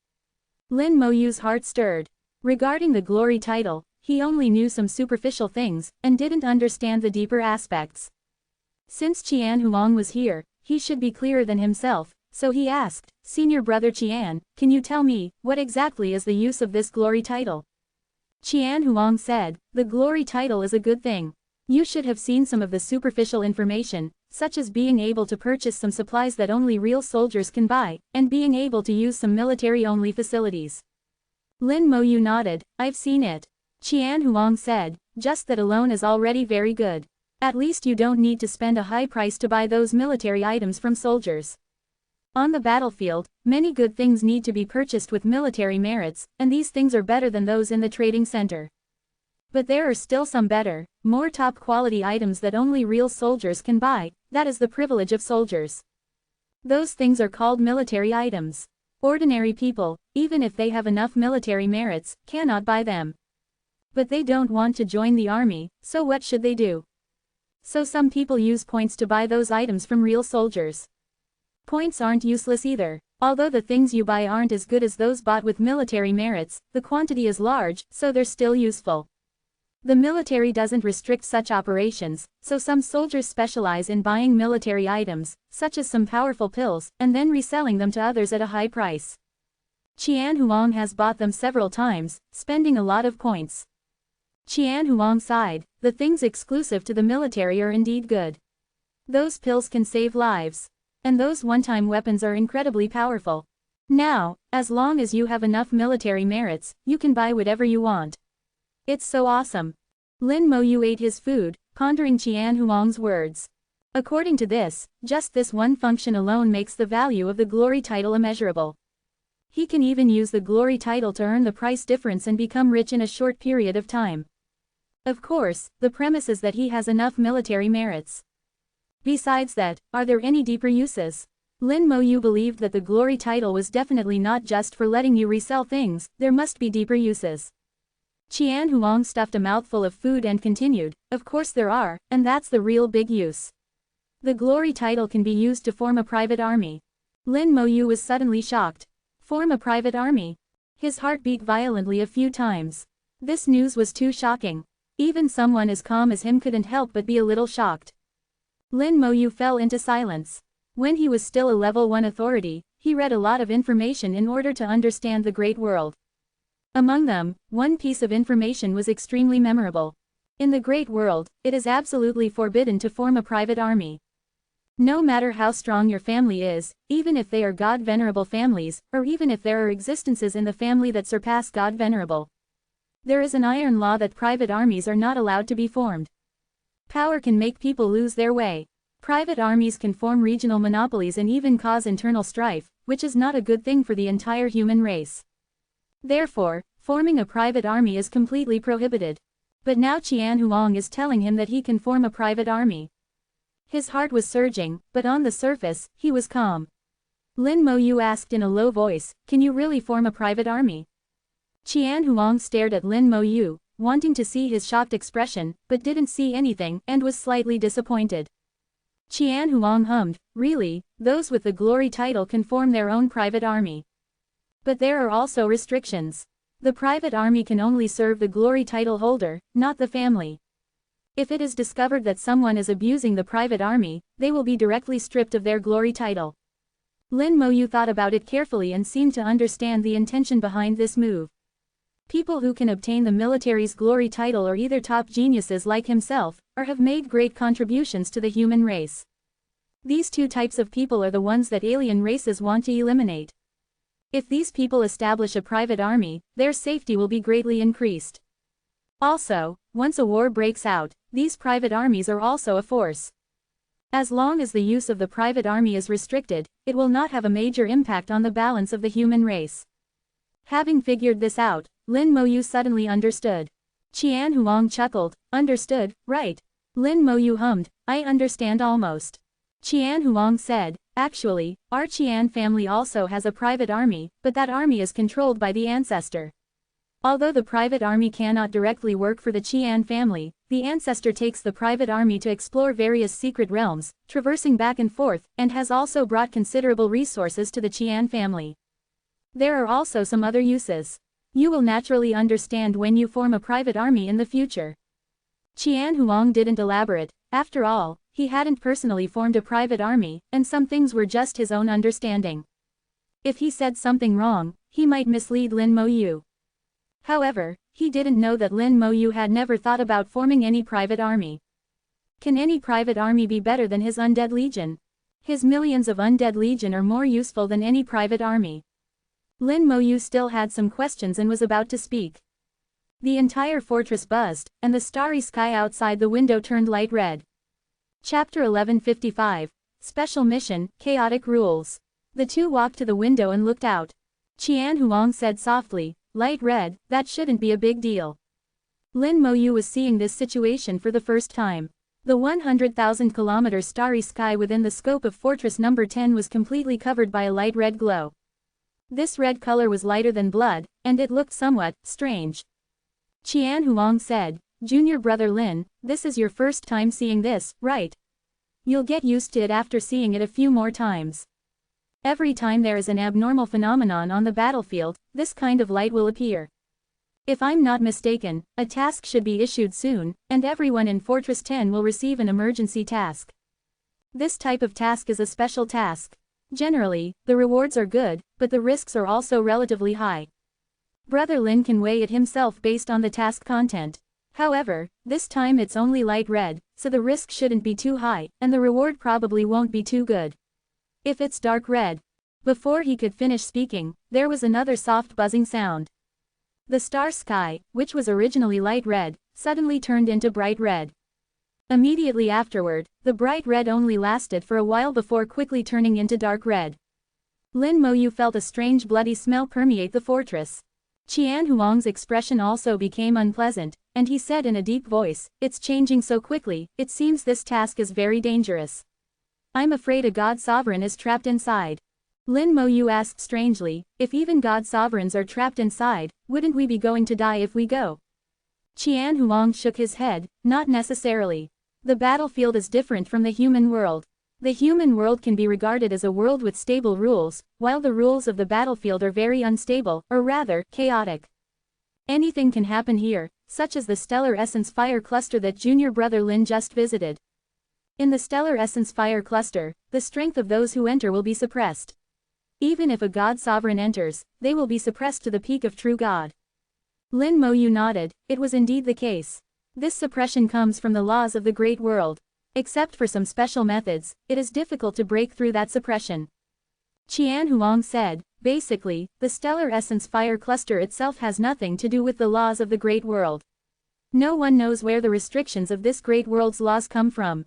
Lin Moyu's heart stirred. Regarding the glory title, he only knew some superficial things, and didn't understand the deeper aspects. Since Qian Huang was here, he should be clearer than himself, so he asked, "Senior brother Qian, can you tell me, what exactly is the use of this glory title?" Qian Huang said, "The glory title is a good thing. You should have seen some of the superficial information, such as being able to purchase some supplies that only real soldiers can buy, and being able to use some military-only facilities." Lin Moyu nodded, "I've seen it." Qian Huang said, "Just that alone is already very good. At least you don't need to spend a high price to buy those military items from soldiers. On the battlefield, many good things need to be purchased with military merits, and these things are better than those in the trading center. But there are still some better, more top-quality items that only real soldiers can buy. That is the privilege of soldiers. Those things are called military items. Ordinary people, even if they have enough military merits, cannot buy them. But they don't want to join the army, so what should they do? So some people use points to buy those items from real soldiers. Points aren't useless either. Although the things you buy aren't as good as those bought with military merits, the quantity is large, so they're still useful. The military doesn't restrict such operations, so some soldiers specialize in buying military items, such as some powerful pills, and then reselling them to others at a high price. Qian Huang has bought them several times, spending a lot of points." Qian Huang sighed, "The things exclusive to the military are indeed good. Those pills can save lives. And those one-time weapons are incredibly powerful. Now, as long as you have enough military merits, you can buy whatever you want. It's so awesome." Lin Moyu ate his food, pondering Qian Huang's words. According to this, just this one function alone makes the value of the glory title immeasurable. He can even use the glory title to earn the price difference and become rich in a short period of time. Of course, the premise is that he has enough military merits. Besides that, are there any deeper uses? Lin Moyu believed that the glory title was definitely not just for letting you resell things, there must be deeper uses. Qian Huang stuffed a mouthful of food and continued, "Of course there are, and that's the real big use. The glory title can be used to form a private army." Lin Moyu was suddenly shocked. Form a private army? His heart beat violently a few times. This news was too shocking. Even someone as calm as him couldn't help but be a little shocked. Lin Moyu fell into silence. When he was still a level 1 authority, he read a lot of information in order to understand the great world. Among them, one piece of information was extremely memorable. In the great world, it is absolutely forbidden to form a private army. No matter how strong your family is, even if they are God-venerable families, or even if there are existences in the family that surpass God-venerable, there is an iron law that private armies are not allowed to be formed. Power can make people lose their way. Private armies can form regional monopolies and even cause internal strife, which is not a good thing for the entire human race. Therefore, forming a private army is completely prohibited. But now Qian Huang is telling him that he can form a private army. His heart was surging, but on the surface, he was calm. Lin Moyu asked in a low voice, "Can you really form a private army?" Qian Huang stared at Lin Moyu, wanting to see his shocked expression, but didn't see anything, and was slightly disappointed. Qian Huang hummed, "Really, those with the glory title can form their own private army. But there are also restrictions. The private army can only serve the glory title holder, not the family. If it is discovered that someone is abusing the private army, they will be directly stripped of their glory title." Lin Moyu thought about it carefully and seemed to understand the intention behind this move. People who can obtain the military's glory title are either top geniuses like himself, or have made great contributions to the human race. These two types of people are the ones that alien races want to eliminate. If these people establish a private army, their safety will be greatly increased. Also, once a war breaks out, these private armies are also a force. As long as the use of the private army is restricted, it will not have a major impact on the balance of the human race. Having figured this out, Lin Moyu suddenly understood. Qian Huang chuckled, understood, right? Lin Moyu hummed, I understand almost. Qian Huang said, actually, our Qian family also has a private army, but that army is controlled by the ancestor. Although the private army cannot directly work for the Qian family, the ancestor takes the private army to explore various secret realms, traversing back and forth, and has also brought considerable resources to the Qian family. There are also some other uses. You will naturally understand when you form a private army in the future. Qian Huang didn't elaborate. After all, he hadn't personally formed a private army, and some things were just his own understanding. If he said something wrong, he might mislead Lin Moyu. However, he didn't know that Lin Moyu had never thought about forming any private army. Can any private army be better than his undead legion? His millions of undead legion are more useful than any private army. Lin Moyu still had some questions and was about to speak. The entire fortress buzzed, and the starry sky outside the window turned light red. Chapter 1155. Special Mission, Chaotic Rules. The two walked to the window and looked out. Qian Huang said softly, light red, that shouldn't be a big deal. Lin Moyu was seeing this situation for the first time. The 100,000-kilometer starry sky within the scope of Fortress Number 10 was completely covered by a light red glow. This red color was lighter than blood, and it looked somewhat strange. Qian Huang said, Junior brother Lin, this is your first time seeing this, right? You'll get used to it after seeing it a few more times. Every time there is an abnormal phenomenon on the battlefield, this kind of light will appear. If I'm not mistaken, a task should be issued soon, and everyone in Fortress 10 will receive an emergency task. This type of task is a special task. Generally, the rewards are good, but the risks are also relatively high. Brother Lin can weigh it himself based on the task content. However, this time it's only light red, so the risk shouldn't be too high, and the reward probably won't be too good. If it's dark red. Before he could finish speaking, there was another soft buzzing sound. The star sky, which was originally light red, suddenly turned into bright red. Immediately afterward, the bright red only lasted for a while before quickly turning into dark red. Lin Moyu felt a strange bloody smell permeate the fortress. Qian Huang's expression also became unpleasant, and he said in a deep voice, it's changing so quickly, it seems this task is very dangerous. I'm afraid a god sovereign is trapped inside. Lin Moyu asked strangely, if even god sovereigns are trapped inside, wouldn't we be going to die if we go? Qian Huang shook his head, not necessarily. The battlefield is different from the human world. The human world can be regarded as a world with stable rules, while the rules of the battlefield are very unstable, or rather, chaotic. Anything can happen here, such as the stellar essence fire cluster that junior brother Lin just visited. In the stellar essence fire cluster, the strength of those who enter will be suppressed. Even if a god sovereign enters, they will be suppressed to the peak of true god. Lin Moyu nodded, it was indeed the case. This suppression comes from the laws of the great world. Except for some special methods, it is difficult to break through that suppression. Qian Huang said, basically, the stellar essence fire cluster itself has nothing to do with the laws of the great world. No one knows where the restrictions of this great world's laws come from.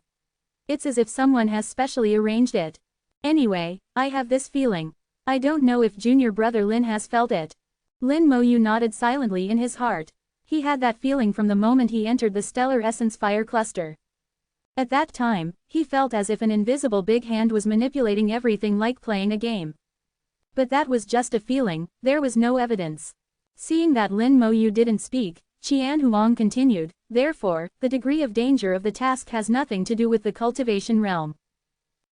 It's as if someone has specially arranged it. Anyway, I have this feeling. I don't know if junior brother Lin has felt it. Lin Moyu nodded silently in his heart. He had that feeling from the moment he entered the stellar essence fire cluster. At that time, he felt as if an invisible big hand was manipulating everything like playing a game. But that was just a feeling, there was no evidence. Seeing that Lin Moyu didn't speak, Qian Huang continued, therefore, the degree of danger of the task has nothing to do with the cultivation realm.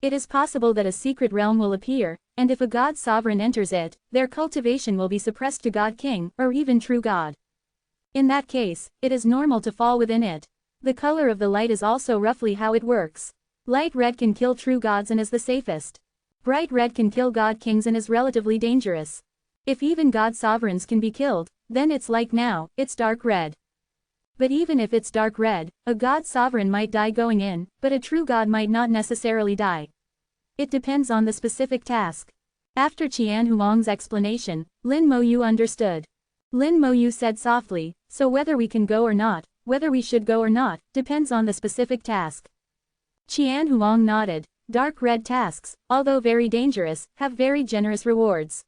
It is possible that a secret realm will appear, and if a god sovereign enters it, their cultivation will be suppressed to god king, or even true god. In that case, it is normal to fall within it. The color of the light is also roughly how it works. Light red can kill true gods and is the safest. Bright red can kill god kings and is relatively dangerous. If even god sovereigns can be killed, then it's like now, it's dark red. But even if it's dark red, a god sovereign might die going in, but a true god might not necessarily die. It depends on the specific task. After Qian Huang's explanation, Lin Moyu understood. Lin Moyu said softly, so whether we can go or not, whether we should go or not, depends on the specific task. Qian Huang nodded. Dark red tasks, although very dangerous, have very generous rewards.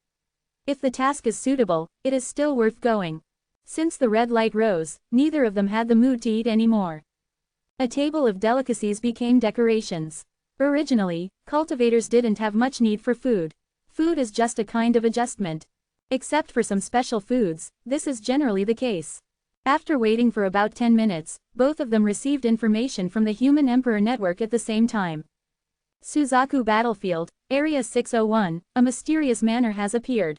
If the task is suitable, it is still worth going. Since the red light rose, neither of them had the mood to eat anymore. A table of delicacies became decorations. Originally, cultivators didn't have much need for food. Food is just a kind of adjustment. Except for some special foods, this is generally the case. After waiting for about 10 minutes, both of them received information from the Human Emperor Network at the same time. Suzaku Battlefield, Area 601, a mysterious manor has appeared.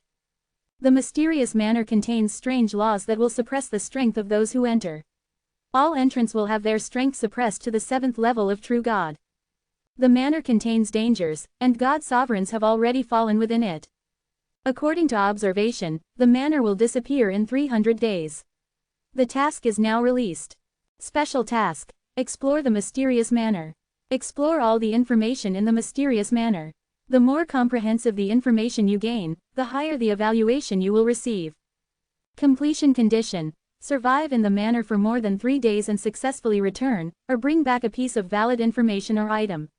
The mysterious manor contains strange laws that will suppress the strength of those who enter. All entrants will have their strength suppressed to the 7th level of True God. The manor contains dangers, and God sovereigns have already fallen within it. According to observation, the manor will disappear in 300 days. The task is now released. Special task: explore the mysterious manor. Explore all the information in the mysterious manor. The more comprehensive the information you gain, the higher the evaluation you will receive. Completion condition: survive in the manor for more than 3 days and successfully return, or bring back a piece of valid information or item.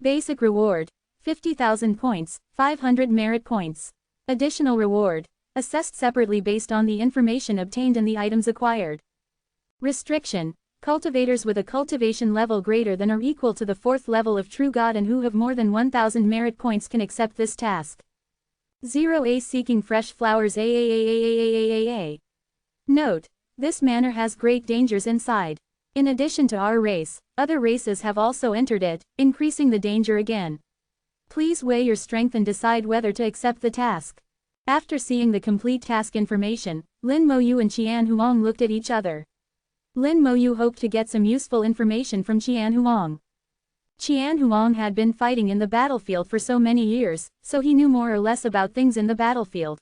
Basic reward: 50,000 points, 500 merit points. Additional reward: assessed separately based on the information obtained and the items acquired. Restriction: cultivators with a cultivation level greater than or equal to the 4th level of True God and who have more than 1,000 merit points can accept this task. 0A seeking fresh flowers AAAAAAAAA. Note: this manor has great dangers inside. In addition to our race, other races have also entered it, increasing the danger again. Please weigh your strength and decide whether to accept the task. After seeing the complete task information, Lin Moyu and Qian Huang looked at each other. Lin Moyu hoped to get some useful information from Qian Huang. Qian Huang had been fighting in the battlefield for so many years, so he knew more or less about things in the battlefield.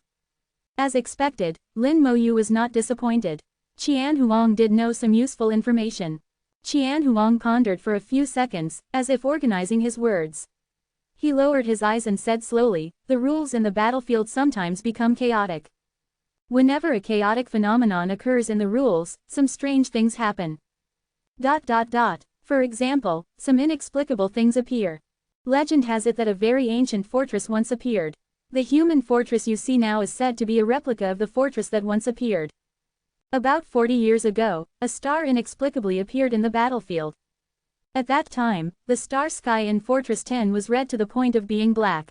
As expected, Lin Moyu was not disappointed. Qian Huang did know some useful information. Qian Huang pondered for a few seconds, as if organizing his words. He lowered his eyes and said slowly, "The rules in the battlefield sometimes become chaotic. Whenever a chaotic phenomenon occurs in the rules, some strange things happen. For example, some inexplicable things appear. Legend has it that a very ancient fortress once appeared. The human fortress you see now is said to be a replica of the fortress that once appeared. About 40 years ago, a star inexplicably appeared in the battlefield. At that time, the star sky in Fortress 10 was red to the point of being black.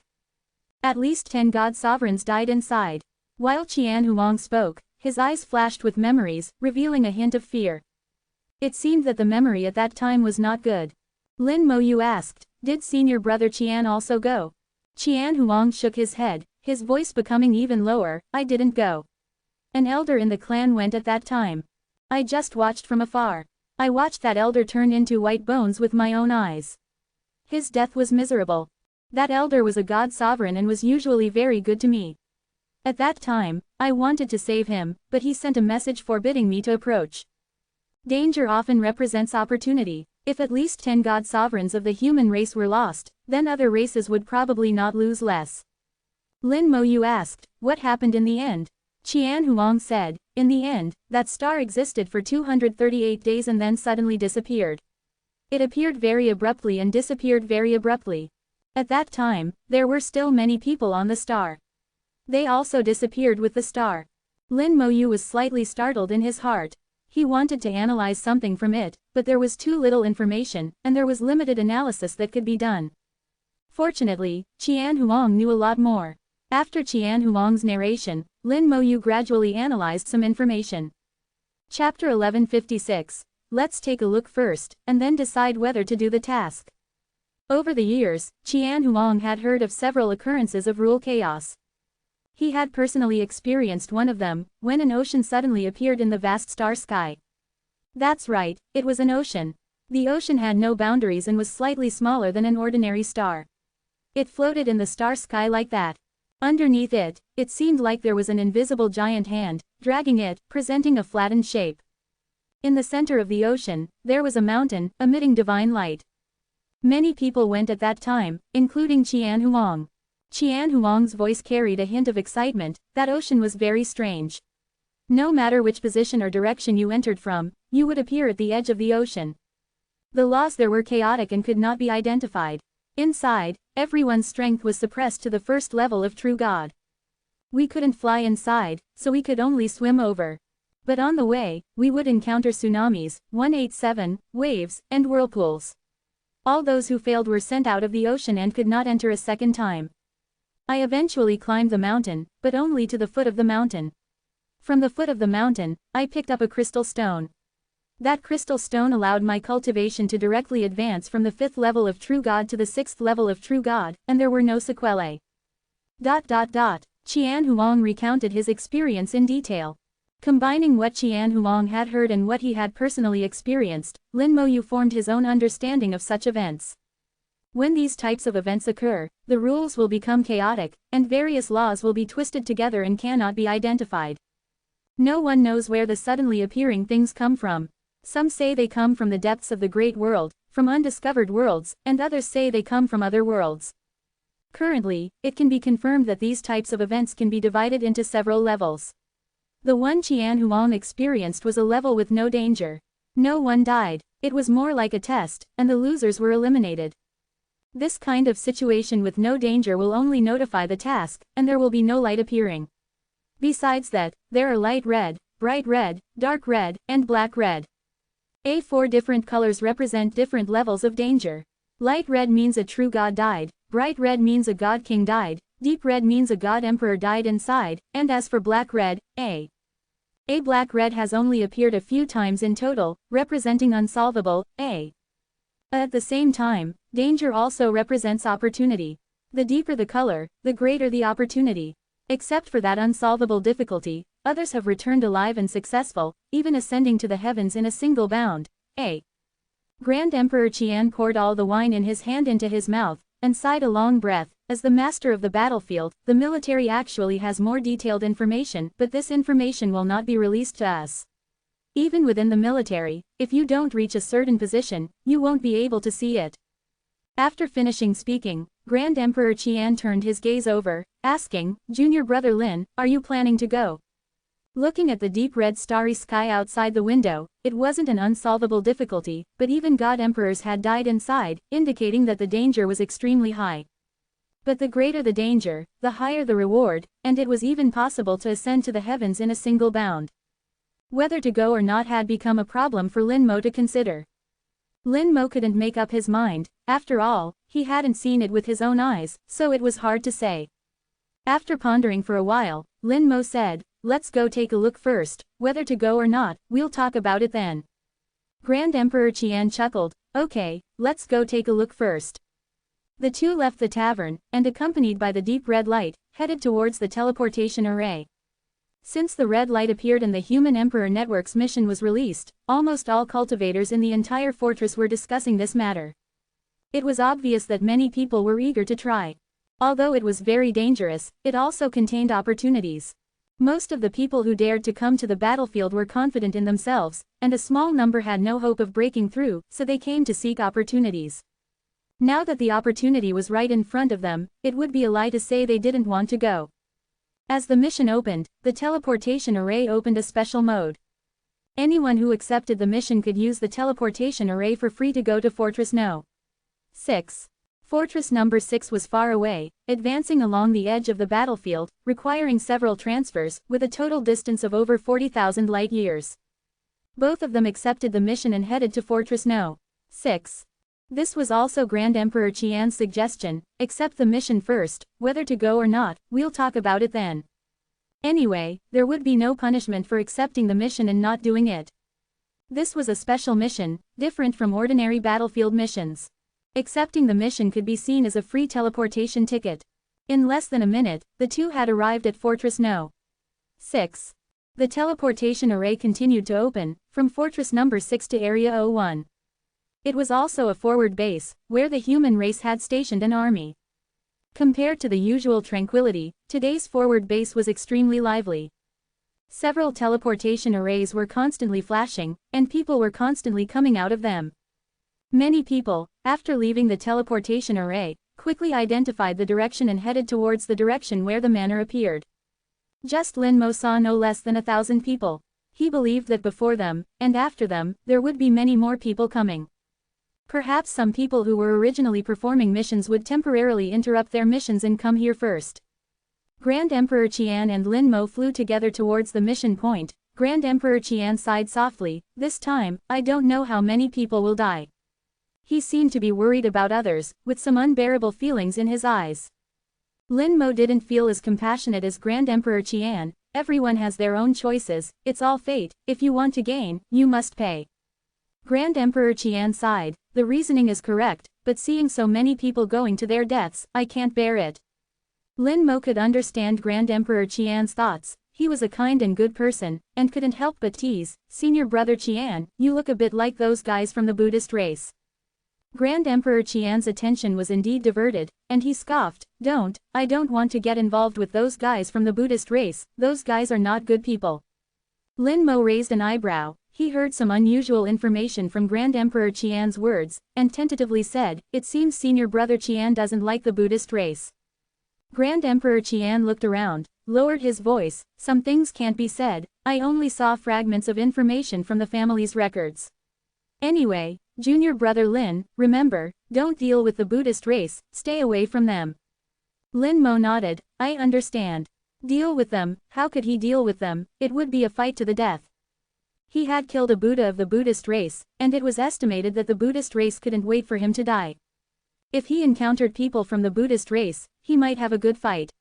At least 10 god sovereigns died inside." While Qian Huang spoke, his eyes flashed with memories, revealing a hint of fear. It seemed that the memory at that time was not good. Lin Moyu asked, "Did senior brother Qian also go?" Qian Huang shook his head, his voice becoming even lower. "I didn't go. An elder in the clan went at that time. I just watched from afar. I watched that elder turn into white bones with my own eyes. His death was miserable. That elder was a god sovereign and was usually very good to me. At that time, I wanted to save him, but he sent a message forbidding me to approach. Danger often represents opportunity. If at least 10 god sovereigns of the human race were lost, then other races would probably not lose less." Lin Moyu asked, "What happened in the end?" Qian Huang said, "In the end, that star existed for 238 days and then suddenly disappeared. It appeared very abruptly and disappeared very abruptly. At that time, there were still many people on the star. They also disappeared with the star." Lin Moyu was slightly startled in his heart. He wanted to analyze something from it, but there was too little information, and there was limited analysis that could be done. Fortunately, Qian Huang knew a lot more. After Qian Huang's narration, Lin Moyu gradually analyzed some information. Chapter 1156. Let's take a look first, and then decide whether to do the task. Over the years, Qian Huang had heard of several occurrences of rule chaos. He had personally experienced one of them, when an ocean suddenly appeared in the vast star sky. That's right, it was an ocean. The ocean had no boundaries and was slightly smaller than an ordinary star. It floated in the star sky like that. Underneath it, it seemed like there was an invisible giant hand, dragging it, presenting a flattened shape. In the center of the ocean, there was a mountain, emitting divine light. Many people went at that time, including Qian Huang. Qian Huang's voice carried a hint of excitement. That ocean was very strange. No matter which position or direction you entered from, you would appear at the edge of the ocean. The laws there were chaotic and could not be identified. Inside, everyone's strength was suppressed to the 1st level of True God. We couldn't fly inside, so we could only swim over. But on the way, we would encounter tsunamis, 187, waves, and whirlpools. All those who failed were sent out of the ocean and could not enter a second time. I eventually climbed the mountain, but only to the foot of the mountain. From the foot of the mountain, I picked up a crystal stone. That crystal stone allowed my cultivation to directly advance from the 5th level of True God to the 6th level of True God, and there were no sequelae. Qian Huang recounted his experience in detail. Combining what Qian Huang had heard and what he had personally experienced, Lin Moyu formed his own understanding of such events. When these types of events occur, the rules will become chaotic, and various laws will be twisted together and cannot be identified. No one knows where the suddenly appearing things come from. Some say they come from the depths of the great world, from undiscovered worlds, and others say they come from other worlds. Currently, it can be confirmed that these types of events can be divided into several levels. The one Qian Huang experienced was a level with no danger. No one died. It was more like a test, and the losers were eliminated. This kind of situation with no danger will only notify the task, and there will be no light appearing. Besides that, there are light red, bright red, dark red, and black red. 4 different colors represent different levels of danger. Light red means a true god died, bright red means a god king died, deep red means a god emperor died inside, and as for black red, A black red has only appeared a few times in total, representing unsolvable, A. At the same time, danger also represents opportunity. The deeper the color, the greater the opportunity. Except for that unsolvable difficulty, others have returned alive and successful, even ascending to the heavens in a single bound. A. Grand Emperor Qian poured all the wine in his hand into his mouth, and sighed a long breath. As the master of the battlefield, the military actually has more detailed information, but this information will not be released to us. Even within the military, if you don't reach a certain position, you won't be able to see it. After finishing speaking, Grand Emperor Qian turned his gaze over, asking, "Junior brother Lin, are you planning to go?" Looking at the deep red starry sky outside the window, it wasn't an unsolvable difficulty, but even god emperors had died inside, indicating that the danger was extremely high. But the greater the danger, the higher the reward, and it was even possible to ascend to the heavens in a single bound. Whether to go or not had become a problem for Lin Mo to consider. Lin Mo couldn't make up his mind. After all, he hadn't seen it with his own eyes, so it was hard to say. After pondering for a while, Lin Mo said, "Let's go take a look first. Whether to go or not, we'll talk about it then." Grand Emperor Qian chuckled, "Okay, let's go take a look first." The two left the tavern, and accompanied by the deep red light, headed towards the teleportation array. Since the red light appeared and the Human Emperor Network's mission was released, almost all cultivators in the entire fortress were discussing this matter. It was obvious that many people were eager to try. Although it was very dangerous, it also contained opportunities. Most of the people who dared to come to the battlefield were confident in themselves, and a small number had no hope of breaking through, so they came to seek opportunities. Now that the opportunity was right in front of them, it would be a lie to say they didn't want to go. As the mission opened, the teleportation array opened a special mode. Anyone who accepted the mission could use the teleportation array for free to go to Fortress No. 6. Fortress number 6 was far away, advancing along the edge of the battlefield, requiring several transfers, with a total distance of over 40,000 light-years. Both of them accepted the mission and headed to Fortress No. 6. This was also Grand Emperor Qian's suggestion: accept the mission first, whether to go or not, we'll talk about it then. Anyway, there would be no punishment for accepting the mission and not doing it. This was a special mission, different from ordinary battlefield missions. Accepting the mission could be seen as a free teleportation ticket. In less than a minute, the two had arrived at Fortress No. 6. The teleportation array continued to open, from Fortress number 6 to Area 01. It was also a forward base, where the human race had stationed an army. Compared to the usual tranquility, today's forward base was extremely lively. Several teleportation arrays were constantly flashing, and people were constantly coming out of them. Many people, after leaving the teleportation array, quickly identified the direction and headed towards the direction where the manor appeared. Just Lin Mo saw no less than 1,000 people. He believed that before them, and after them, there would be many more people coming. Perhaps some people who were originally performing missions would temporarily interrupt their missions and come here first. Grand Emperor Qian and Lin Mo flew together towards the mission point. Grand Emperor Qian sighed softly, "This time, I don't know how many people will die." He seemed to be worried about others, with some unbearable feelings in his eyes. Lin Mo didn't feel as compassionate as Grand Emperor Qian. "Everyone has their own choices, it's all fate, if you want to gain, you must pay." Grand Emperor Qian sighed, "The reasoning is correct, but seeing so many people going to their deaths, I can't bear it." Lin Mo could understand Grand Emperor Qian's thoughts. He was a kind and good person, and couldn't help but tease, "Senior brother Qian, you look a bit like those guys from the Buddhist race." Grand Emperor Qian's attention was indeed diverted, and he scoffed, I don't want to get involved with those guys from the Buddhist race, those guys are not good people." Lin Mo raised an eyebrow. He heard some unusual information from Grand Emperor Qian's words, and tentatively said, "It seems senior brother Qian doesn't like the Buddhist race." Grand Emperor Qian looked around, lowered his voice, "Some things can't be said, I only saw fragments of information from the family's records. Anyway, junior brother Lin, remember, don't deal with the Buddhist race, stay away from them." Lin Mo nodded, "I understand. Deal with them, how could he deal with them? It would be a fight to the death." He had killed a Buddha of the Buddhist race, and it was estimated that the Buddhist race couldn't wait for him to die. If he encountered people from the Buddhist race, he might have a good fight.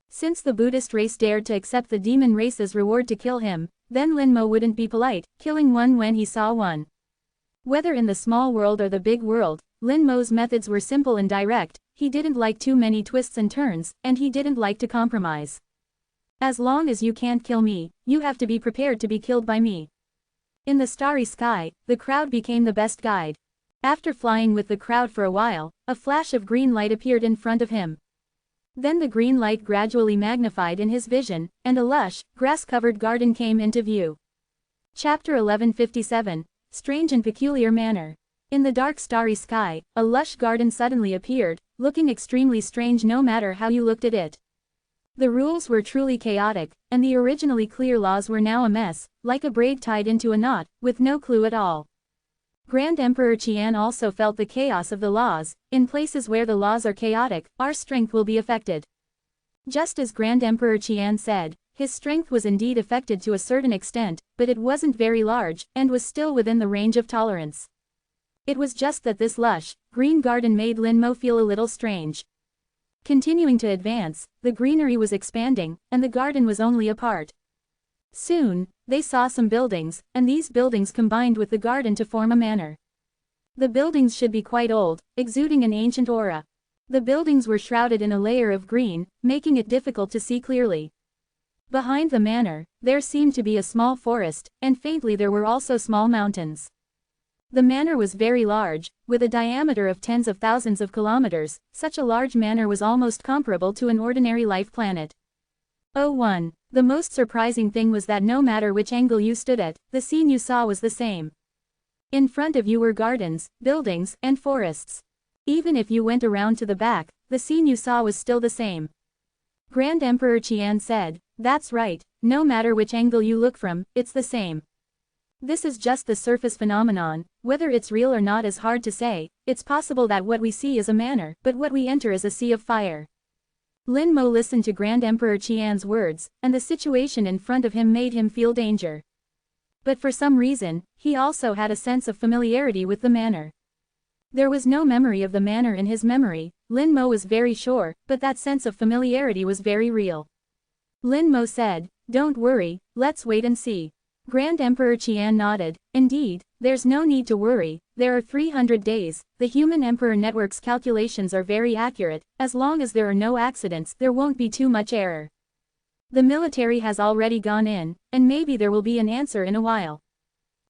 Since the Buddhist race dared to accept the demon race's reward to kill him, then Lin Mo wouldn't be polite, killing one when he saw one. Whether in the small world or the big world, Lin Mo's methods were simple and direct. He didn't like too many twists and turns, and he didn't like to compromise. "As long as you can't kill me, you have to be prepared to be killed by me." In the starry sky, the crowd became the best guide. After flying with the crowd for a while, a flash of green light appeared in front of him. Then the green light gradually magnified in his vision, and a lush, grass-covered garden came into view. Chapter 1157, Strange and Peculiar Manner. In the dark starry sky, a lush garden suddenly appeared, looking extremely strange no matter how you looked at it. The rules were truly chaotic, and the originally clear laws were now a mess, like a braid tied into a knot, with no clue at all. Grand Emperor Qian also felt the chaos of the laws. In places where the laws are chaotic, our strength will be affected. Just as Grand Emperor Qian said, his strength was indeed affected to a certain extent, but it wasn't very large, and was still within the range of tolerance. It was just that this lush, green garden made Lin Mo feel a little strange. Continuing to advance, the greenery was expanding, and the garden was only a part. Soon, they saw some buildings, and these buildings combined with the garden to form a manor. The buildings should be quite old, exuding an ancient aura. The buildings were shrouded in a layer of green, making it difficult to see clearly. Behind the manor, there seemed to be a small forest, and faintly there were also small mountains. The manor was very large, with a diameter of tens of thousands of kilometers. Such a large manor was almost comparable to an ordinary life planet. 01. The most surprising thing was that no matter which angle you stood at, the scene you saw was the same. In front of you were gardens, buildings, and forests. Even if you went around to the back, the scene you saw was still the same. Grand Emperor Qian said, "That's right, no matter which angle you look from, it's the same. This is just the surface phenomenon, whether it's real or not is hard to say. It's possible that what we see is a manor, but what we enter is a sea of fire." Lin Mo listened to Grand Emperor Qian's words, and the situation in front of him made him feel danger. But for some reason, he also had a sense of familiarity with the manor. There was no memory of the manor in his memory, Lin Mo was very sure, but that sense of familiarity was very real. Lin Mo said, "Don't worry, let's wait and see." Grand Emperor Qian nodded, "Indeed, there's no need to worry, there are 300 days, the Human Emperor Network's calculations are very accurate, as long as there are no accidents there won't be too much error. The military has already gone in, and maybe there will be an answer in a while."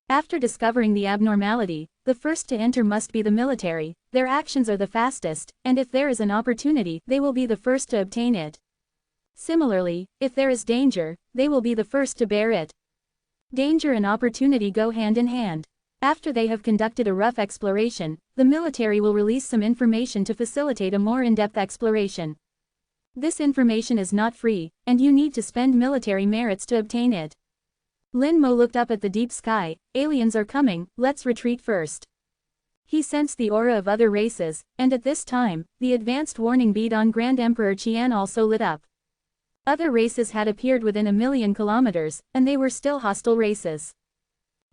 After discovering the abnormality, the first to enter must be the military. Their actions are the fastest, and if there is an opportunity, they will be the first to obtain it. Similarly, if there is danger, they will be the first to bear it. Danger and opportunity go hand in hand. After they have conducted a rough exploration, the military will release some information to facilitate a more in-depth exploration. This information is not free, and you need to spend military merits to obtain it. Lin Mo looked up at the deep sky. "Aliens are coming, let's retreat first." He sensed the aura of other races, and at this time, the advanced warning bead on Grand Emperor Qian also lit up. Other races had appeared within a million kilometers, and they were still hostile races.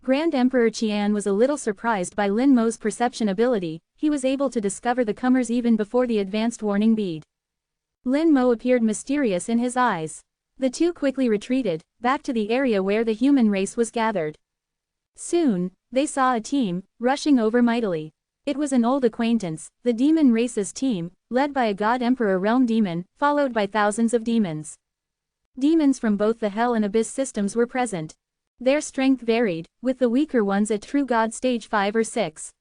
Grand Emperor Qian was a little surprised by Lin Mo's perception ability. He was able to discover the comers even before the advanced warning bead. Lin Mo appeared mysterious in his eyes. The two quickly retreated, back to the area where the human race was gathered. Soon, they saw a team, rushing over mightily. It was an old acquaintance, the demon race's team, led by a god emperor realm demon, followed by thousands of demons. Demons from both the Hell and Abyss systems were present. Their strength varied, with the weaker ones at True God Stage 5 or 6.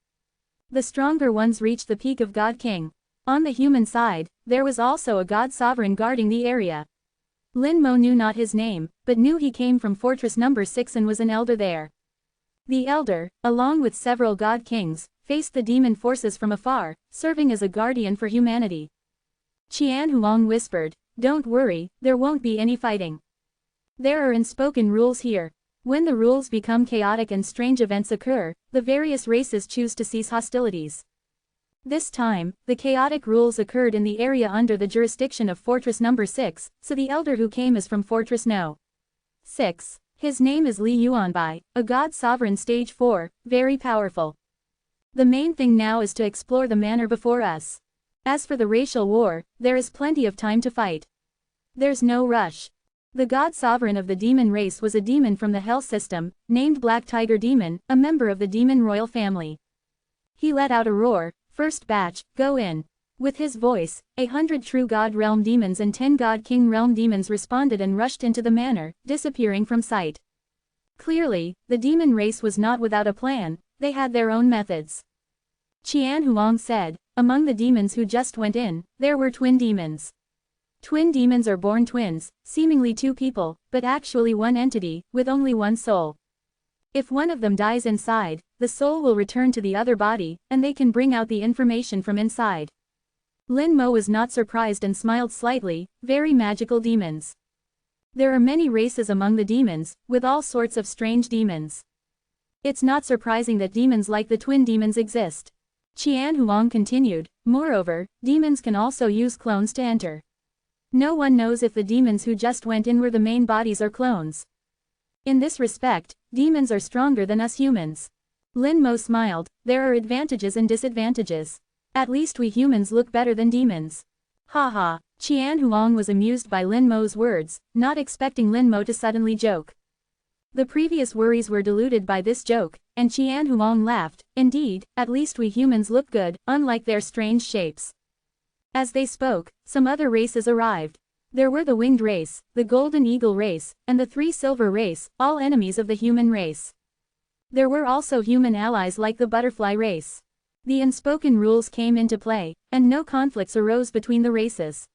The stronger ones reached the peak of God King. On the human side, there was also a God Sovereign guarding the area. Lin Mo knew not his name, but knew he came from Fortress Number 6 and was an elder there. The elder, along with several God Kings, faced the demon forces from afar, serving as a guardian for humanity. Qian Huang whispered, "Don't worry, there won't be any fighting. There are unspoken rules here. When the rules become chaotic and strange events occur, the various races choose to cease hostilities." This time, the chaotic rules occurred in the area under the jurisdiction of Fortress Number 6, so the elder who came is from Fortress No. 6. His name is Li Yuanbai, a God Sovereign Stage 4, very powerful. The main thing now is to explore the manor before us. As for the racial war, there is plenty of time to fight. There's no rush. The God Sovereign of the demon race was a demon from the Hell system, named Black Tiger Demon, a member of the demon royal family. He let out a roar, "First batch, go in." With his voice, 100 True God Realm demons and 10 God King Realm demons responded and rushed into the manor, disappearing from sight. Clearly, the demon race was not without a plan, they had their own methods. Qian Huang said, "Among the demons who just went in, there were twin demons. Twin demons are born twins, seemingly two people, but actually one entity, with only one soul. If one of them dies inside, the soul will return to the other body, and they can bring out the information from inside." Lin Mo was not surprised and smiled slightly, very magical demons. There are many races among the demons, with all sorts of strange demons. It's not surprising that demons like the twin demons exist. Qian Huang continued, "Moreover, demons can also use clones to enter. No one knows if the demons who just went in were the main bodies or clones. In this respect, demons are stronger than us humans." Lin Mo smiled, "There are advantages and disadvantages. At least we humans look better than demons." Ha ha. Qian Huang was amused by Lin Mo's words, not expecting Lin Mo to suddenly joke. The previous worries were diluted by this joke, and Qian Huang laughed. "Indeed, at least we humans look good, unlike their strange shapes." As they spoke, some other races arrived. There were the Winged Race, the Golden Eagle Race, and the Three Silver Race, all enemies of the human race. There were also human allies like the Butterfly Race. The unspoken rules came into play, and no conflicts arose between the races.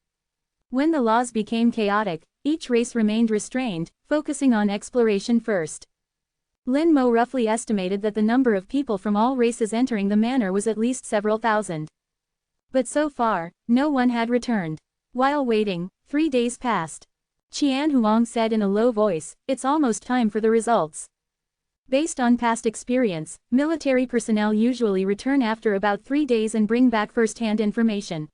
When the laws became chaotic, each race remained restrained, focusing on exploration first. Lin Mo roughly estimated that the number of people from all races entering the manor was at least several thousand. But so far, no one had returned. While waiting, 3 days passed. Qian Huang said in a low voice, "It's almost time for the results." Based on past experience, military personnel usually return after about 3 days and bring back first-hand information.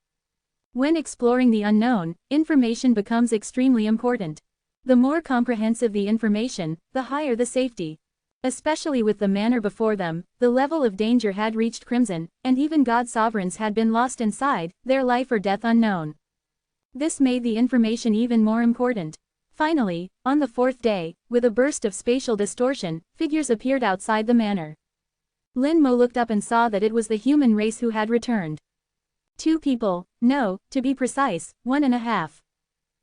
When exploring the unknown, information becomes extremely important. The more comprehensive the information, the higher the safety. Especially with the manor before them, the level of danger had reached crimson, and even God Sovereigns had been lost inside, their life or death unknown. This made the information even more important. Finally, on the 4th day, with a burst of spatial distortion, figures appeared outside the manor. Lin Mo looked up and saw that it was the human race who had returned. 2 people, no, to be precise, 1.5.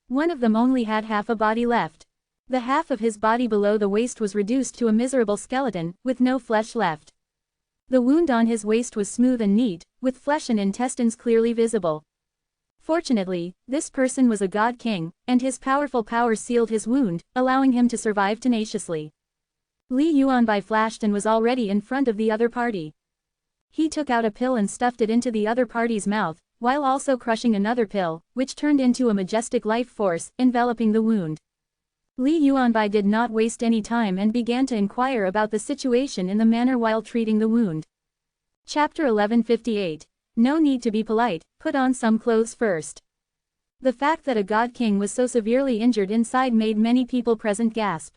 One of them only had half a body left. The half of his body below the waist was reduced to a miserable skeleton, with no flesh left. The wound on his waist was smooth and neat, with flesh and intestines clearly visible. Fortunately, this person was a god king, and his powerful power sealed his wound, allowing him to survive tenaciously. Li Yuanbai flashed and was already in front of the other party. He took out a pill and stuffed it into the other party's mouth, while also crushing another pill, which turned into a majestic life force, enveloping the wound. Li Yuanbai did not waste any time and began to inquire about the situation in the manor while treating the wound. Chapter 1158. No need to be polite, put on some clothes first. The fact that a god king was so severely injured inside made many people present gasp.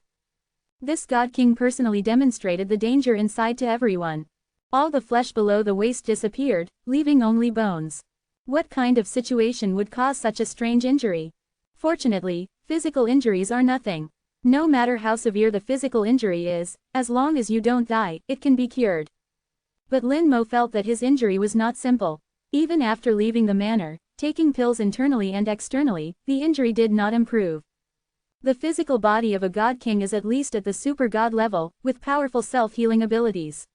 This god king personally demonstrated the danger inside to everyone. All the flesh below the waist disappeared, leaving only bones. What kind of situation would cause such a strange injury? Fortunately, physical injuries are nothing. No matter how severe the physical injury is, as long as you don't die, it can be cured. But Lin Mo felt that his injury was not simple. Even after leaving the manor, taking pills internally and externally, the injury did not improve. The physical body of a god king is at least at the super god level, with powerful self-healing abilities.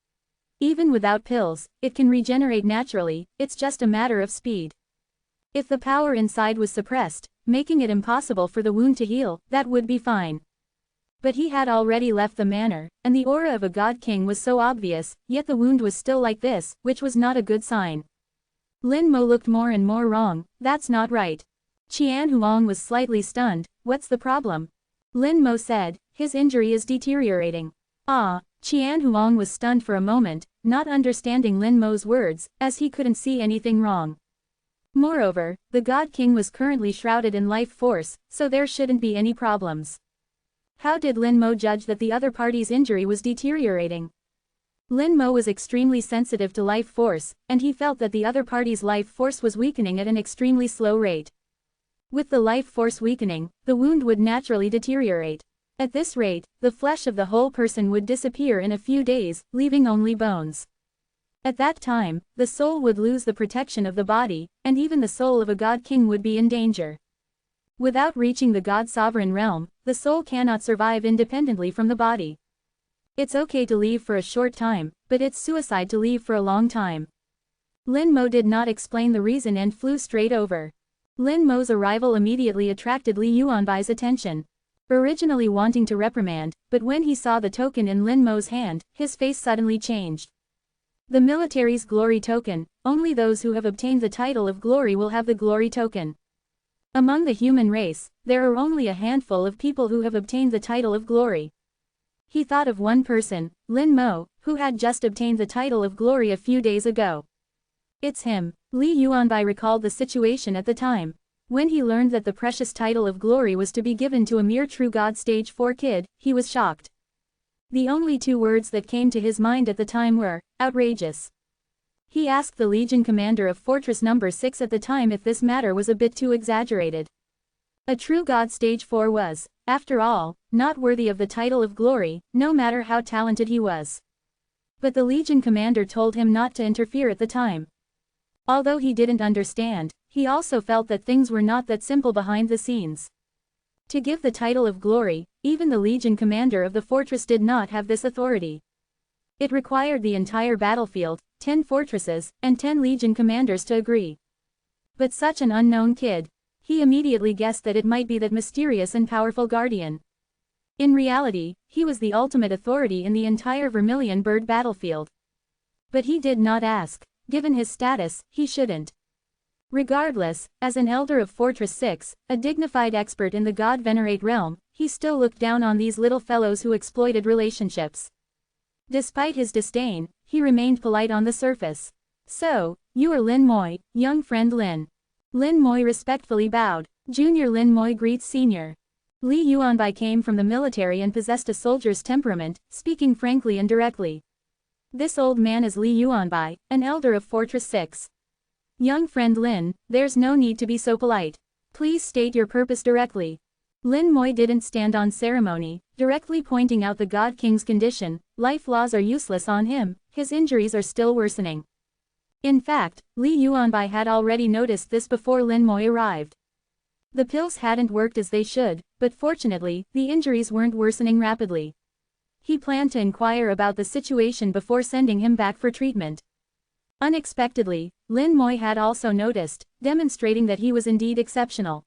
Even without pills, it can regenerate naturally, it's just a matter of speed. If the power inside was suppressed, making it impossible for the wound to heal, that would be fine. But he had already left the manor, and the aura of a god king was so obvious, yet the wound was still like this, which was not a good sign. Lin Mo looked more and more wrong. That's not right. Qian Huang was slightly stunned. What's the problem? Lin Mo said, his injury is deteriorating. Ah, Qian Huang was stunned for a moment, not understanding Lin Mo's words, as he couldn't see anything wrong. Moreover, the God King was currently shrouded in life force, so there shouldn't be any problems. How did Lin Mo judge that the other party's injury was deteriorating? Lin Mo was extremely sensitive to life force, and he felt that the other party's life force was weakening at an extremely slow rate. With the life force weakening, the wound would naturally deteriorate. At this rate, the flesh of the whole person would disappear in a few days, leaving only bones. At that time, the soul would lose the protection of the body, and even the soul of a god king would be in danger. Without reaching the god-sovereign realm, the soul cannot survive independently from the body. It's okay to leave for a short time, but it's suicide to leave for a long time. Lin Mo did not explain the reason and flew straight over. Lin Mo's arrival immediately attracted Li Yuanbai's attention. Originally wanting to reprimand, but when he saw the token in Lin Mo's hand, his face suddenly changed. The military's glory token, only those who have obtained the title of glory will have the glory token. Among the human race, there are only a handful of people who have obtained the title of glory. He thought of one person, Lin Mo, who had just obtained the title of glory a few days ago. It's him. Li Yuanbai recalled the situation at the time. When he learned that the precious title of glory was to be given to a mere true god stage 4 kid, he was shocked. The only two words that came to his mind at the time were, outrageous. He asked the Legion commander of Fortress No. 6 at the time if this matter was a bit too exaggerated. A true god stage 4 was, after all, not worthy of the title of glory, no matter how talented he was. But the Legion commander told him not to interfere at the time. Although he didn't understand, he also felt that things were not that simple behind the scenes. To give the title of glory, even the Legion commander of the fortress did not have this authority. It required the entire battlefield, 10 fortresses, and 10 Legion commanders to agree. But such an unknown kid. He immediately guessed that it might be that mysterious and powerful guardian. In reality, he was the ultimate authority in the entire Vermilion Bird battlefield. But he did not ask. Given his status, he shouldn't. Regardless, as an elder of Fortress 6, a dignified expert in the God-venerate realm, he still looked down on these little fellows who exploited relationships. Despite his disdain, he remained polite on the surface. So, you are Lin Moi, young friend Lin. Lin Moi respectfully bowed. Junior Lin Moi greets senior. Li Yuanbai came from the military and possessed a soldier's temperament, speaking frankly and directly. This old man is Li Yuanbai, an elder of Fortress 6. Young friend Lin, there's no need to be so polite. Please state your purpose directly. Lin Moi didn't stand on ceremony, directly pointing out the God King's condition. Life laws are useless on him, his injuries are still worsening. In fact, Li Yuanbai had already noticed this before Lin Moi arrived. The pills hadn't worked as they should, but fortunately, the injuries weren't worsening rapidly. He planned to inquire about the situation before sending him back for treatment. Unexpectedly, Lin Moi had also noticed, demonstrating that he was indeed exceptional.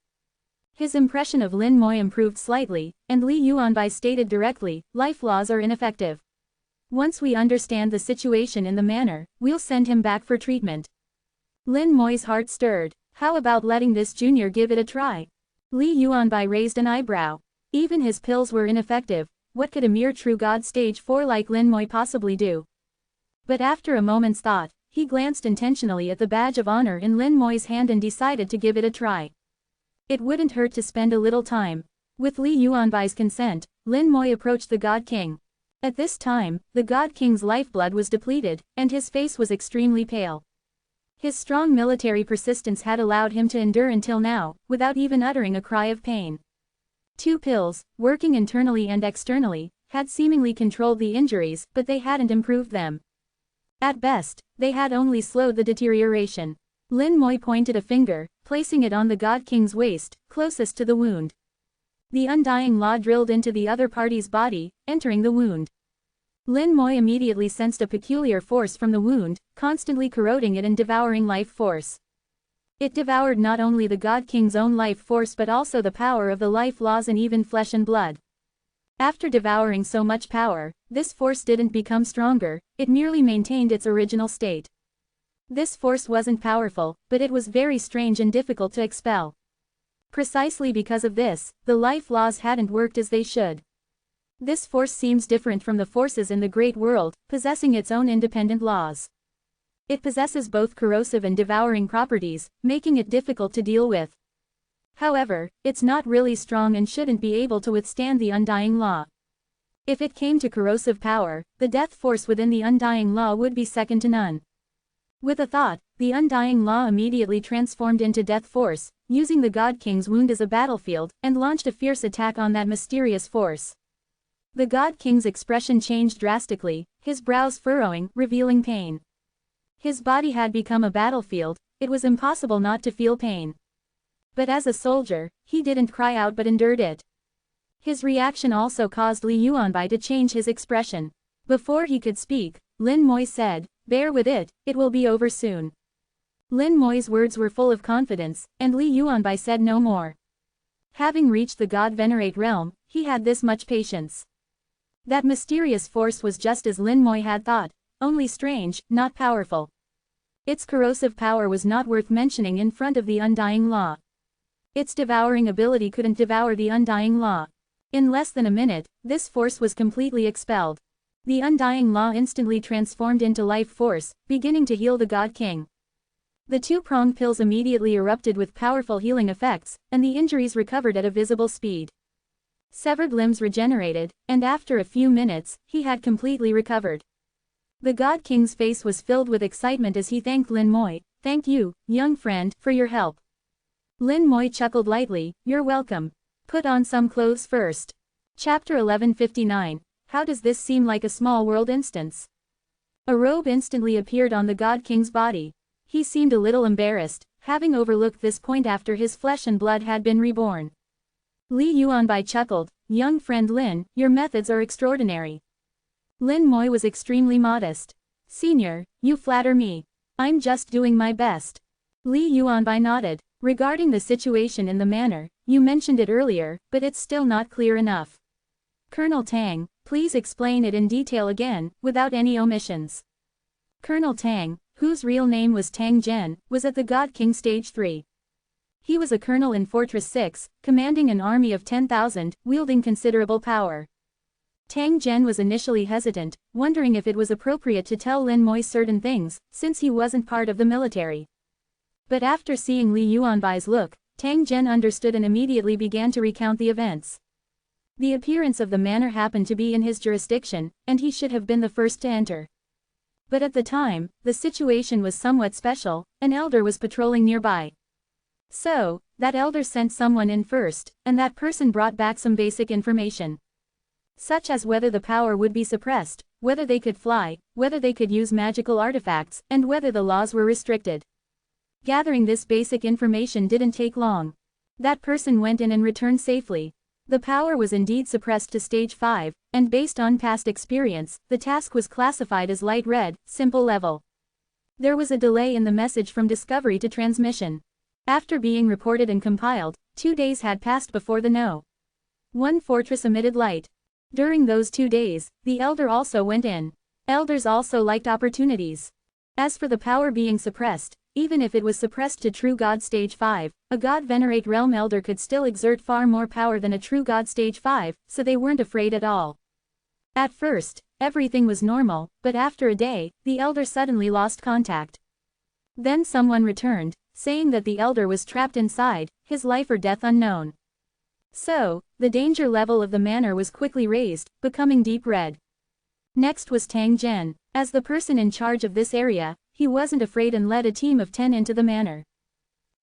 His impression of Lin Moi improved slightly, and Li Yuanbai stated directly, life laws are ineffective. Once we understand the situation in the manor, we'll send him back for treatment. Lin Moi's heart stirred. How about letting this junior give it a try? Li Yuanbai raised an eyebrow. Even his pills were ineffective. What could a mere true god stage 4 like Lin Moi possibly do? But after a moment's thought, he glanced intentionally at the badge of honor in Lin Moi's hand and decided to give it a try. It wouldn't hurt to spend a little time. With Li Yuanbai's consent, Lin Moi approached the God King. At this time, the God King's lifeblood was depleted, and his face was extremely pale. His strong military persistence had allowed him to endure until now, without even uttering a cry of pain. 2 pills, working internally and externally, had seemingly controlled the injuries, but they hadn't improved them. At best, they had only slowed the deterioration. Lin Moi pointed a finger, placing it on the God King's waist, closest to the wound. The undying law drilled into the other party's body, entering the wound. Lin Moi immediately sensed a peculiar force from the wound, constantly corroding it and devouring life force. It devoured not only the God King's own life force but also the power of the life laws and even flesh and blood. After devouring so much power, this force didn't become stronger, it merely maintained its original state. This force wasn't powerful, but it was very strange and difficult to expel. Precisely because of this, the life laws hadn't worked as they should. This force seems different from the forces in the great world, possessing its own independent laws. It possesses both corrosive and devouring properties, making it difficult to deal with. However, it's not really strong and shouldn't be able to withstand the undying law. If it came to corrosive power, the death force within the undying law would be second to none. With a thought, the undying law immediately transformed into death force, using the God King's wound as a battlefield, and launched a fierce attack on that mysterious force. The God King's expression changed drastically, his brows furrowing, revealing pain. His body had become a battlefield, it was impossible not to feel pain. But as a soldier, he didn't cry out but endured it. His reaction also caused Li Yuanbai to change his expression. Before he could speak, Lin Moi said, "Bear with it, it will be over soon." Lin Moi's words were full of confidence, and Li Yuanbai said no more. Having reached the God Venerate realm, he had this much patience. That mysterious force was just as Lin Moi had thought, only strange, not powerful. Its corrosive power was not worth mentioning in front of the undying law. Its devouring ability couldn't devour the undying law. In less than a minute, this force was completely expelled. The undying law instantly transformed into life force, beginning to heal the God King. The 2-pronged pills immediately erupted with powerful healing effects, and the injuries recovered at a visible speed. Severed limbs regenerated, and after a few minutes, he had completely recovered. The God King's face was filled with excitement as he thanked Lin Moi. "Thank you, young friend, for your help." Lin Moi chuckled lightly, "You're welcome. Put on some clothes first." Chapter 1159. How does this seem like a small world instance? A robe instantly appeared on the God King's body. He seemed a little embarrassed, having overlooked this point after his flesh and blood had been reborn. Li Yuanbai chuckled, "Young friend Lin, your methods are extraordinary." Lin Moi was extremely modest. "Senior, you flatter me. I'm just doing my best." Li Yuanbai nodded. "Regarding the situation in the manor, you mentioned it earlier, but it's still not clear enough. Colonel Tang, please explain it in detail again, without any omissions." Colonel Tang, whose real name was Tang Zhen, was at the God King Stage 3. He was a colonel in Fortress 6, commanding an army of 10,000, wielding considerable power. Tang Zhen was initially hesitant, wondering if it was appropriate to tell Lin Moi certain things, since he wasn't part of the military. But after seeing Li Yuanbai's look, Tang Zhen understood and immediately began to recount the events. The appearance of the manor happened to be in his jurisdiction, and he should have been the first to enter. But at the time, the situation was somewhat special, an elder was patrolling nearby. So, that elder sent someone in first, and that person brought back some basic information. Such as whether the power would be suppressed, whether they could fly, whether they could use magical artifacts, and whether the laws were restricted. Gathering this basic information didn't take long. That person went in and returned safely. The power was indeed suppressed to stage 5, and based on past experience, the task was classified as light red, simple level. There was a delay in the message from discovery to transmission. After being reported and compiled, 2 days had passed before the No. 1 fortress emitted light. During those 2 days, the elder also went in. Elders also liked opportunities. As for the power being suppressed, even if it was suppressed to true God stage 5, a God Venerate realm elder could still exert far more power than a true God stage 5, so they weren't afraid at all. At first, everything was normal, but after a day, the elder suddenly lost contact. Then someone returned, saying that the elder was trapped inside, his life or death unknown. So, the danger level of the manor was quickly raised, becoming deep red. Next was Tang Zhen. As the person in charge of this area, he wasn't afraid and led a team of 10 into the manor.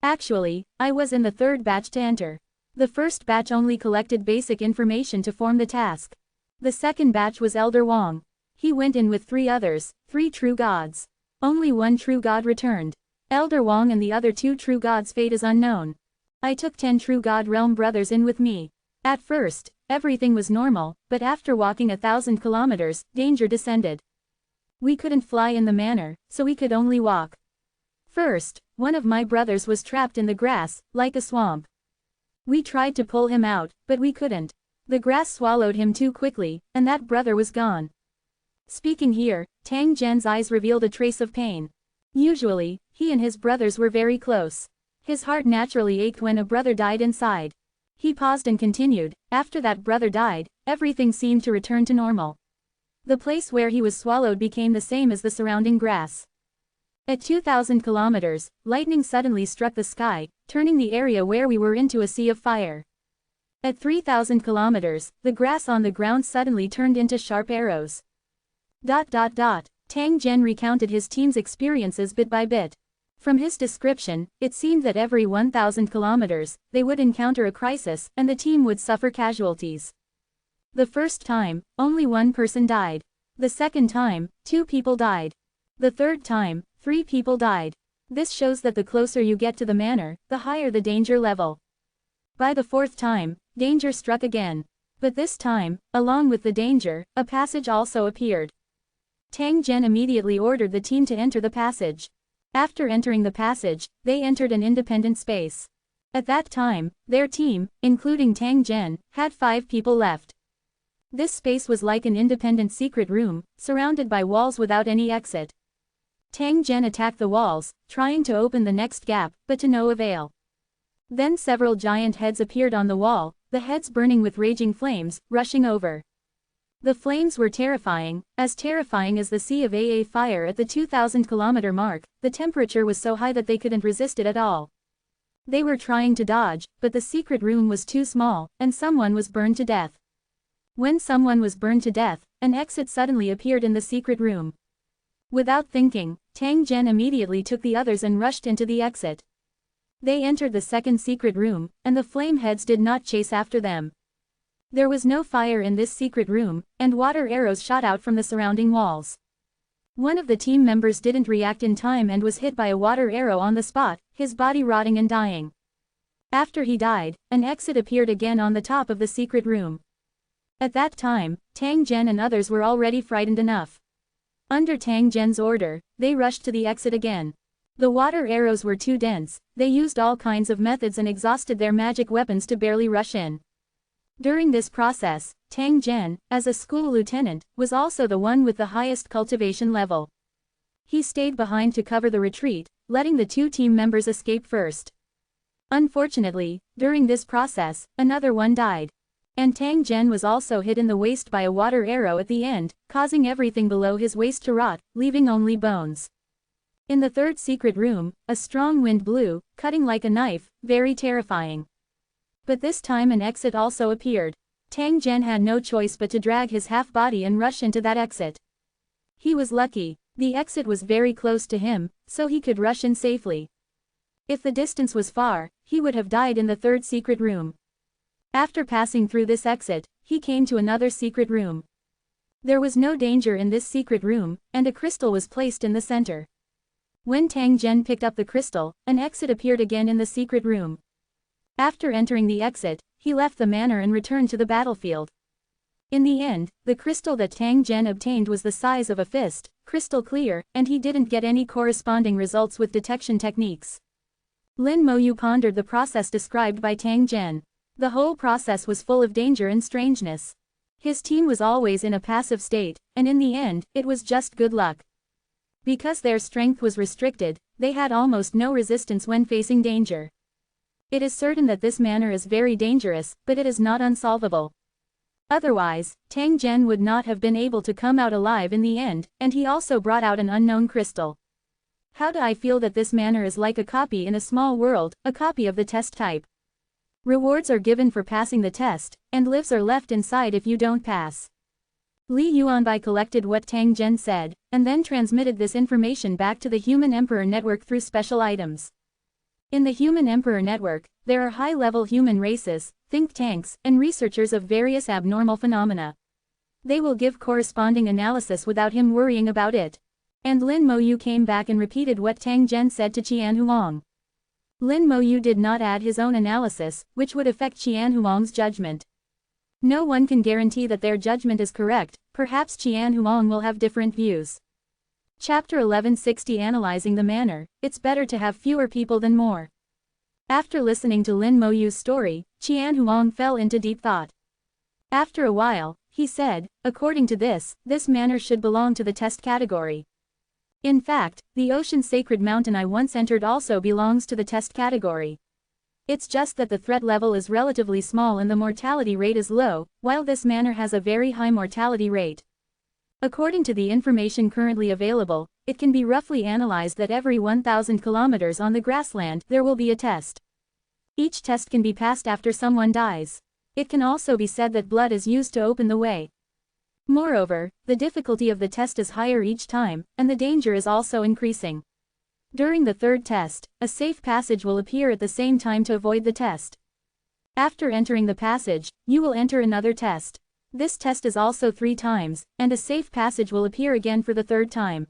Actually, I was in the third batch to enter. The first batch only collected basic information to form the task. The second batch was Elder Wang. He went in with 3 others, 3 true gods. Only 1 true god returned. Elder Wang and the other 2 true gods' fate is unknown. I took 10 true god realm brothers in with me. At first, everything was normal, but after walking 1,000 kilometers, danger descended. We couldn't fly in the manor, so we could only walk. First, one of my brothers was trapped in the grass, like a swamp. We tried to pull him out, but we couldn't. The grass swallowed him too quickly, and that brother was gone. Speaking here, Tang Zhen's eyes revealed a trace of pain. Usually, he and his brothers were very close. His heart naturally ached when a brother died inside. He paused and continued, after that brother died, everything seemed to return to normal. The place where he was swallowed became the same as the surrounding grass. At 2,000 kilometers, lightning suddenly struck the sky, turning the area where we were into a sea of fire. At 3,000 kilometers, the grass on the ground suddenly turned into sharp arrows. Tang Zhen recounted his team's experiences bit by bit. From his description, it seemed that every 1,000 kilometers, they would encounter a crisis, and the team would suffer casualties. The first time, only 1 person died. The second time, 2 people died. The third time, 3 people died. This shows that the closer you get to the manor, the higher the danger level. By the 4th time, danger struck again. But this time, along with the danger, a passage also appeared. Tang Zhen immediately ordered the team to enter the passage. After entering the passage, they entered an independent space. At that time, their team, including Tang Zhen, had 5 people left. This space was like an independent secret room, surrounded by walls without any exit. Tang Zhen attacked the walls, trying to open the next gap, but to no avail. Then several giant heads appeared on the wall, the heads burning with raging flames, rushing over. The flames were terrifying as the sea of AA fire at the 2,000 kilometer mark. The temperature was so high that they couldn't resist it at all. They were trying to dodge, but the secret room was too small, and someone was burned to death. When someone was burned to death, an exit suddenly appeared in the secret room. Without thinking, Tang Zhen immediately took the others and rushed into the exit. They entered the second secret room, and the flame heads did not chase after them. There was no fire in this secret room, and water arrows shot out from the surrounding walls. One of the team members didn't react in time and was hit by a water arrow on the spot, his body rotting and dying. After he died, an exit appeared again on the top of the secret room. At that time, Tang Zhen and others were already frightened enough. Under Tang Zhen's order, they rushed to the exit again. The water arrows were too dense, they used all kinds of methods and exhausted their magic weapons to barely rush in. During this process, Tang Zhen, as a school lieutenant, was also the one with the highest cultivation level. He stayed behind to cover the retreat, letting the 2 team members escape first. Unfortunately, during this process, another one died. And Tang Zhen was also hit in the waist by a water arrow at the end, causing everything below his waist to rot, leaving only bones. In the third secret room, a strong wind blew, cutting like a knife, very terrifying. But this time an exit also appeared. Tang Zhen had no choice but to drag his half-body and rush into that exit. He was lucky. The exit was very close to him, so he could rush in safely. If the distance was far, he would have died in the third secret room. After passing through this exit, he came to another secret room. There was no danger in this secret room, and a crystal was placed in the center. When Tang Zhen picked up the crystal, an exit appeared again in the secret room. After entering the exit, he left the manor and returned to the battlefield. In the end, the crystal that Tang Zhen obtained was the size of a fist, crystal clear, and he didn't get any corresponding results with detection techniques. Lin Moyu pondered the process described by Tang Zhen. The whole process was full of danger and strangeness. His team was always in a passive state, and in the end, it was just good luck. Because their strength was restricted, they had almost no resistance when facing danger. It is certain that this manor is very dangerous, but it is not unsolvable. Otherwise, Tang Zhen would not have been able to come out alive in the end, and he also brought out an unknown crystal. How do I feel that this manner is like a copy in a small world, a copy of the test type. Rewards are given for passing the test, and lives are left inside if you don't pass. Li Yuanbai collected what Tang Zhen said, and then transmitted this information back to the Human Emperor Network through special items. In the Human Emperor Network, there are high-level human races, think tanks, and researchers of various abnormal phenomena. They will give corresponding analysis without him worrying about it. And Lin Moyu came back and repeated what Tang Zhen said to Qian Huang. Lin Moyu did not add his own analysis, which would affect Qian Huang's judgment. No one can guarantee that their judgment is correct, perhaps Qian Huang will have different views. Chapter 1160 Analyzing the Manner, it's better to have fewer people than more. After listening to Lin Moyu's story, Qian Huang fell into deep thought. After a while, he said, according to this manner should belong to the test category. In fact, the ocean sacred mountain I once entered also belongs to the test category. It's just that the threat level is relatively small and the mortality rate is low, while this manor has a very high mortality rate. According to the information currently available, it can be roughly analyzed that every 1,000 kilometers on the grassland there will be a test. Each test can be passed after someone dies. It can also be said that blood is used to open the way. Moreover, the difficulty of the test is higher each time, and the danger is also increasing. During the third test, a safe passage will appear at the same time to avoid the test. After entering the passage, you will enter another test. This test is also 3 times, and a safe passage will appear again for the third time.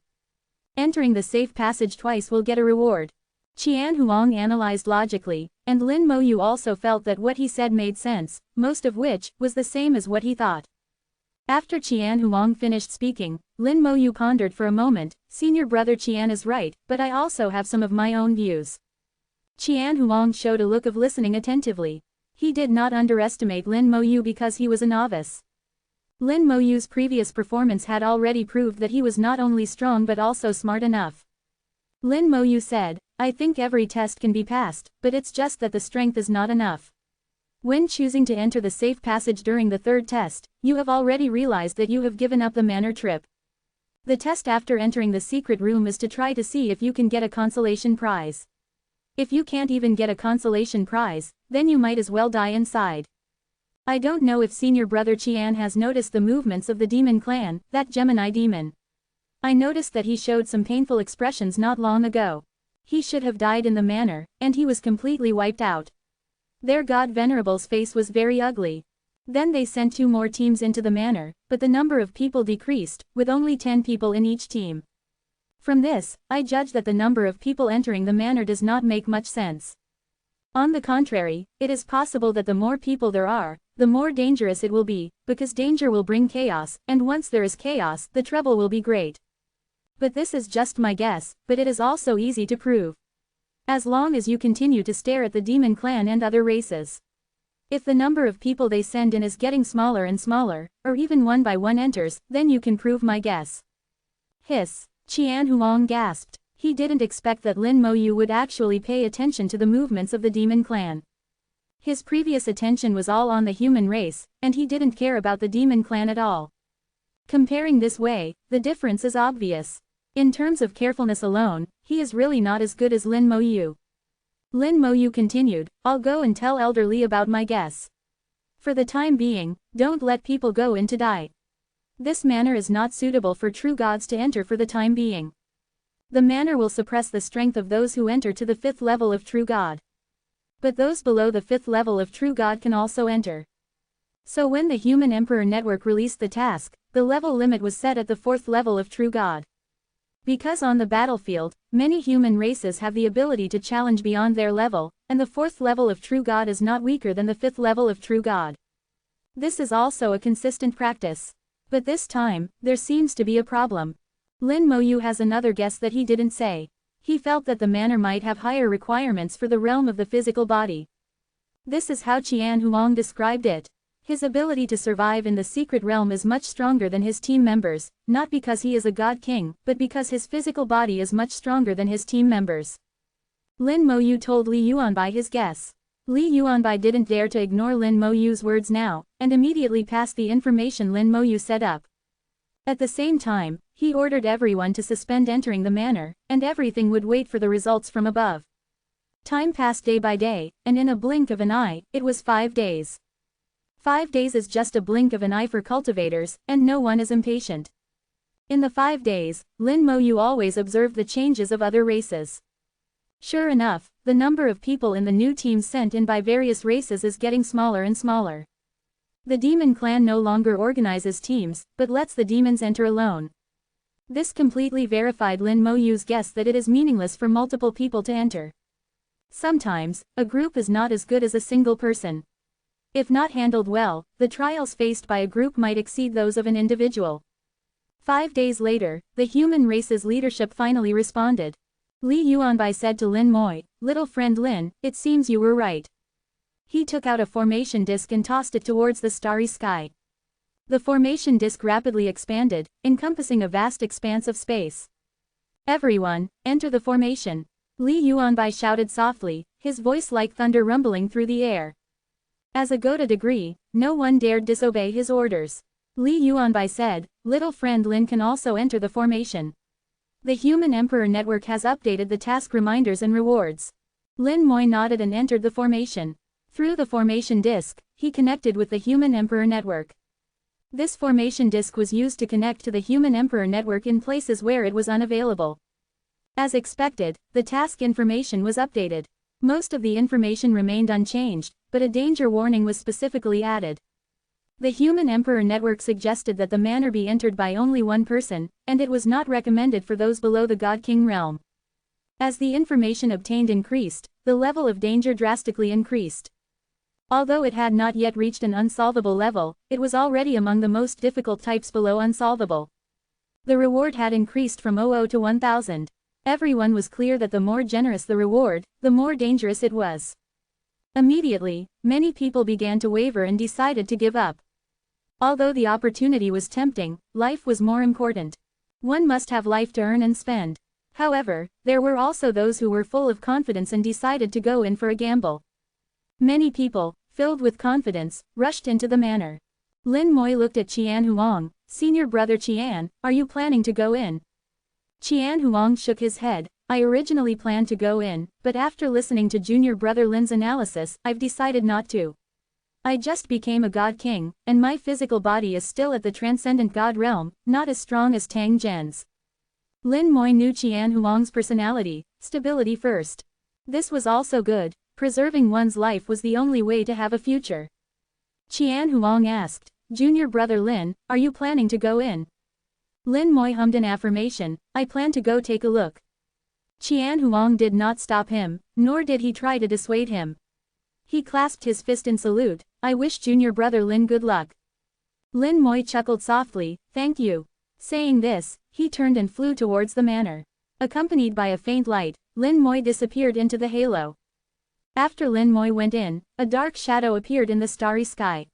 Entering the safe passage twice will get a reward. Qian Huang analyzed logically, and Lin Moyu also felt that what he said made sense, most of which was the same as what he thought. After Qian Huang finished speaking, Lin Moyu pondered for a moment. Senior brother Qian is right, but I also have some of my own views. Qian Huang showed a look of listening attentively. He did not underestimate Lin Moyu because he was a novice. Lin Moyu's previous performance had already proved that he was not only strong but also smart enough. Lin Moyu said, I think every test can be passed, but it's just that the strength is not enough. When choosing to enter the safe passage during the third test, you have already realized that you have given up the manor trip. The test after entering the secret room is to try to see if you can get a consolation prize. If you can't even get a consolation prize, then you might as well die inside. I don't know if senior brother Qian has noticed the movements of the demon clan, that Gemini demon. I noticed that he showed some painful expressions not long ago. He should have died in the manor, and he was completely wiped out. Their god Venerable's face was very ugly. Then they sent 2 more teams into the manor, but the number of people decreased, with only 10 people in each team. From this, I judge that the number of people entering the manor does not make much sense. On the contrary, it is possible that the more people there are, the more dangerous it will be, because danger will bring chaos, and once there is chaos, the trouble will be great. But this is just my guess, but it is also easy to prove. As long as you continue to stare at the demon clan and other races. If the number of people they send in is getting smaller and smaller, or even one by one enters, then you can prove my guess. Hiss. Qian Huang gasped. He didn't expect that Lin Moyu would actually pay attention to the movements of the demon clan. His previous attention was all on the human race, and he didn't care about the demon clan at all. Comparing this way, the difference is obvious. In terms of carefulness alone, he is really not as good as Lin Moyu. Lin Moyu continued, I'll go and tell Elder Li about my guess. For the time being, don't let people go in to die. This manor is not suitable for true gods to enter for the time being. The manor will suppress the strength of those who enter to the 5th level of true god. But those below the 5th level of true god can also enter. So when the Human Emperor Network released the task, the level limit was set at the 4th level of true god. Because on the battlefield, many human races have the ability to challenge beyond their level, and the 4th level of true god is not weaker than the 5th level of true god. This is also a consistent practice. But this time, there seems to be a problem. Lin Moyu has another guess that he didn't say. He felt that the manor might have higher requirements for the realm of the physical body. This is how Qian Huang described it. His ability to survive in the secret realm is much stronger than his team members, not because he is a god king, but because his physical body is much stronger than his team members. Lin Moyu told Li Yuanbai his guess. Li Yuanbai didn't dare to ignore Lin Moyu's words now, and immediately passed the information Lin Moyu set up. At the same time, he ordered everyone to suspend entering the manor, and everything would wait for the results from above. Time passed day by day, and in a blink of an eye, it was 5 days. 5 days is just a blink of an eye for cultivators, and no one is impatient. In the 5 days, Lin Mo Yu always observed the changes of other races. Sure enough, the number of people in the new teams sent in by various races is getting smaller and smaller. The demon clan no longer organizes teams, but lets the demons enter alone. This completely verified Lin Mo Yu's guess that it is meaningless for multiple people to enter. Sometimes, a group is not as good as a single person. If not handled well, the trials faced by a group might exceed those of an individual. 5 days later, the human race's leadership finally responded. Li Yuanbai said to Lin Moi, "Little friend Lin, it seems you were right." He took out a formation disc and tossed it towards the starry sky. The formation disc rapidly expanded, encompassing a vast expanse of space. "Everyone, enter the formation," Li Yuanbai shouted softly, his voice like thunder rumbling through the air. As a Goda degree, no one dared disobey his orders. Li Yuanbai said, "Little friend Lin can also enter the formation. The Human Emperor Network has updated the task reminders and rewards." Lin Moi nodded and entered the formation. Through the formation disc, he connected with the Human Emperor Network. This formation disc was used to connect to the Human Emperor Network in places where it was unavailable. As expected, the task information was updated. Most of the information remained unchanged, but a danger warning was specifically added. The Human Emperor Network suggested that the manor be entered by only one person, and it was not recommended for those below the God King realm. As the information obtained increased, the level of danger drastically increased. Although it had not yet reached an unsolvable level, it was already among the most difficult types below unsolvable. The reward had increased from 00 to 1000. Everyone was clear that the more generous the reward, the more dangerous it was. Immediately, many people began to waver and decided to give up. Although the opportunity was tempting, life was more important. One must have life to earn and spend. However, there were also those who were full of confidence and decided to go in for a gamble. Many people, filled with confidence, rushed into the manor. Lin Moi looked at Qian Huang, "Senior brother Qian, are you planning to go in?" Qian Huang shook his head, "I originally planned to go in, but after listening to junior brother Lin's analysis, I've decided not to. I just became a god king, and my physical body is still at the transcendent god realm, not as strong as Tang Zhen's." Lin Moi knew Qian Huang's personality, stability first. This was also good, preserving one's life was the only way to have a future. Qian Huang asked, "Junior brother Lin, are you planning to go in?" Lin Moi hummed an affirmation, "I plan to go take a look." Qian Huang did not stop him, nor did he try to dissuade him. He clasped his fist in salute, "I wish junior brother Lin good luck." Lin Moi chuckled softly, "Thank you." Saying this, he turned and flew towards the manor. Accompanied by a faint light, Lin Moi disappeared into the halo. After Lin Moi went in, a dark shadow appeared in the starry sky.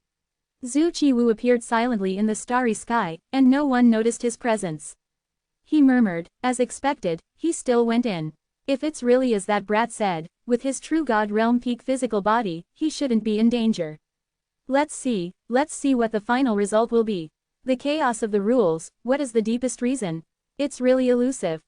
Zhu Qiwu appeared silently in the starry sky, and no one noticed his presence. He murmured, as expected, he still went in. If it's really as that brat said, with his true god realm peak physical body, he shouldn't be in danger. Let's see what the final result will be. The chaos of the rules, what is the deepest reason? It's really elusive.